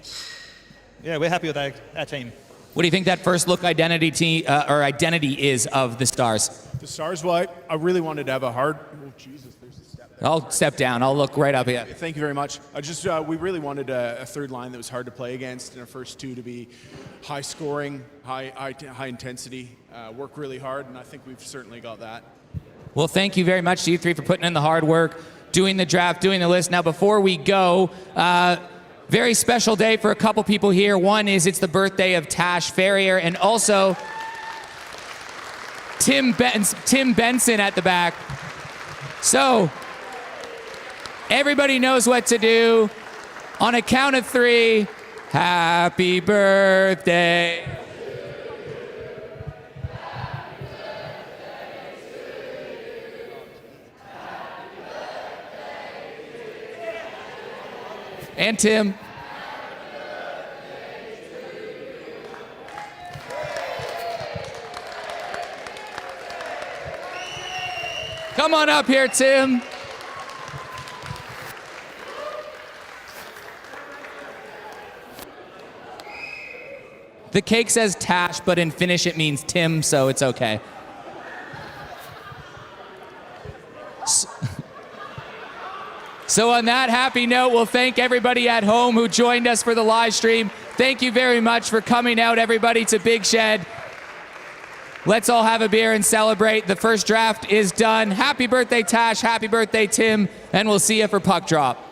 yeah, we're happy with our team. What do you think that first look identity is of the Stars? The Stars, well, I really wanted to have a hard... Oh, Jesus, there's a step there. I'll step down. I'll look right up here. Thank you very much. We really wanted a third line that was hard to play against, and our first two to be high scoring, high intensity, work really hard, and I think we've certainly got that. Well, thank you very much to you three for putting in the hard work, doing the draft, doing the list. Now, before we go, very special day for a couple people here. One is it's the birthday of Tash Farrier, and also Tim Benson at the back. So everybody knows what to do. On a count of 3, happy birthday. And Tim. Come on up here, Tim. The cake says Tash, but in Finnish it means Tim, so it's okay. So on that happy note, we'll thank everybody at home who joined us for the live stream. Thank you very much for coming out, everybody, to Big Shed. Let's all have a beer and celebrate. The first draft is done. Happy birthday, Tash. Happy birthday, Tim. And we'll see you for Puck Drop.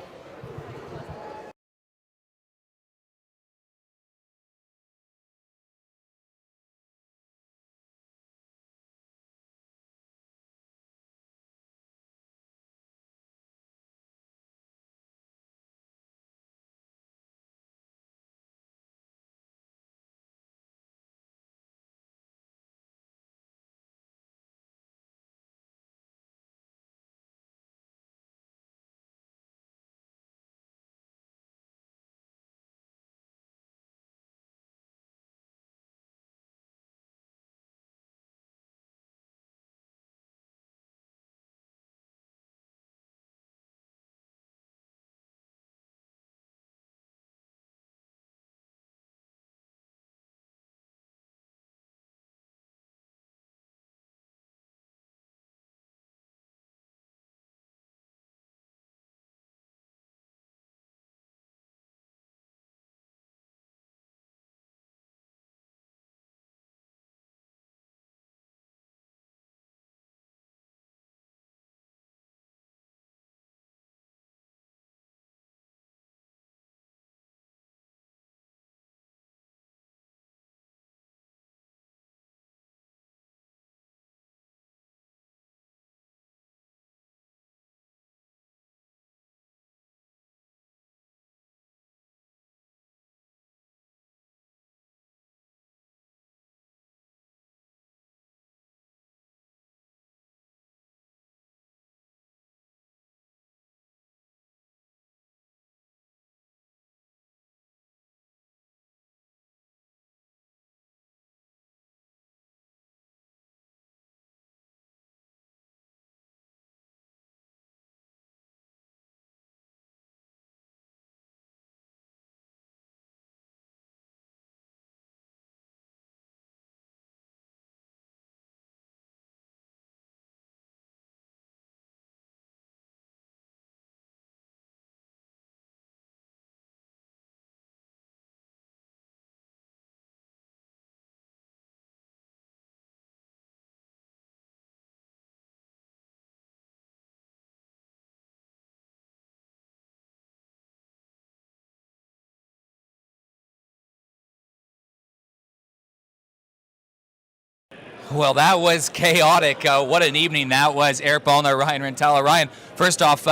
Well, that was chaotic. What an evening that was. Eric Ballner, Ryan Rentella. Ryan, first off,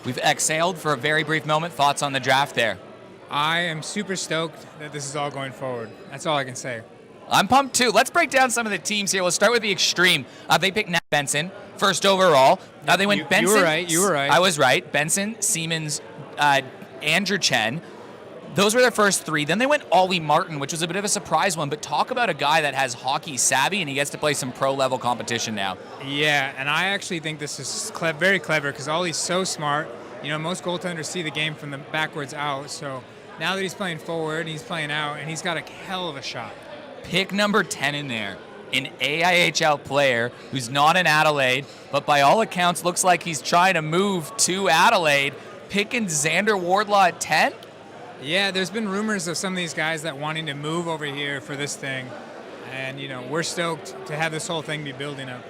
we've exhaled for a very brief moment. Thoughts on the draft there? I am super stoked that this is all going forward. That's all I can say. I'm pumped too. Let's break down some of the teams here. We'll start with the Extreme. They picked Nat Benson, first overall. They went Benson. You were right. I was right. Benson, Siemens, Andrew Chen. Those were their first three. Then they went Ollie Martin, which was a bit of a surprise one. But talk about a guy that has hockey savvy, and he gets to play some pro-level competition now. Yeah, and I actually think this is very clever because Ollie's so smart. You know, most goaltenders see the game from the backwards out. So now that he's playing forward, he's playing out, and he's got a hell of a shot. Pick number 10 in there, an AIHL player who's not in Adelaide, but by all accounts looks like he's trying to move to Adelaide. Picking Xander Wardlaw at 10? Yeah, there's been rumors of some of these guys that wanting to move over here for this thing. And, you know, we're stoked to have this whole thing be building up.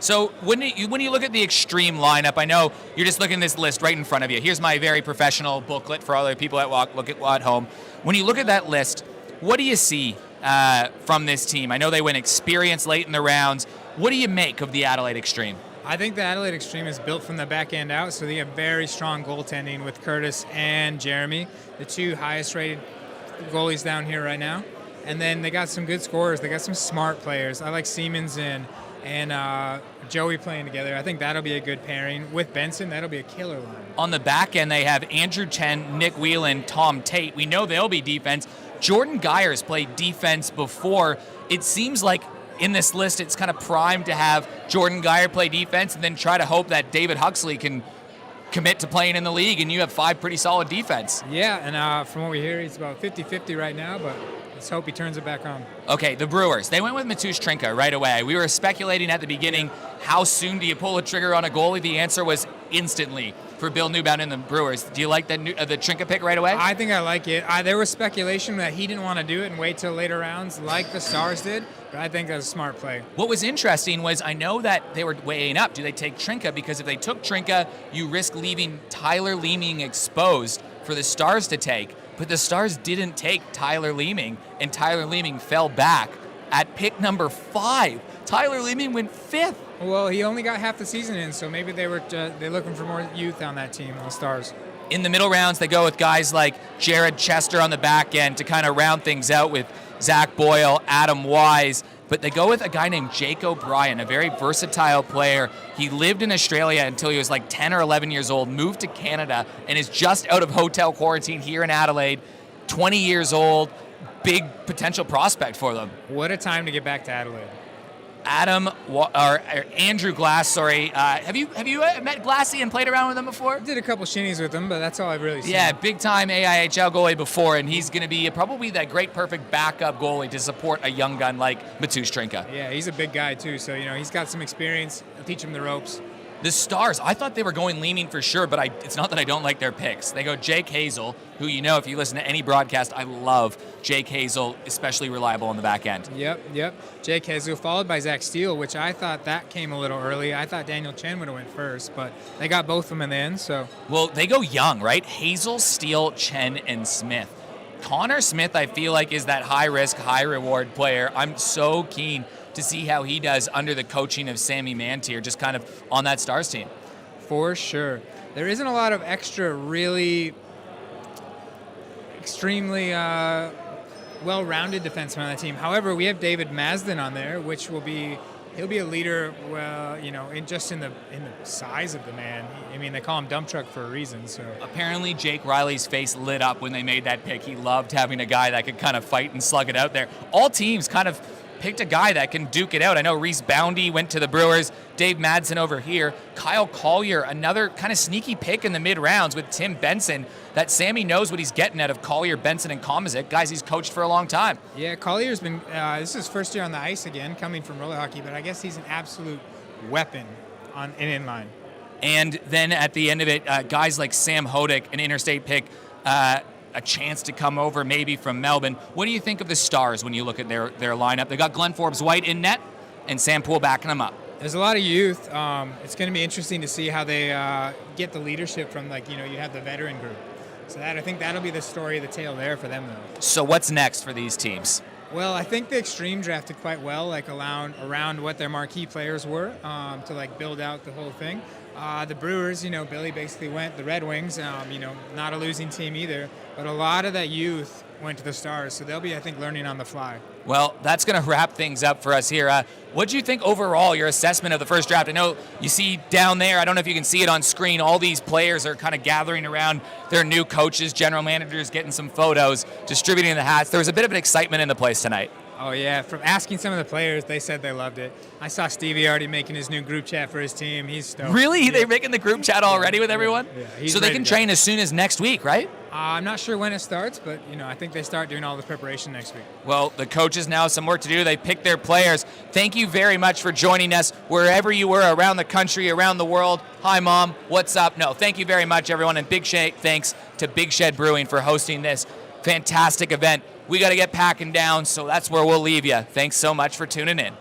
So when you look at the Extreme lineup, I know you're just looking at this list right in front of you. Here's my very professional booklet for all the people that look at home. When you look at that list, what do you see from this team? I know they went experience late in the rounds. What do you make of the Adelaide Extreme? I think the Adelaide Extreme is built from the back end out, so they have very strong goaltending with Curtis and Jeremy, the two highest rated goalies down here right now. And then they got some good scorers. They got some smart players. I like Siemens and Joey playing together. I think that'll be a good pairing. With Benson, that'll be a killer line. On the back end, they have Andrew Chen, Nick Whelan, Tom Tate. We know they'll be defense. Jordan Geyers played defense before. It seems like in this list, it's kind of primed to have Jordan Geyer play defense and then try to hope that David Huxley can commit to playing in the league, and you have 5 pretty solid defense. Yeah, and from what we hear, he's about 50-50 right now, but let's hope he turns it back on. Okay, the Brewers. They went with Matusz Trinka right away. We were speculating at the beginning, how soon do you pull a trigger on a goalie? The answer was instantly for Bill Newbound and the Brewers. Do you like the Trinka pick right away? I think I like it. There was speculation that he didn't want to do it and wait till later rounds like the Stars did, but I think that was a smart play. What was interesting was I know that they were weighing up. Do they take Trinka? Because if they took Trinka, you risk leaving Tyler Leeming exposed for the Stars to take. But the Stars didn't take Tyler Leeming, and Tyler Leeming fell back at pick number 5. Tyler Leeming went 5th. Well, he only got half the season in, so maybe they're looking for more youth on that team, the Stars. In the middle rounds, they go with guys like Jared Chester on the back end to kind of round things out with Zach Boyle, Adam Wise. But they go with a guy named Jake O'Brien, a very versatile player. He lived in Australia until he was like 10 or 11 years old, moved to Canada, and is just out of hotel quarantine here in Adelaide, 20 years old, big potential prospect for them. What a time to get back to Adelaide. Andrew Glass, have you met Glassy and played around with him before? I did a couple shinnies with him, but that's all I've really seen. Yeah, big time AIHL goalie before, and he's going to be probably that great perfect backup goalie to support a young gun like Matusz Trinka. Yeah, he's a big guy too, so he's got some experience. I'll teach him the ropes. The Stars, I thought they were going Leeming for sure, but it's not that I don't like their picks. They go Jake Hazel, who if you listen to any broadcast, I love Jake Hazel, especially reliable on the back end. Yep. Jake Hazel, followed by Zach Steele, which I thought that came a little early. I thought Daniel Chen would have went first, but they got both of them in the end, so. Well, they go young, right? Hazel, Steele, Chen, and Smith. Conor Smith, I feel like, is that high-risk, high-reward player. I'm so keen to see how he does under the coaching of Sammy Mantier, just kind of on that Stars team. For sure. There isn't a lot of extra really extremely well-rounded defensemen on the team. However, we have David Masden on there, which he'll be a leader, in the size of the man. I mean, they call him dump truck for a reason. So apparently Jake Riley's face lit up when they made that pick. He loved having a guy that could kind of fight and slug it out there. All teams kind of picked a guy that can duke it out. I know Reese Boundy went to the Brewers, Dave Madsen over here, Kyle Collier, another kind of sneaky pick in the mid-rounds with Tim Benson, that Sammy knows what he's getting out of Collier, Benson, and Komazic, guys he's coached for a long time. Yeah, Collier's been, this is his first year on the ice again, coming from roller hockey, but I guess he's an absolute weapon in inline. And then at the end of it, guys like Sam Hodick, an interstate pick, a chance to come over maybe from Melbourne. What do you think of the Stars when you look at their lineup? They got Glenn Forbes-White in net and Sam Poole backing them up. There's a lot of youth. It's going to be interesting to see how they get the leadership from, you have the veteran group. So I think that'll be the story of the tale there for them, though. So what's next for these teams? Well, I think the Extreme drafted quite well, like around what their marquee players were, to like build out the whole thing. The Brewers, Billy basically went. The Red Wings, not a losing team either, but a lot of that youth went to the Stars, so they'll be, I think, learning on the fly. Well, that's going to wrap things up for us here. What do you think overall, your assessment of the first draft? I know you see down there, I don't know if you can see it on screen, all these players are kind of gathering around their new coaches, general managers, getting some photos, distributing the hats. There was a bit of an excitement in the place tonight. Oh, yeah. From asking some of the players, they said they loved it. I saw Stevie already making his new group chat for his team. He's stoked. Really? Yeah. They're making the group chat already with everyone? Yeah, so they can train as soon as next week, right? I'm not sure when it starts, but, I think they start doing all the preparation next week. Well, the coaches now have some work to do. They pick their players. Thank you very much for joining us wherever you were around the country, around the world. Hi, Mom. What's up? No, thank you very much, everyone. And big thanks to Big Shed Brewing for hosting this fantastic event. We got to get packing down, so that's where we'll leave you. Thanks so much for tuning in.